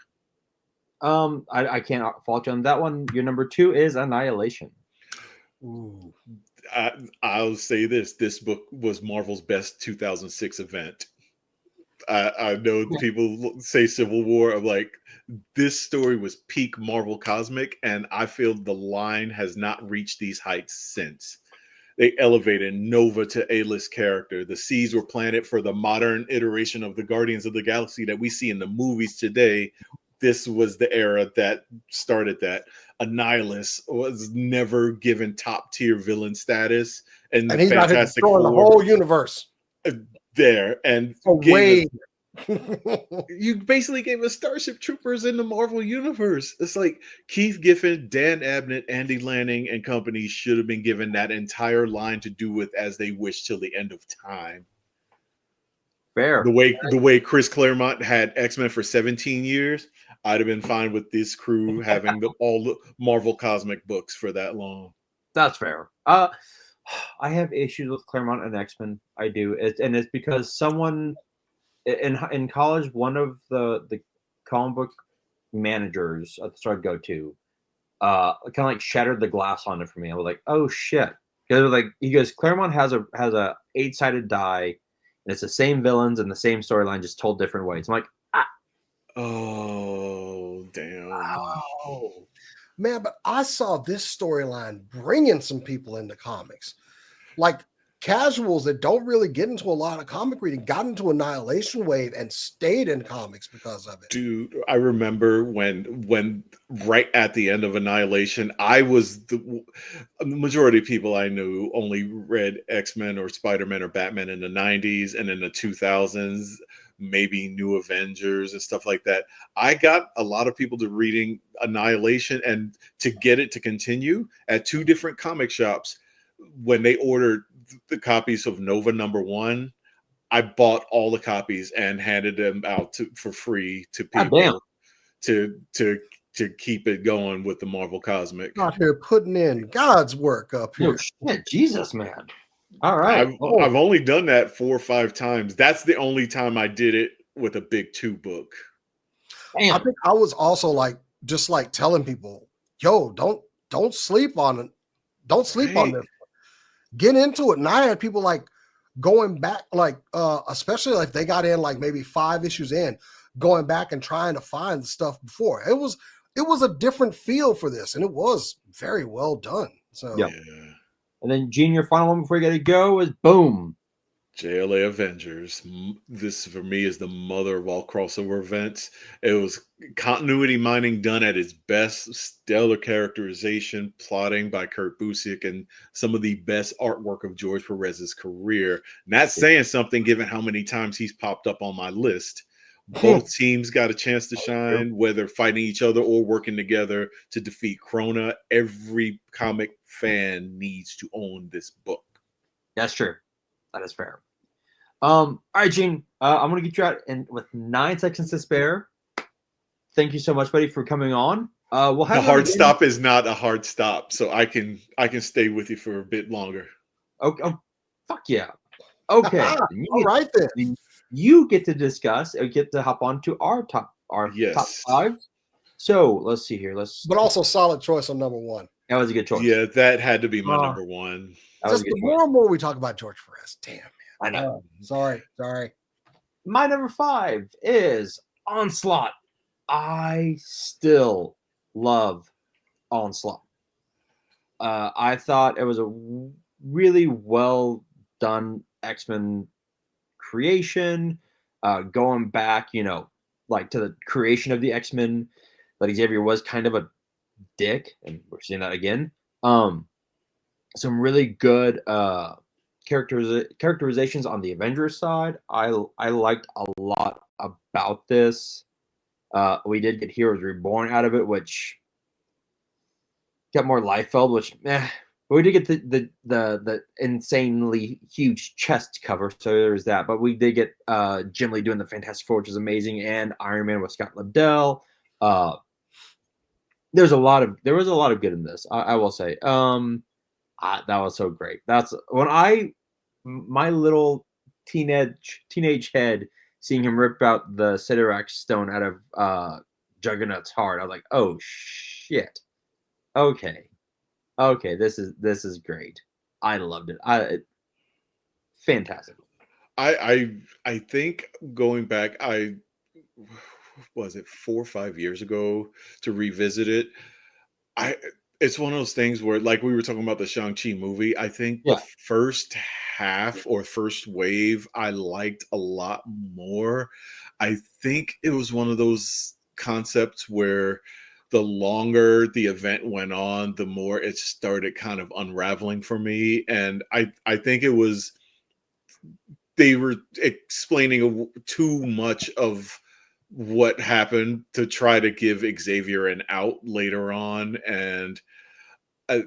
I can't fault you on that one. Your number 2 is Annihilation. Ooh. I'll say this book was Marvel's best 2006 event. I know people say Civil War. I'm like, this story was peak Marvel Cosmic, and I feel the line has not reached these heights since. They elevated Nova to A-list character. The seeds were planted for the modern iteration of the Guardians of the Galaxy that we see in the movies today. This was the era that started that. Annihilus was never given top-tier villain status, and he's Fantastic Four, the whole universe there, and way. You basically gave us Starship Troopers in the Marvel Universe. It's like Keith Giffen, Dan Abnett, Andy Lanning, and company should have been given that entire line to do with as they wish till the end of time. Fair. The way Chris Claremont had X-Men for 17 years, I'd have been fine with this crew having all the Marvel Cosmic books for that long. That's fair. I have issues with Claremont and X-Men. I do. It's because someone in college, one of the comic book managers at the store I'd go to, kind of like shattered the glass on it for me. I was like, oh shit. Because like he goes, Claremont has a 8-sided die, and it's the same villains and the same storyline, just told different ways. I'm like, oh damn. Oh man, but I saw this storyline bringing some people into comics, like casuals that don't really get into a lot of comic reading got into Annihilation Wave and stayed in comics because of it. Dude, I remember when right at the end of Annihilation, I was the majority of people I knew only read X-Men or Spider-Man or Batman in the 90s, and in the 2000s maybe New Avengers and stuff like that. I got a lot of people to reading Annihilation, and to get it to continue at 2 different comic shops. When they ordered the copies of Nova #1, I bought all the copies and handed them out for free to people to keep it going with the Marvel Cosmic. Out here putting in God's work up here. Oh, shit, Jesus, man. All right. I've only done that 4 or 5 times. That's the only time I did it with a big 2 book. Damn. I think I was also just telling people, yo, don't sleep on it. Don't sleep on this. Get into it. And I had people like going back, especially if they got in like maybe 5 issues in, going back and trying to find the stuff before. It was a different feel for this, and it was very well done. So yeah. And then Gene, your final one before you gotta go is boom. JLA Avengers. This for me is the mother of all crossover events. It was continuity mining done at its best, stellar characterization, plotting by Kurt Busiek, and some of the best artwork of George Perez's career. Not saying something given how many times he's popped up on my list, both teams got a chance to shine, whether fighting each other or working together to defeat Krona. Every comic fan needs to own this book. That's true. That is fair. All right, Gene. I'm gonna get you out with 9 seconds to spare. Thank you so much, buddy, for coming on. We'll have the hard stop is not a hard stop, so I can stay with you for a bit longer. Okay. Oh, fuck yeah. Okay. All right then. You get to discuss. Get to hop on to our top 5. So let's see here. But also solid choice on number 1. That was a good choice. Yeah, that had to be my number 1. Just the more and more we talk about George Perez. Damn, man. I know. Sorry. My number 5 is Onslaught. I still love Onslaught. I thought it was a really well done X-Men creation, going back, like to the creation of the X-Men. That Xavier was kind of a dick, and we're seeing that again. Some really good characterizations on the Avengers side. I liked a lot about this. We did get Heroes Reborn out of it, which got more Liefeld, which but we did get the insanely huge chest cover, so there's that. But we did get Jim Lee doing the Fantastic Four, which is amazing, and Iron Man with Scott Lobdell. There was a lot of good in this. I will say. That was so great. That's when my little teenage head seeing him rip out the Sidorak stone out of Juggernaut's heart. I was like, oh shit. Okay, this is great. I loved it. Fantastic. I think going back, was it 4 or 5 years ago to revisit it. It's one of those things where, like we were talking about the Shang-Chi movie, I think the first half or first wave I liked a lot more. I think it was one of those concepts where the longer the event went on, the more it started kind of unraveling for me. And I think it was, they were explaining too much of what happened to try to give Xavier an out later on. And I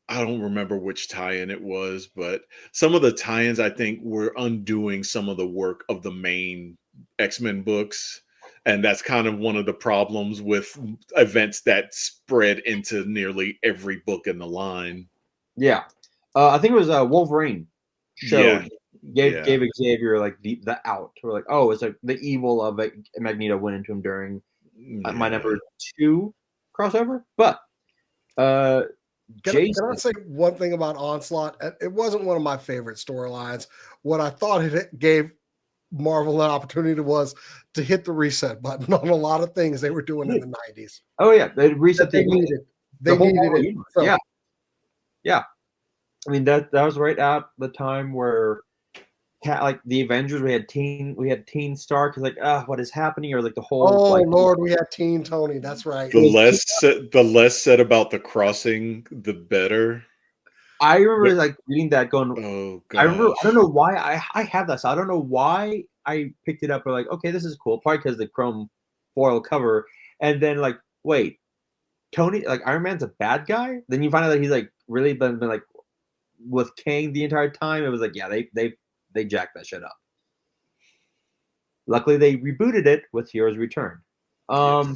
don't remember which tie-in it was, but some of the tie-ins I think were undoing some of the work of the main X-Men books. And that's kind of one of the problems with events that spread into nearly every book in the line. Yeah. I think it was Wolverine showed gave Xavier like the out. We're like, oh, it's like the evil of Magneto went into him during my number 2 crossover. But can I say one thing about Onslaught? It wasn't one of my favorite storylines. What I thought it gave Marvel an opportunity was to hit the reset button on a lot of things they were doing in the 90s. Oh yeah, they reset they needed. They needed it. So. Yeah. I mean that was right at the time where like the Avengers, we had Teen Stark. Like, what is happening? Or like the whole. Oh Lord, we had Teen Tony. That's right. The less said about the crossing, the better. I remember like reading that, going, oh god. I don't know why I have that. So I don't know why I picked it up. Or like, okay, this is cool. Probably because the chrome foil cover. And then like, wait, Tony, like Iron Man's a bad guy. Then you find out that he's like really been like with Kang the entire time. It was like, yeah, they jacked that shit up. Luckily, they rebooted it with Heroes Return. All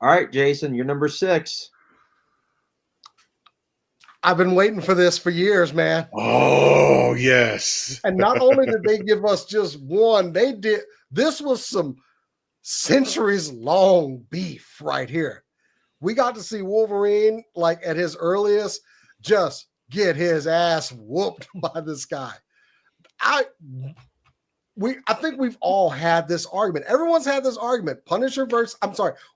right, Jason, you're number 6. I've been waiting for this for years, man. Oh, yes. And not only did they give us just one, this was some centuries-long beef right here. We got to see Wolverine, like at his earliest, just get his ass whooped by this guy. I think we've all had this argument. Everyone's had this argument.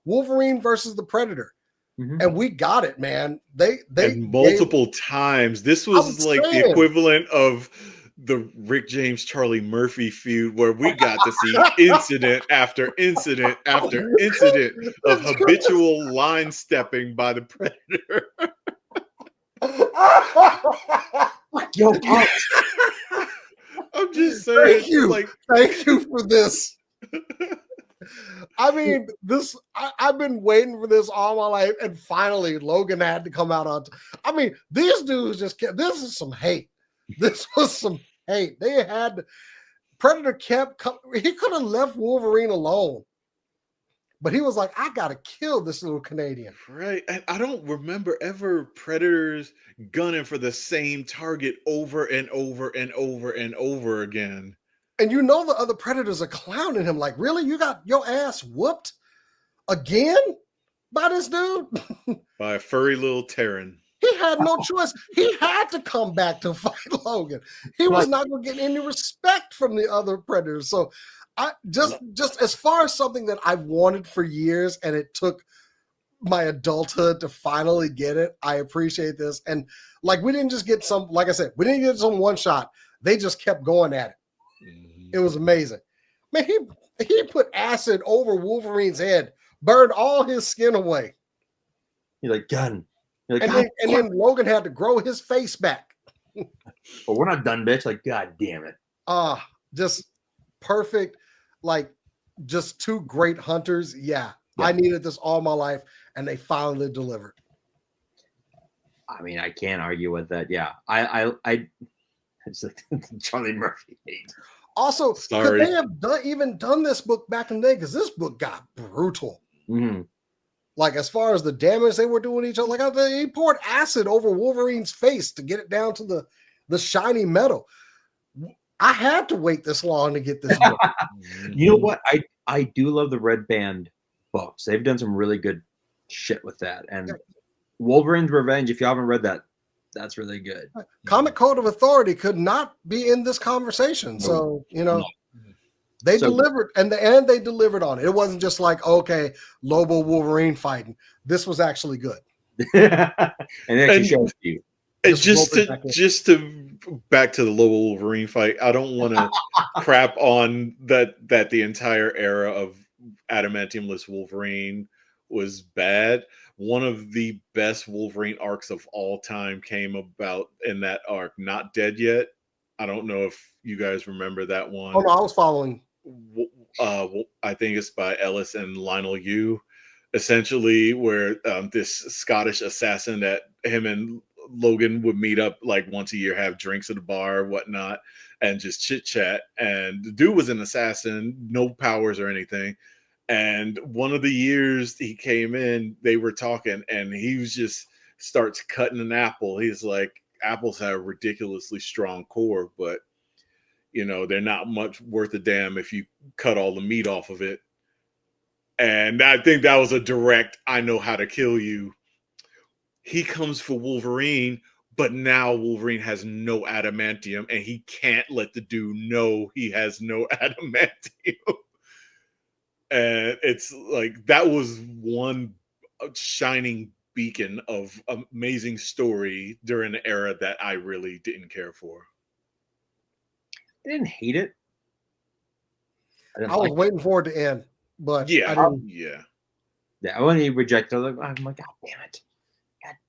Wolverine versus the Predator. Mm-hmm. And we got it, man. They multiple times. This was like the equivalent of the Rick James Charlie Murphy feud, where we got to see incident after incident after incident of habitual line stepping by the Predator. Yo, I'm just saying. Thank you for this. I mean, I've been waiting for this all my life, and finally Logan had to come out on. I mean, these dudes just kept. This is some hate. This was some hate. They had Predator kept. He could have left Wolverine alone, but he was like, "I gotta kill this little Canadian." Right. And I don't remember ever Predators gunning for the same target over and over and over and over again. And you know the other Predators are clowning him, like, "Really, you got your ass whooped again by this dude?" By a furry little Terran. He had no choice. He had to come back to fight Logan. He was not going to get any respect from the other Predators. So, I just as far as something that I've wanted for years, and it took my adulthood to finally get it. I appreciate this. And like, we didn't just get some, like I said, we didn't get some one shot. They just kept going at it. It was amazing. Man, he put acid over Wolverine's head, burned all his skin away. He's like, gun. Like, and then Logan had to grow his face back. But we're not done, bitch. Like, God damn it. Just perfect. Like, just two great hunters. Yeah. I needed this all my life, and they finally delivered. I mean, I can't argue with that. Yeah. It's like Charlie Murphy hate. Also, could they have even done this book back in the day? Because this book got brutal. Mm-hmm. Like, as far as the damage they were doing each other, like he poured acid over Wolverine's face to get it down to the shiny metal. I had to wait this long to get this book. You know what? I do love the Red Band books. They've done some really good shit with that. And Wolverine's Revenge, if you haven't read that, that's really good. Comic Code of Authority could not be in this conversation. So, they delivered, and they delivered on it. It wasn't just like, okay, Lobo Wolverine fighting. This was actually good. And it actually shows you. And just to back to the Lobo Wolverine fight, I don't want to crap on that the entire era of adamantiumless Wolverine was bad. One of the best Wolverine arcs of all time came about in that arc, Not Dead Yet. I don't know if you guys remember that one. Oh no, I was following. I think it's by Ellis and Lionel Yu, essentially, where this Scottish assassin that him and Logan would meet up like once a year, have drinks at a bar, whatnot, and just chit chat. And the dude was an assassin, no powers or anything. And one of the years he came in, they were talking, and he was just starts cutting an apple. He's like, apples have a ridiculously strong core, but they're not much worth a damn if you cut all the meat off of it. And I think that was a direct, I know how to kill you. He comes for Wolverine, but now Wolverine has no adamantium, and he can't let the dude know he has no adamantium. And it's like, that was one shining beacon of amazing story during the era that I really didn't care for. I didn't hate it. I was waiting for it to end, but yeah. I only rejected it. I'm like, God damn it.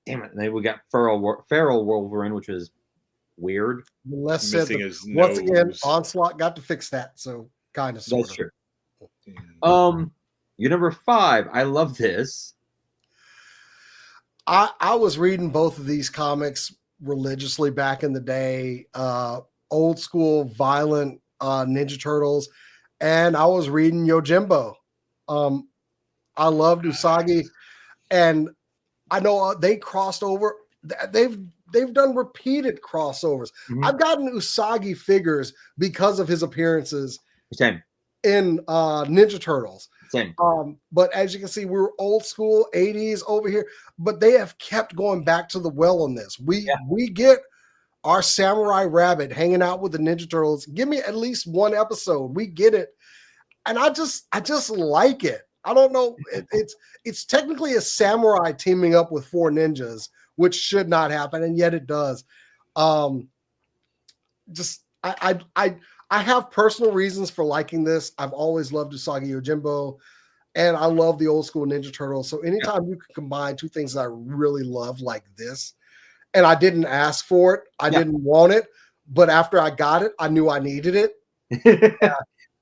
And then we got Feral Wolverine, which was weird. Less said, once again, Onslaught got to fix that. So kind of sort That's true. You're number 5. I love this. I was reading both of these comics religiously back in the day. Old school violent Ninja Turtles, and I was reading Yojimbo. I loved Usagi, and I know they crossed over. They've done repeated crossovers. Mm-hmm. I've gotten Usagi figures because of his appearances. Same. In Ninja Turtles. Same. But as you can see, we're old school 80s over here, but they have kept going back to the well on this. We get our Samurai Rabbit hanging out with the Ninja Turtles. Give me at least one episode. We get it. And I just like it. I don't know. It's technically a samurai teaming up with 4 ninjas, which should not happen, and yet it does. I have personal reasons for liking this. I've always loved Usagi Yojimbo, and I love the old school Ninja Turtles. So anytime you can combine two things that I really love like this, and I didn't ask for it, I didn't want it, but after I got it, I knew I needed it.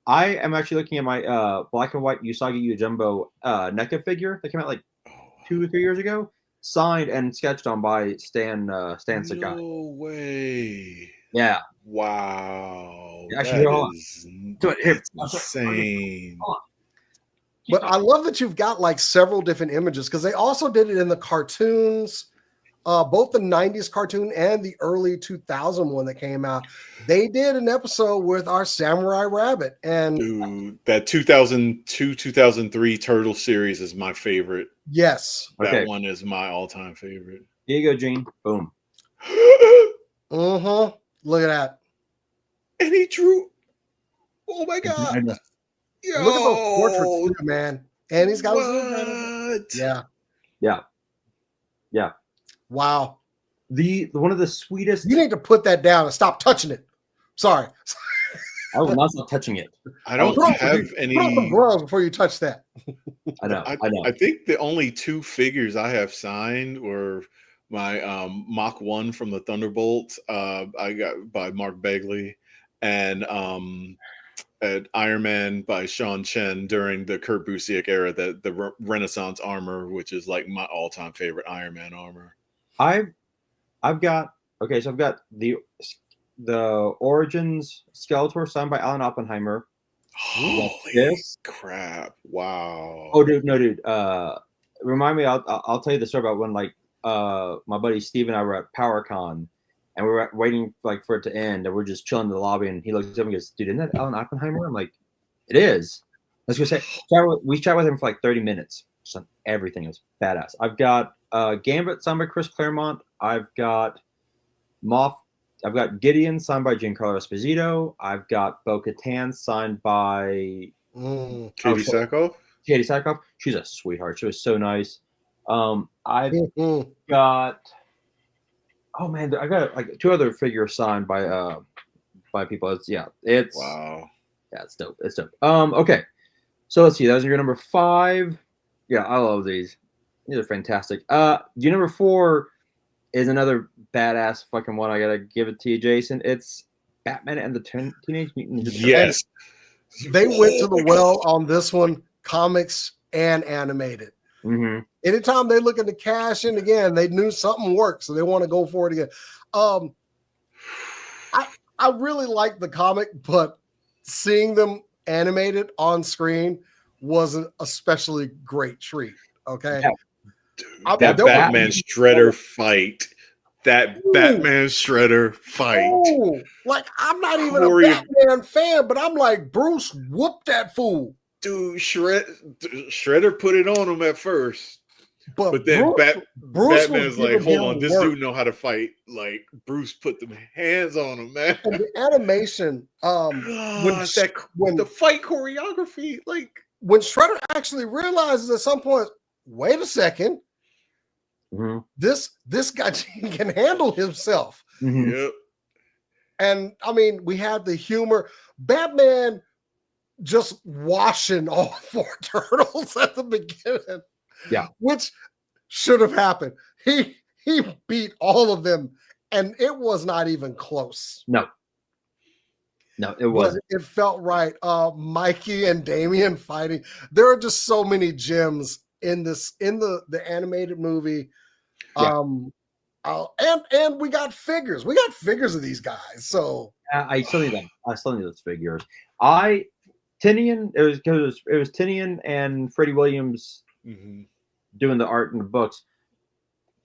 I am actually looking at my black and white Usagi Yojimbo NECA figure that came out like 2 or 3 years ago, signed and sketched on by Stan Sakai. No way. Yeah. Wow. Actually, That's insane. But I love that you've got like several different images because they also did it in the cartoons, both the 90s cartoon and the early 2000 one that came out. They did an episode with our Samurai Rabbit. And dude, that 2002, 2003 Turtle series is my favorite. Yes. That one is my all-time favorite. Here you go, Gene. Boom. Uh-huh. Look at that. And he drew. Oh my God. Yo, look at those portraits, too, man. And he's got his little what? Yeah. Wow. The one of the sweetest. You need to put that down and stop touching it. Sorry. I will not stop touching it. I don't have any. Put on some gloves before you touch that. I know. I think the only 2 figures I have signed were my Mach 1 from the Thunderbolt. I got by Mark Begley, and Iron Man by Sean Chen during the Kurt Busiek era, the Renaissance armor, which is like my all-time favorite Iron Man armor. I've got the Origins Skeletor signed by Alan Oppenheimer. Holy crap! Wow. Oh, dude, no, dude. Remind me. I'll tell you the story about when like my buddy Steve and I were at PowerCon, and we were waiting like for it to end, and we're just chilling in the lobby, and he looks at me and goes, "Dude, isn't that Alan Oppenheimer?" I'm like, "It is." Let's go say we chat with him for like 30 minutes. So everything is badass. I've got Gambit signed by Chris Claremont. I've got Gideon signed by Giancarlo Esposito. I've got Bo-Katan signed by Katie Sackhoff. Katie Sackhoff. She's a sweetheart. She was so nice. I've got I got like 2 other figures signed by people. It's wow. Yeah, it's dope. It's dope. Okay. So let's see. Those are your number 5. Yeah, I love these. These are fantastic. Your number 4 is another badass fucking one. I gotta give it to you, Jason. It's Batman and the Teenage Mutant Ninja Turtles. Yes. They went to the well on this one, comics and animated. Mm-hmm. Anytime they looking to cash in again, they knew something worked, so they want to go for it again. I really like the comic, but seeing them animated on screen was an especially great treat. Okay. Yeah. Dude, that Batman Shredder fight. That Batman Shredder fight. Ooh, like, I'm not even a Batman fan, but I'm like, Bruce whooped that fool. Dude, Shredder put it on him at first. But then Batman's like, hold on, this dude know how to fight. Like, Bruce put them hands on him, man. And the animation, when the fight choreography, like when Shredder actually realizes at some point, wait a second, this guy can handle himself. Mm-hmm. Yep. And I mean, we had the humor. Batman just washing all 4 turtles at the beginning. Yeah. Which should have happened. He beat all of them, and it was not even close. No, it wasn't. It felt right. Mikey and Damian fighting. There are just so many gems in the animated movie. Yeah. And we got figures. We got figures of these guys. So I still need them. I still need those figures. Tinian. It was Tinian and Freddie Williams doing the art in the books.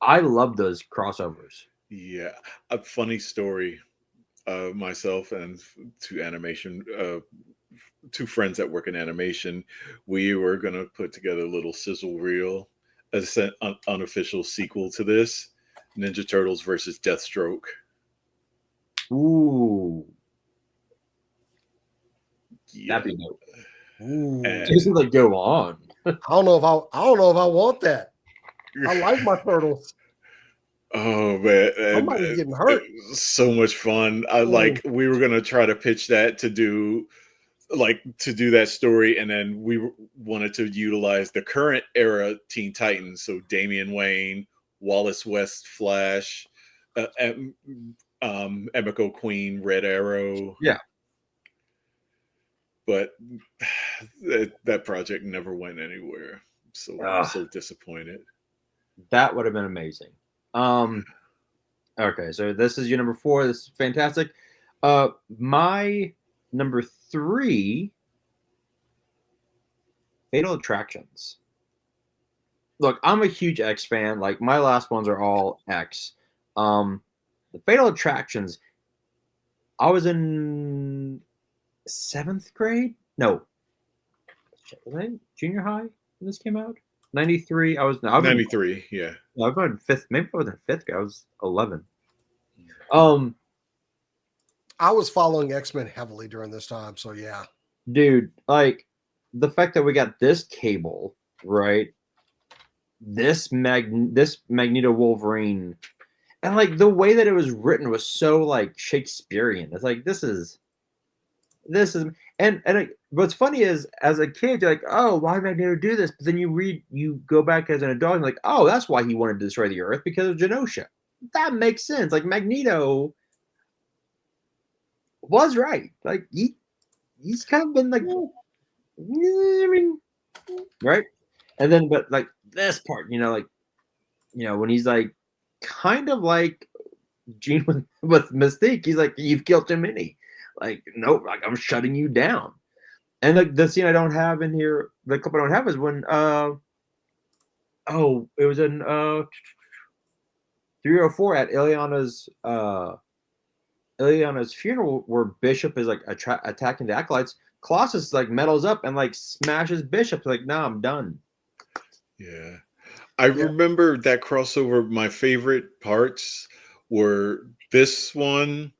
I love those crossovers. Yeah, a funny story. Myself and 2 animation, 2 friends that work in animation, we were gonna put together a little sizzle reel as an unofficial sequel to this: Ninja Turtles versus Deathstroke. Ooh, Yeah. that'd be dope. ooh. Just like go on. I don't know if I want that. I like my turtles. Oh man, Somebody's getting hurt. So much fun. We were gonna try to pitch that to do that story, and then we wanted to utilize the current era Teen Titans, so Damian Wayne, Wallace West, Flash, Emiko Queen, Red Arrow. Yeah. but that project never went anywhere. So I'm so disappointed. That would have been amazing. Okay, so this is your number 4. This is fantastic. My number 3, Fatal Attractions. Look, I'm a huge X fan. Like, my last ones are all X. The Fatal Attractions, I was in 7th grade? No. Was I junior high when this came out? 93. I was 93, yeah. I was in 5th. Maybe I was in 5th grade. I was 11. I was following X-Men heavily during this time, so yeah. Dude, like, the fact that we got this cable, right? This Magneto Wolverine, and like the way that it was written was so like Shakespearean. It's like this is and what's funny is as a kid you're like, oh, why did Magneto do this? But then you go back as an adult and like, oh, that's why he wanted to destroy the Earth, because of Genosha. That makes sense. Like, Magneto was right. Like, he's kind of been like, I mean, right? And then, but like this part, like, when he's like, kind of like Gene with Mystique, he's like, you've killed too many. Like, nope, like, I'm shutting you down. And like the scene I don't have in here, the clip I don't have is when, it was in 304 at Ileana's funeral, where Bishop is like attacking the acolytes. Colossus like metals up and like smashes Bishop. Like, nah, I'm done. Yeah. I remember that crossover. My favorite parts were this one,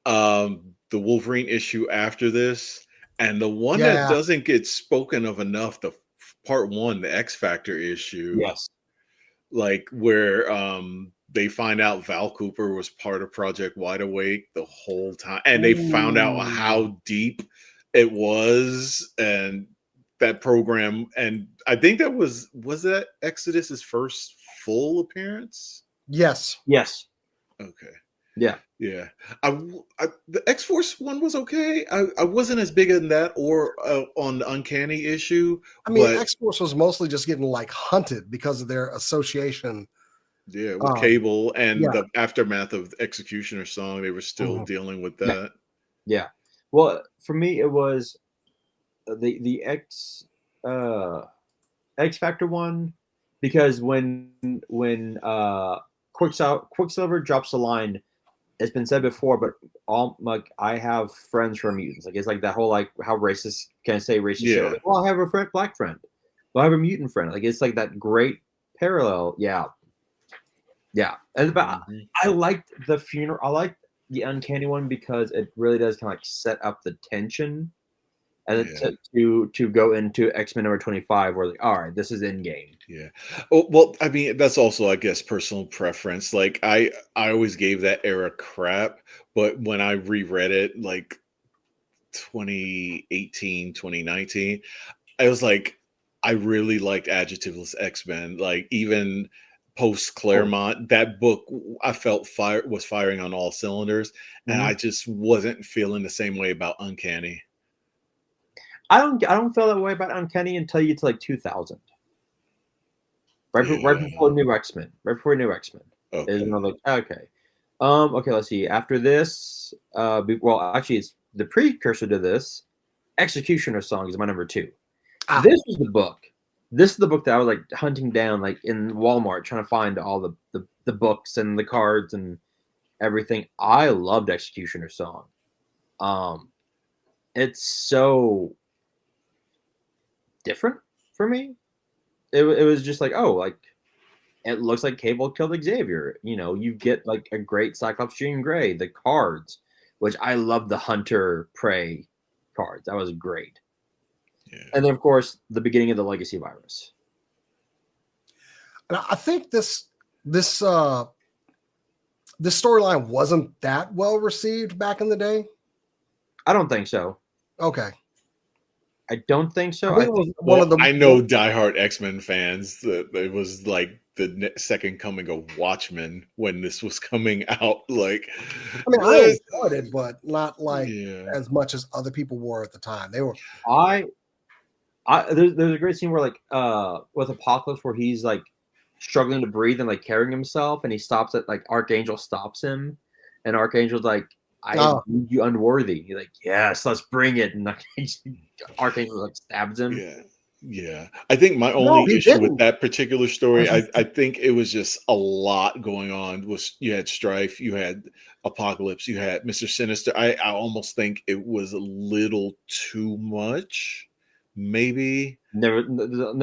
the Wolverine issue after this, and the one that doesn't get spoken of enough, the part 1, the X Factor issue. Yes. Like, where they find out Val Cooper was part of Project Wide Awake the whole time, and they found out how deep it was, and that program, and I think that was that Exodus's first full appearance? Yes. Okay. Yeah. The X-Force one was okay. I wasn't as big in that or on the Uncanny issue. I mean, X-Force was mostly just getting like hunted because of their association. Yeah, with Cable and the aftermath of the Executioner song, they were still dealing with that. Yeah. Well, for me, it was the X Factor one, because when Quicksilver drops the line, it's been said before, but I have friends who are mutants. Like, it's like that whole like how racist can I say racist shit? Like, well, I have a black friend. Well, I have a mutant friend. Like, it's like that great parallel. Yeah. And I liked the funeral. I liked the Uncanny one because it really does kind of like set up the tension, and to go into X-Men number 25, where like, all right, this is Endgame. Yeah. Oh, well, I mean, that's also, I guess, personal preference. Like, I always gave that era crap, but when I reread it, like 2018, 2019, I was like, I really liked Adjectiveless X-Men. Like, even post Claremont, that book I felt was firing on all cylinders, and I just wasn't feeling the same way about Uncanny. I don't feel that way about Uncanny until you get to like 2000. Right before New X-Men. Okay. Is when I'm like, okay. Okay, let's see. After this, actually, it's the precursor to this. Executioner Song is my number 2. This was the book. This is the book that I was like hunting down, like in Walmart, trying to find all the books and the cards and everything. I loved Executioner Song. It's so different for me. It was just like, oh, like, it looks like Cable killed Xavier. You get like a great Cyclops Jean Grey, the cards, which I love, the Hunter Prey cards. That was great. Yeah. And then, of course, the beginning of the Legacy Virus. And I think this storyline wasn't that well received back in the day. I don't think so. Okay. I don't think so. I know diehard X-Men fans that it was like the second coming of Watchmen when this was coming out. Like, I mean, I enjoyed it, but not like yeah. as much as other people were at the time. They were. There's a great scene where like with Apocalypse where he's like struggling to breathe and like carrying himself, and he stops at like Archangel stops him, and Archangel's like, "I deemed you unworthy." He's like, "Yes, let's bring it." And Archangel like stabs him. Yeah. I think my only issue with that particular story, I think it was just a lot going on. Was you had Strife, you had Apocalypse, you had Mr. Sinister. I almost think it was a little too much. Maybe no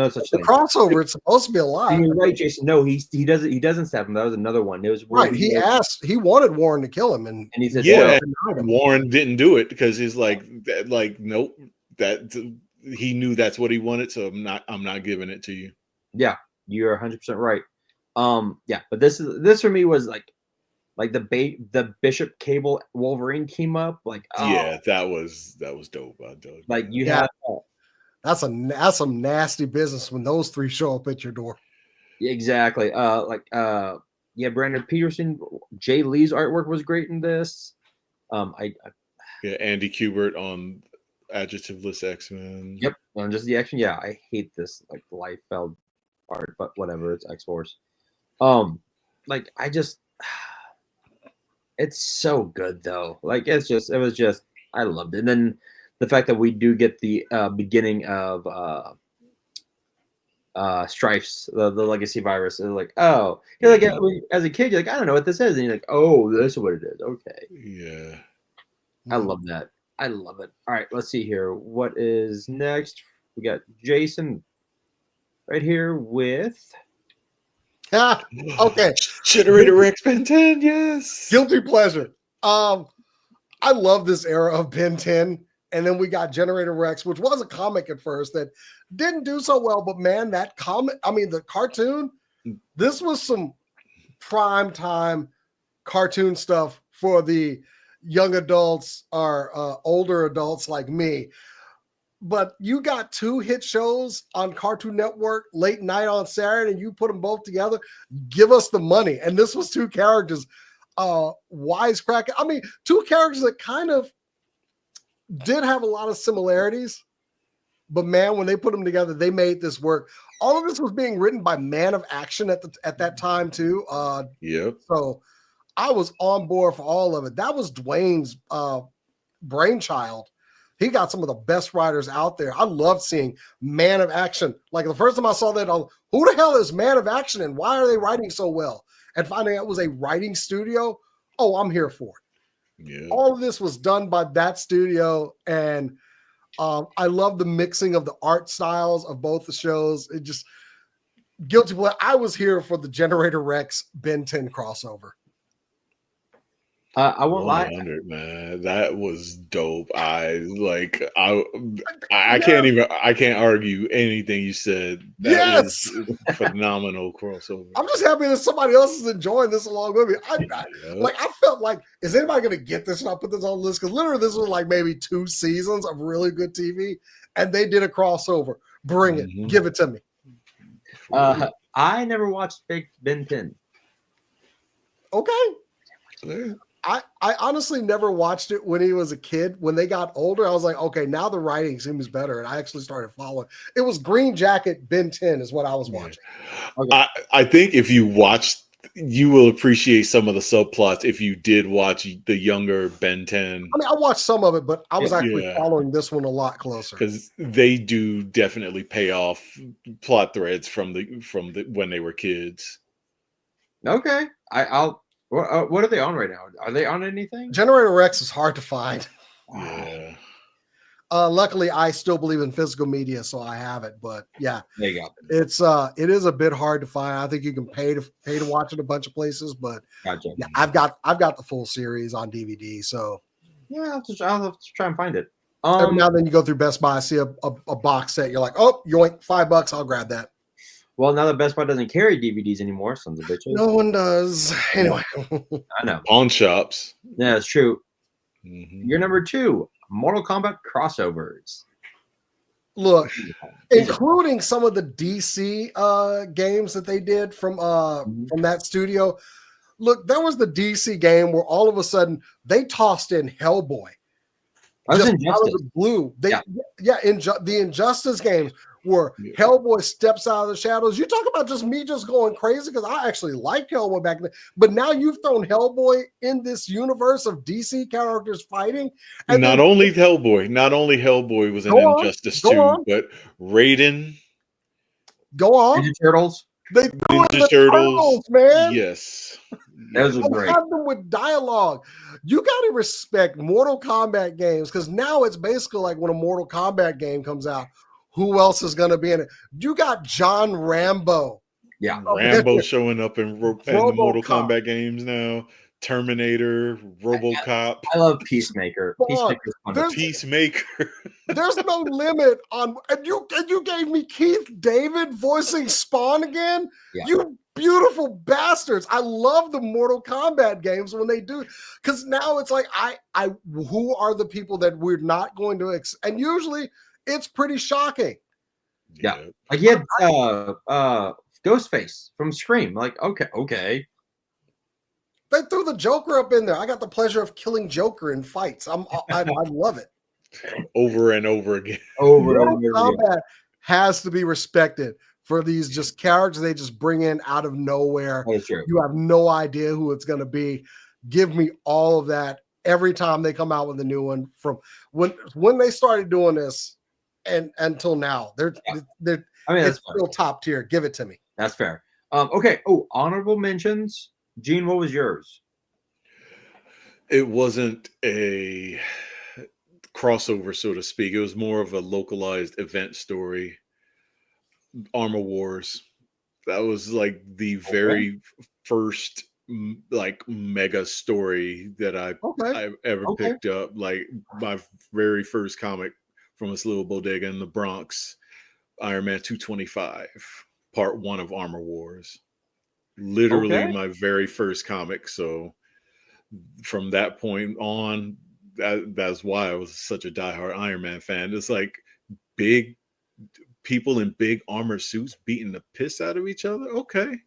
such thing. The crossover, it's supposed to be a lot. You're right, Jason. No, he doesn't stab him. That was another one. It was right. He wanted Warren to kill him, and he said, "Yeah." Warren didn't do it because he's like, nope. That he knew that's what he wanted, so I'm not giving it to you. Yeah, you're 100% right. Yeah, but this for me was like the Bishop Cable Wolverine team up. Like, yeah, that was dope. Like you have. That's some nasty business when those three show up at your door. Exactly. Yeah, Brandon Peterson, Jay Lee's artwork was great in this. Andy Kubert on Adjectiveless X-Men. Yep, on just the X-Men. Yeah, I hate this like Liefeld art, but whatever. It's X-Force. Like I just, it's so good though. Like it was just I loved it. And then the fact that we do get the beginning of Strife's the legacy virus is like, oh, you're like as a kid, you're like, I don't know what this is, and you're like, oh, this is what it is. Okay. Yeah. I love that. I love it. All right, let's see here. What is next? We got Jason right here with okay. Generator Rex Ben 10, yes. Guilty pleasure. I love this era of Ben 10. And then we got Generator Rex, which was a comic at first that didn't do so well. But man, that comic, I mean, the cartoon, this was some prime time cartoon stuff for the young adults or older adults like me. But you got 2 hit shows on Cartoon Network late night on Saturday, and you put them both together, give us the money. And this was 2 characters, wisecracking. I mean, 2 characters that kind of did have a lot of similarities, but man, when they put them together, they made this work. All of this was being written by Man of Action at that time too. Yep. So I was on board for all of it. That was Dwayne's brainchild. He got some of the best writers out there. I loved seeing Man of Action. Like the first time I saw that, who the hell is Man of Action and why are they writing so well? And finding out it was a writing studio, I'm here for it. Yeah. All of this was done by that studio, and I love the mixing of the art styles of both the shows. It just guilty pleasure. I was here for the Generator Rex Ben 10 crossover. I won't lie, man. That was dope. I can't argue anything you said. That was a phenomenal crossover. I'm just happy that somebody else is enjoying this along with me. I felt like, is anybody going to get this? And I'll put this on the list because literally this was like maybe 2 seasons of really good TV, and they did a crossover. Bring it, give it to me. I never watched Big Ben 10. Okay. I honestly never watched it when he was a kid. When they got older, I was like, okay, now the writing seems better. And I actually started following. It was Green Jacket Ben 10 is what I was watching. Okay. I think if you watched, you will appreciate some of the subplots if you did watch the younger Ben 10. I mean, I watched some of it, but I was actually following this one a lot closer. Because they do definitely pay off plot threads from the when they were kids. Okay. What are they on right now? Are they on anything? Generator Rex is hard to find. Yeah. Luckily, I still believe in physical media, so I have it. But yeah, there you go. It is a bit hard to find. I think you can pay to watch it a bunch of places, but gotcha. Yeah, I've got the full series on DVD. So yeah, I'll have to try and find it. Every now and then you go through Best Buy, see a box set, you're like, oh, yoink, $5, I'll grab that. Well, now that Best Buy doesn't carry DVDs anymore, sons of bitches. No one does. Anyway. I know. Pawn shops. Yeah, that's true. You're number 2, Mortal Kombat crossovers. Look, including some of the DC games that they did from that studio. Look, there was the DC game where all of a sudden they tossed in Hellboy. Just out of the blue. The Injustice games where Hellboy steps out of the shadows. You talk about just me just going crazy because I actually liked Hellboy back then. But now you've thrown Hellboy in this universe of DC characters fighting. And not only Hellboy was in Injustice 2, but Raiden. Go on. Ninja Turtles. They threw Ninja Turtles, man. Yes. Those are great. Have them with dialogue. You got to respect Mortal Kombat games because now it's basically like when a Mortal Kombat game comes out, who else is going to be in it? You got John Rambo. Yeah. Rambo showing up in the Mortal Kombat games now. Terminator, RoboCop. I love Peacemaker. Peacemaker. There's no limit on, and you gave me Keith David voicing Spawn again. Yeah. You beautiful bastards! I love the Mortal Kombat games when they do, because now it's like who are the people that we're not going to and usually it's pretty shocking. Yeah, like he had Ghostface from Scream. Like okay. They threw the Joker up in there. I got the pleasure of killing Joker in fights. I love it. Over and over again. Mortal Kombat has to be respected for these just characters they just bring in out of nowhere. You have no idea who it's going to be. Give me all of that every time they come out with a new one. From when they started doing this and until now, it's still top tier. Give it to me. That's fair. Okay. Oh, honorable mentions. Gene, what was yours? It wasn't a crossover, so to speak. It was more of a localized event story. Armor Wars. That was like the very first like mega story that I ever picked up. Like my very first comic from this little bodega in the Bronx, Iron Man 225, part 1 of Armor Wars. Literally my very first comic. So from that point on, that's why I was such a diehard Iron Man fan. It's like big people in big armor suits beating the piss out of each other. Okay.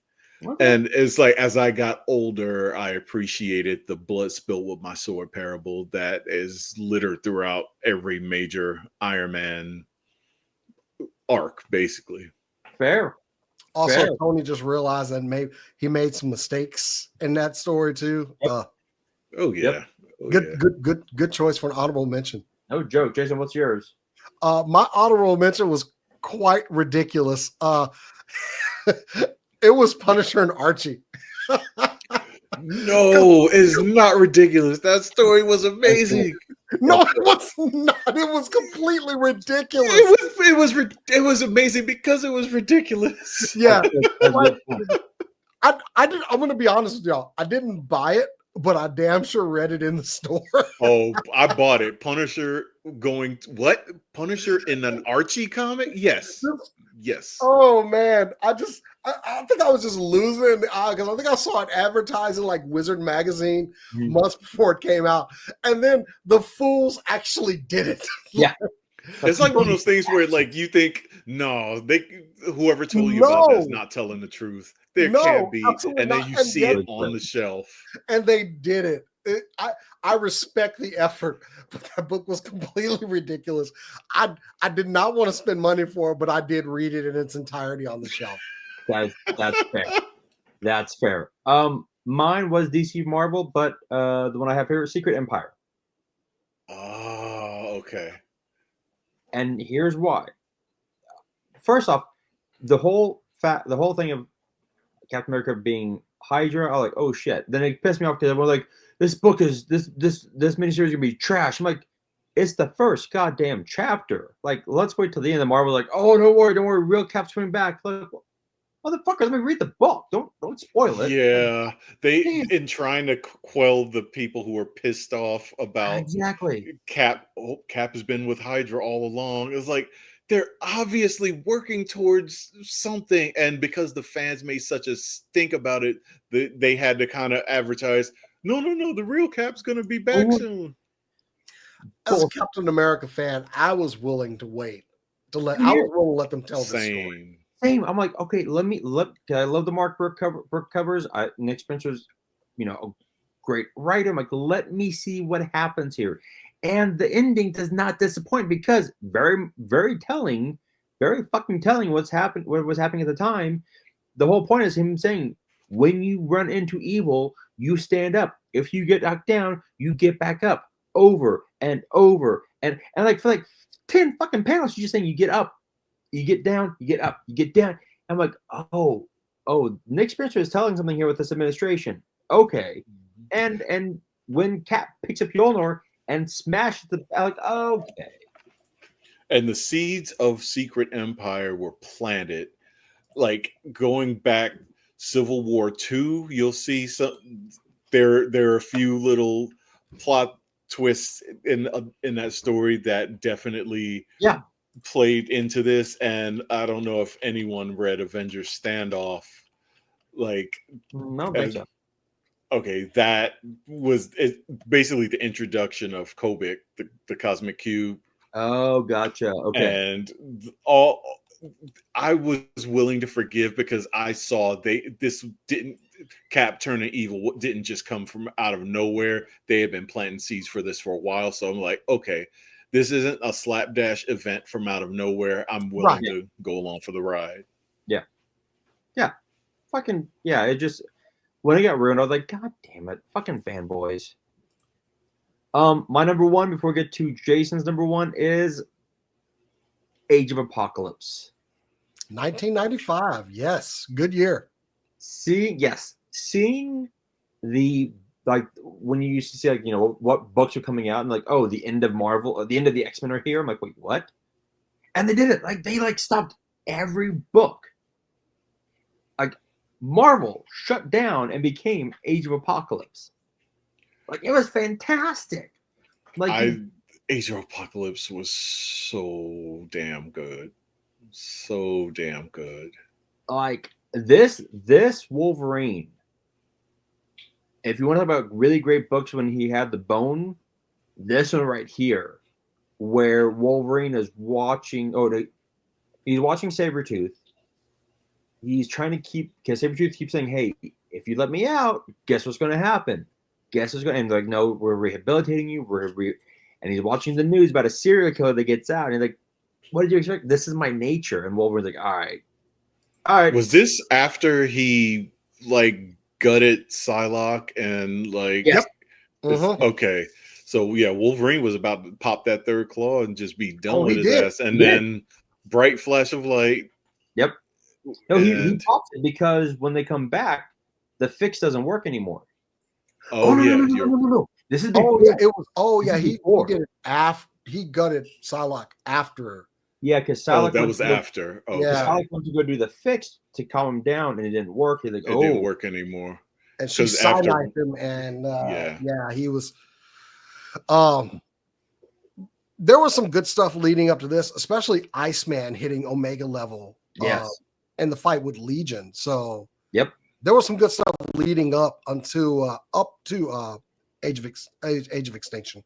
And it's like as I got older, I appreciated the blood spilled with my sword parable that is littered throughout every major Iron Man arc, basically. Fair. Also, Tony just realized that he made some mistakes in that story too. Good choice for an honorable mention. No joke. Jason, what's yours? My honorable mention was quite ridiculous. It was Punisher and Archie. No, it's not ridiculous. That story was amazing. No, it was not. It was completely ridiculous. It was amazing because it was ridiculous. Yeah. I'm going to be honest with y'all. I didn't buy it, but I damn sure read it in the store. Oh, I bought it. Punisher Punisher in an Archie comic? Yes. Oh man, I think I was just losing because I think I saw it advertising like Wizard magazine months before it came out, and then the fools actually did it. Yeah. It's like one of those things where like you think, no, whoever told you about that is not telling the truth. There can't be. And then you see it on the shelf. And they did it. I respect the effort, but that book was completely ridiculous. I did not want to spend money for it, but I did read it in its entirety on the shelf. That's fair. That's fair. Mine was DC Marvel, but the one I have here is Secret Empire. Oh, okay. And here's why. First off, the whole thing of Captain America being Hydra, I was like, oh shit. Then it pissed me off because everyone's like, this miniseries is gonna be trash. I'm like, it's the first goddamn chapter. Like, let's wait till the end. of Marvel like, oh, don't worry, real Cap's coming back. Like, motherfucker, let me read the book. Don't spoil it. Yeah, in trying to quell the people who are pissed off about Cap. Oh, Cap has been with Hydra all along. It's like they're obviously working towards something, and because the fans made such a stink about it, they had to kind of advertise. No, the real Cap's gonna be back soon. As a Captain America fan, I was willing to wait to let I was willing to let them tell this story. Same. I'm like, okay, I love the Mark Burke covers. Nick Spencer's, a great writer. I'm like, let me see what happens here. And the ending does not disappoint because very, very telling, very fucking telling what was happening at the time. The whole point is him saying, when you run into evil, you stand up. If you get knocked down, you get back up over and over. And like for like 10 fucking panels, she's just saying you get up, you get down, you get up, you get down. I'm like, oh, Nick Spencer is telling something here with this administration. Okay. And when Cap picks up Mjolnir and smashes the, I'm like, okay. And the seeds of Secret Empire were planted. Like going back Civil War II, you'll see some there are a few little plot twists in that story that definitely played into this. And I don't know if anyone read Avengers Standoff. Like, no, think so. Okay, that was basically the introduction of Kobik, the Cosmic Cube. Oh, gotcha. Okay. And I was willing to forgive because I saw Cap turning evil didn't just come from out of nowhere. They had been planting seeds for this for a while. So I'm like, okay, this isn't a slapdash event from out of nowhere. I'm willing to go along for the ride. Yeah. Yeah. Fucking, yeah. It just, when it got ruined, I was like, God damn it. Fucking fanboys. My number one, before we get to Jason's number one, is Age of Apocalypse. 1995. Yes. Good year. Seeing the, like, when you used to see, like, what books are coming out and like, oh, the end of Marvel, or the end of the X-Men are here. I'm like, wait, what? And they did it. Like, they like stopped every book. Like, Marvel shut down and became Age of Apocalypse. Like, it was fantastic. Like, Age of Apocalypse was so damn good. So damn good. Like, this Wolverine, if you want to talk about really great books when he had the bone, this one right here, where Wolverine is watching, he's watching Sabretooth. He's trying to because Sabretooth keeps saying, hey, if you let me out, guess what's going to happen? Guess what's going to, and they're like, no, we're rehabilitating you. And he's watching the news about a serial killer that gets out. And he's like, what did you expect? This is my nature. And Wolverine's like, all right. Was this after he like gutted Psylocke and like? Yes. Okay. So yeah, Wolverine was about to pop that third claw and just be done with his ass. And then bright flash of light. Yep. No, he pops it because when they come back, the fix doesn't work anymore. No. This is before. He did it after he gutted Psylocke after. Yeah, because Psylocke that was after. Psylocke went to go do the fix to calm him down, and it didn't work. He's like, it didn't work anymore. And she side-knifed him, and he was. There was some good stuff leading up to this, especially Iceman hitting Omega level. Yes. In the fight with Legion. So there was some good stuff leading up to Age of Extinction.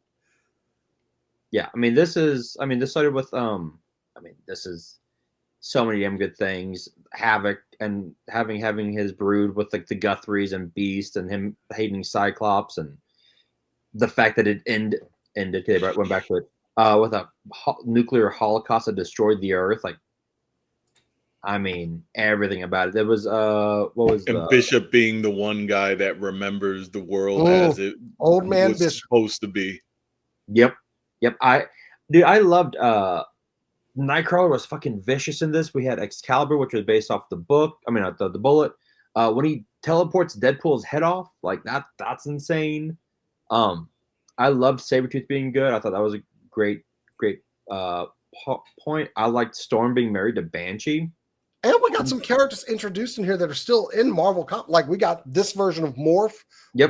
Yeah, this started with this is so many damn good things. Havoc and having his brood with like the Guthries and Beast and him hating Cyclops, and the fact that it ended. Went back to it with a nuclear holocaust that destroyed the Earth. Like, everything about it. There was Bishop being the one guy that remembers the world as it old man was Bishop supposed to be. Yep. I loved Nightcrawler was fucking vicious in this. We had Excalibur, which was based off the book. The bullet. When he teleports Deadpool's head off, like that's insane. I loved Sabretooth being good. I thought that was a great point. I liked Storm being married to Banshee. And we got some characters introduced in here that are still in Marvel. Like we got this version of Morph. Yep.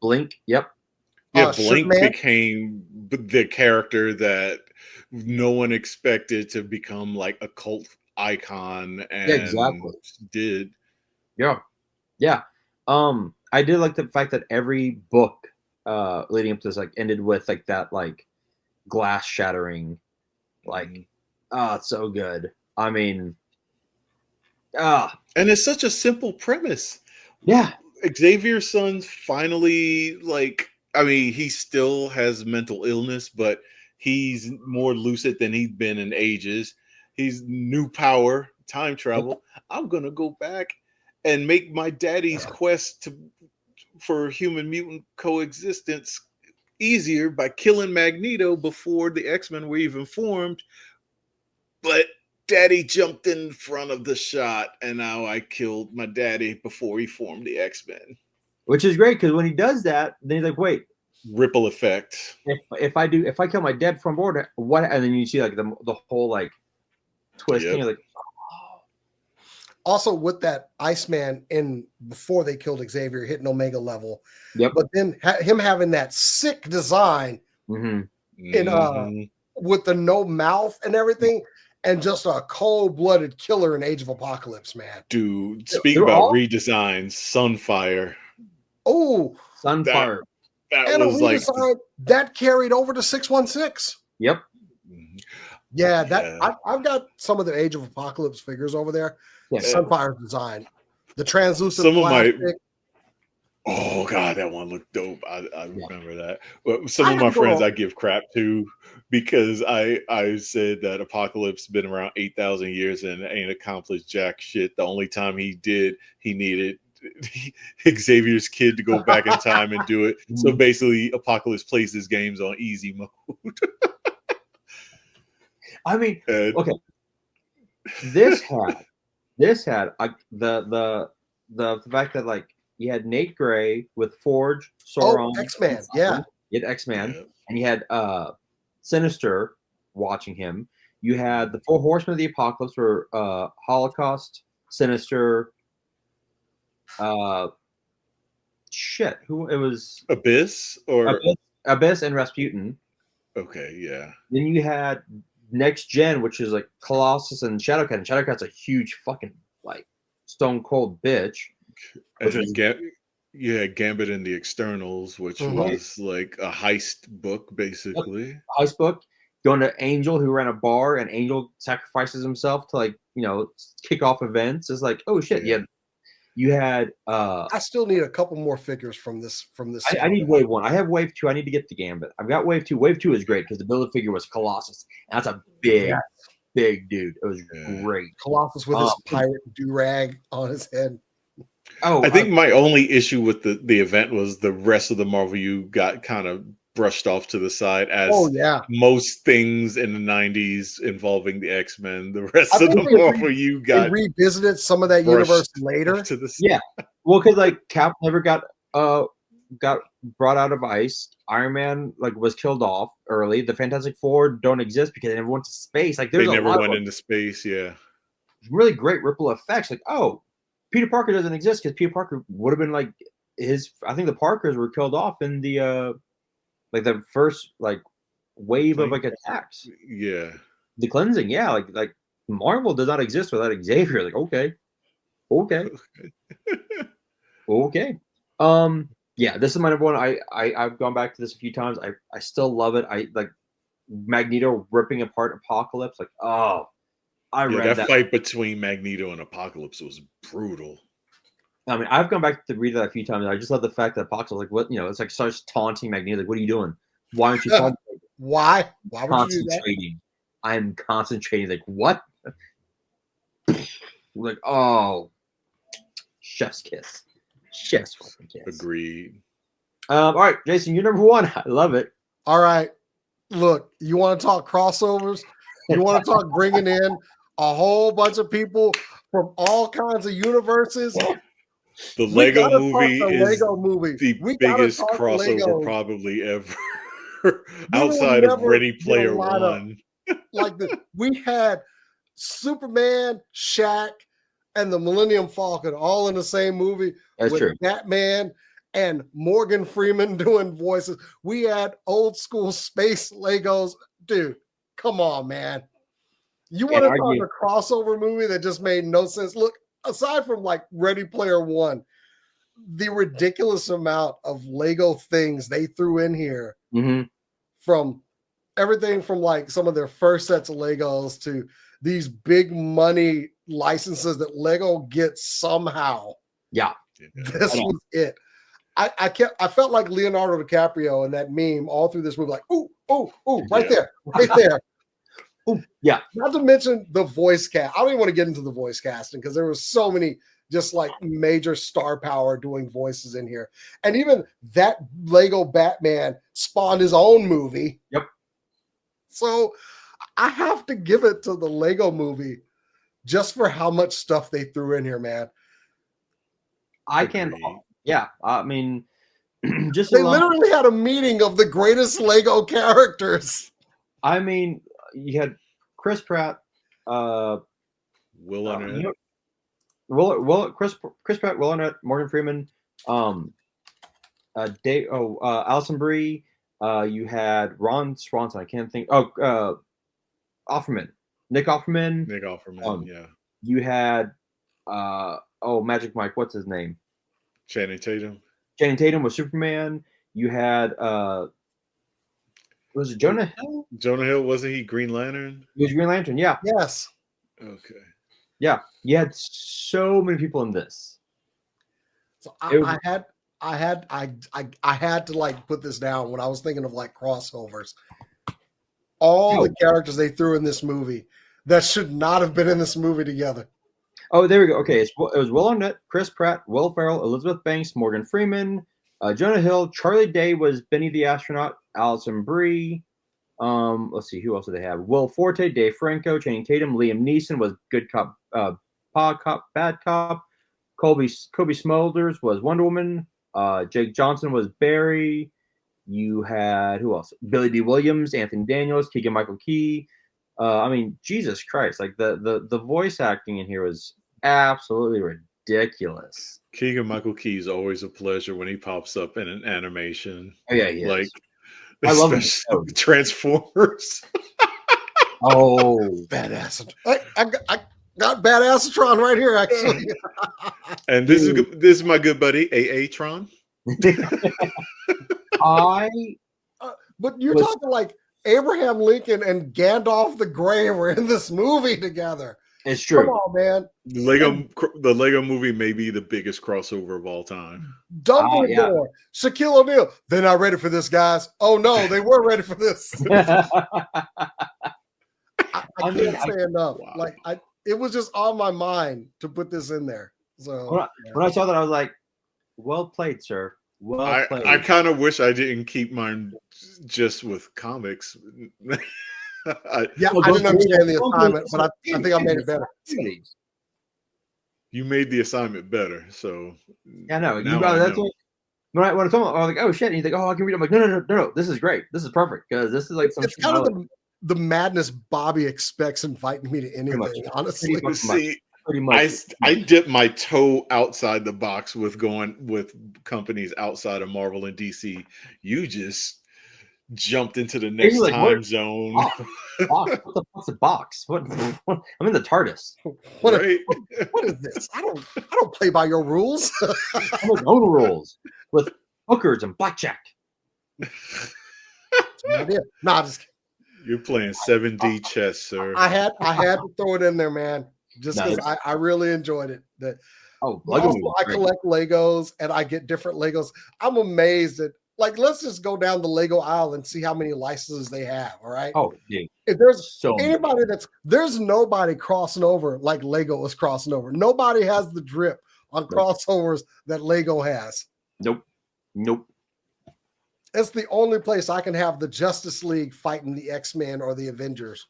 Blink. Yep. Yeah, Blink became the character that no one expected to become like a cult icon, and did. Yeah. I did like the fact that every book leading up to this like ended with like that like glass shattering, like Oh, it's so good. I mean, ah, and it's such a simple premise. yeah. Xavier's son's finally like, I mean, he still has mental illness, but he's more lucid than he's been in ages. He's new power, time travel. I'm gonna go back and make my daddy's quest for human mutant coexistence easier by killing Magneto before the X-Men were even formed. But daddy jumped in front of the shot, and now I killed my daddy before he formed the X-Men. Which is great, because when he does that, then he's like, wait, ripple effect. If I kill my dad from board, what? And then you see like the whole like twisting. Yep. Like, oh. Also with that Iceman in before they killed Xavier hitting Omega level. Yep. But then him having that sick design in with the no mouth and everything, and just a cold-blooded killer in Age of Apocalypse, man. Dude, speak about redesigns, Sunfire. Oh, Sunfire. That was like that carried over to 616. Yep. Yeah, I've got some of the Age of Apocalypse figures over there. Yeah, Sunfire's design, the translucent plastic. Oh god, that one looked dope. I remember that. Well, some of my friends I give crap to because I said that Apocalypse been around 8,000 years and ain't accomplished jack shit. The only time he did, he needed Xavier's kid to go back in time and do it. So basically, Apocalypse plays his games on easy mode. I mean, okay, this had the fact that like you had Nate Gray with Forge, Sauron, X-Man, yeah, you had X-Man, and you had Sinister watching him. You had the Four Horsemen of the Apocalypse for Holocaust, Sinister. Shit, who it was? Abyss and Rasputin. Okay, yeah. Then you had Next Gen, which is like Colossus and Shadowcat. And Shadowcat's a huge fucking like stone cold bitch. Gambit and the Externals, which was like a heist book, basically. Yep. Heist book. Going to Angel, who ran a bar, and Angel sacrifices himself to like kick off events. It's like, oh shit, yeah. You had I still need a couple more figures from this. I need wave 1. I have wave 2. I need to get the Gambit. I've got wave 2. Wave 2 is great because the build figure was Colossus. And that's a big dude. It was great. Colossus with his pirate do-rag on his head. Oh, I think my only issue with the event was the rest of the Marvel U got kind of brushed off to the side as most things in the 90s involving the X-Men. The rest of the Marvel U got revisited some of that universe later. Well, because like Cap never got brought out of ice. Iron Man like was killed off early. The Fantastic Four don't exist because they never went to space. Like they never went into space. Yeah, really great ripple effects. Like Peter Parker doesn't exist because Peter Parker would have been like I think the Parkers were killed off in the like the first like wave of like attacks. Yeah. The cleansing, like Marvel does not exist without Xavier. Like, okay. Yeah, this is my number one. I've gone back to this a few times. I still love it. I like Magneto ripping apart Apocalypse. Like, I read that fight between Magneto and Apocalypse was brutal. I mean, I've gone back to read that a few times. I just love the fact that Apocalypse, like, what it's like, starts taunting Magneto. Like, what are you doing? Why aren't you taunting? Why would you do that? I'm concentrating. Like, what? Like, chef's kiss. Chef's fucking kiss. Agreed. All right, Jason, you're number one. I love it. All right. Look, you want to talk crossovers? You want to talk bringing in a whole bunch of people from all kinds of universes? The Lego movie is the biggest crossover probably ever outside of Ready Player One. Like we had Superman, Shaq, and the Millennium Falcon all in the same movie. That's true. Batman and Morgan Freeman doing voices. We had old school space Legos. Dude, come on, man. You want to talk a crossover movie that just made no sense? Look, aside from like Ready Player One, the ridiculous amount of Lego things they threw in here from everything from like some of their first sets of Legos to these big money licenses that Lego gets somehow. Yeah. This was it. I felt like Leonardo DiCaprio in that meme all through this movie, like, ooh, right there. Ooh, yeah. Not to mention the voice cast. I don't even want to get into the voice casting because there was so many just like major star power doing voices in here. And even that Lego Batman spawned his own movie. Yep. So I have to give it to the Lego movie just for how much stuff they threw in here, man. I can't. Yeah. I mean, just they literally had a meeting of the greatest Lego characters. I mean, you had Chris Pratt, Will Arnett, Chris Pratt, Will Arnett, Morgan Freeman, Alison Brie. You had Ron Swanson. I can't think. Offerman, Nick Offerman. Yeah. You had Magic Mike. What's his name? Channing Tatum. Channing Tatum was Superman. You had was it Jonah Hill? Jonah Hill, wasn't he Green Lantern? He was Green Lantern. Yeah. Yes. Okay. Yeah, you had so many people in this. So I had to like put this down when I was thinking of like crossovers. All the characters they threw in this movie that should not have been in this movie together. Oh, there we go. Okay, it was Will Arnett, Chris Pratt, Will Ferrell, Elizabeth Banks, Morgan Freeman, Jonah Hill, Charlie Day was Benny the Astronaut, Alison Brie. Let's see, who else do they have? Will Forte, Dave Franco, Channing Tatum, Liam Neeson was Good Cop, Pa Cop, Bad Cop. Kobe Smulders was Wonder Woman. Jake Johnson was Barry. You had who else? Billy D. Williams, Anthony Daniels, Keegan-Michael Key. I mean, Jesus Christ! Like the voice acting in here was absolutely ridiculous. Keegan-Michael Key is always a pleasure when he pops up in an animation. Oh yeah, he is. I love him. Transformers. Oh, badass! I got Badassatron right here, actually. And this is my good buddy AA-tron. But you're talking like Abraham Lincoln and Gandalf the Grey were in this movie together. It's true. Come on, man. The Lego movie may be the biggest crossover of all time. Dumbledore, Shaquille O'Neal. They're not ready for this, guys. Oh no, they were ready for this. I can't say enough. Wow. Like it was just on my mind to put this in there. So when I saw that, I was like, "Well played, sir. Well played." I kind of wish I didn't keep mine just with comics. I didn't understand the assignment, but I think I made it better. You made the assignment better, so yeah, no, you got that's what. When I told him, I was like, "Oh shit!" And he's like, "Oh, I can read." I'm like, "No, this is great. This is perfect because this is like some." It's kind of the madness Bobby expects inviting me to anything. Honestly, pretty much. I dip my toe outside the box with going with companies outside of Marvel and DC. You just jumped into the next time zone. What the fuck's a box? What? I'm in the TARDIS. What is this? I don't play by your rules. I make own rules with hookers and blackjack. Nah, just kidding. You're playing 7D chess, sir. I had to throw it in there, man. Just because I really enjoyed it. I collect Legos and I get different Legos. I'm amazed at let's just go down the Lego aisle and see how many licenses they have. All right. Oh, dude. If there's anybody there's nobody crossing over like Lego is crossing over. Nobody has the drip on crossovers that Lego has. Nope. It's the only place I can have the Justice League fighting the X-Men or the Avengers.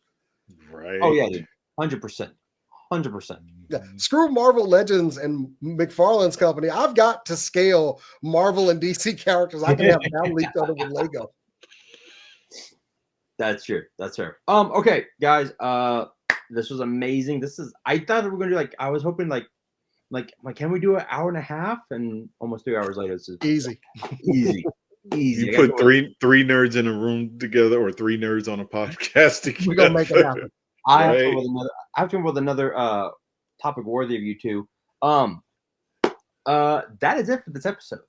Right. Oh yeah, dude. 100%. 100%. Yeah. Screw Marvel Legends and McFarlane's company. I've got to scale Marvel and DC characters. I can have down leaked out with Lego. That's true. Okay, guys. This was amazing. I thought we were gonna do I was hoping like can we do an hour and a half? And almost 3 hours later, it's just easy. You put three nerds in a room together, or 3 nerds on a podcast together. We're gonna make it happen. I have to come with another topic worthy of you two. That is it for this episode.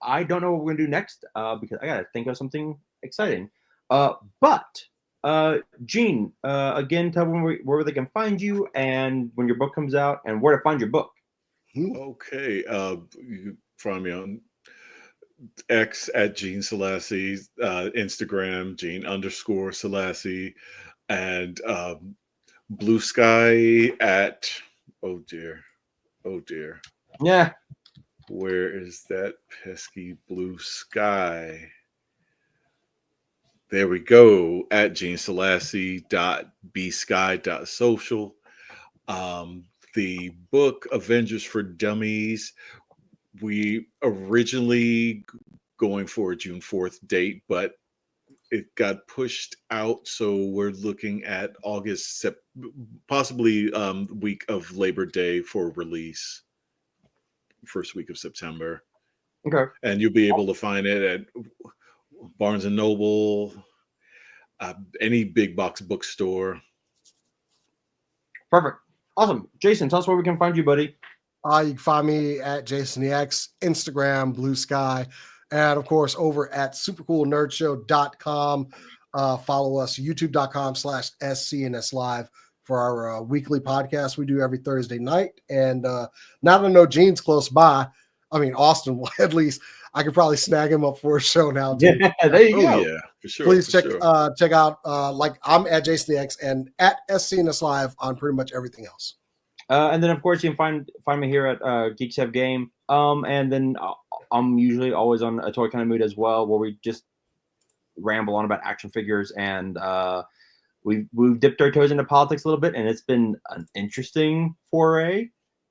I don't know what we're gonna do next because I gotta think of something exciting. But Gene, again, tell them where they can find you and when your book comes out and where to find your book. Okay. You can find me on X at Gene Selassie, Instagram, Gene_Selassie, and Blue Sky at, oh dear. Yeah. Where is that pesky Blue Sky? There we go, at GeneSelassie.bsky.social. The book Avengers for Dummies, we originally going for a June 4th date, but it got pushed out, so we're looking at August, possibly week of Labor Day for release, first week of September. Okay. And you'll be able to find it at Barnes and Noble, any big box bookstore. Perfect. Awesome. Jason, tell us where we can find you, buddy. You can find me at JasonEX, Instagram, Blue Sky, and of course over at supercoolnerdshow.com. Follow us, youtube.com/SCNS Live for our weekly podcast we do every Thursday night. And now that I know Gene's close by, I mean, Austin, at least I could probably snag him up for a show now too. Yeah, there you go. Yeah, for sure. Please for check sure. check out like I'm at JasonEX and at SCNS Live on pretty much everything else. And then, of course, you can find me here at Geeks Have Game. And then I'm usually always on a Toy Kind of Mood as well, where we just ramble on about action figures. And we've dipped our toes into politics a little bit, and it's been an interesting foray.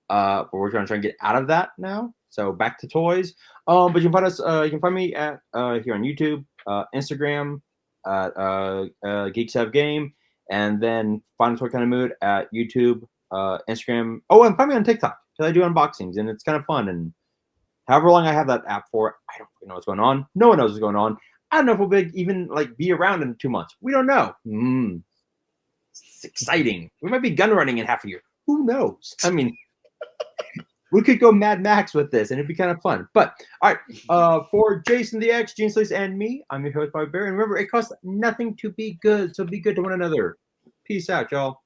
But we're trying to try and get out of that now. So back to toys. But you can find us. You can find me at here on YouTube, Instagram, Geeks Have Game, and then find Toy Kind of Mood at YouTube. Instagram. Oh, and find me on TikTok because I do unboxings and it's kind of fun. And however long I have that app for, I don't really know what's going on. No one knows what's going on. I don't know if we'll even be around in 2 months. We don't know. It's exciting. We might be gun running in half a year. Who knows? I mean, we could go Mad Max with this and it'd be kind of fun. But all right, for Jason the X, Gene Sleaze, and me, I'm your host, Bobby Bear. And remember, it costs nothing to be good. So be good to one another. Peace out, y'all.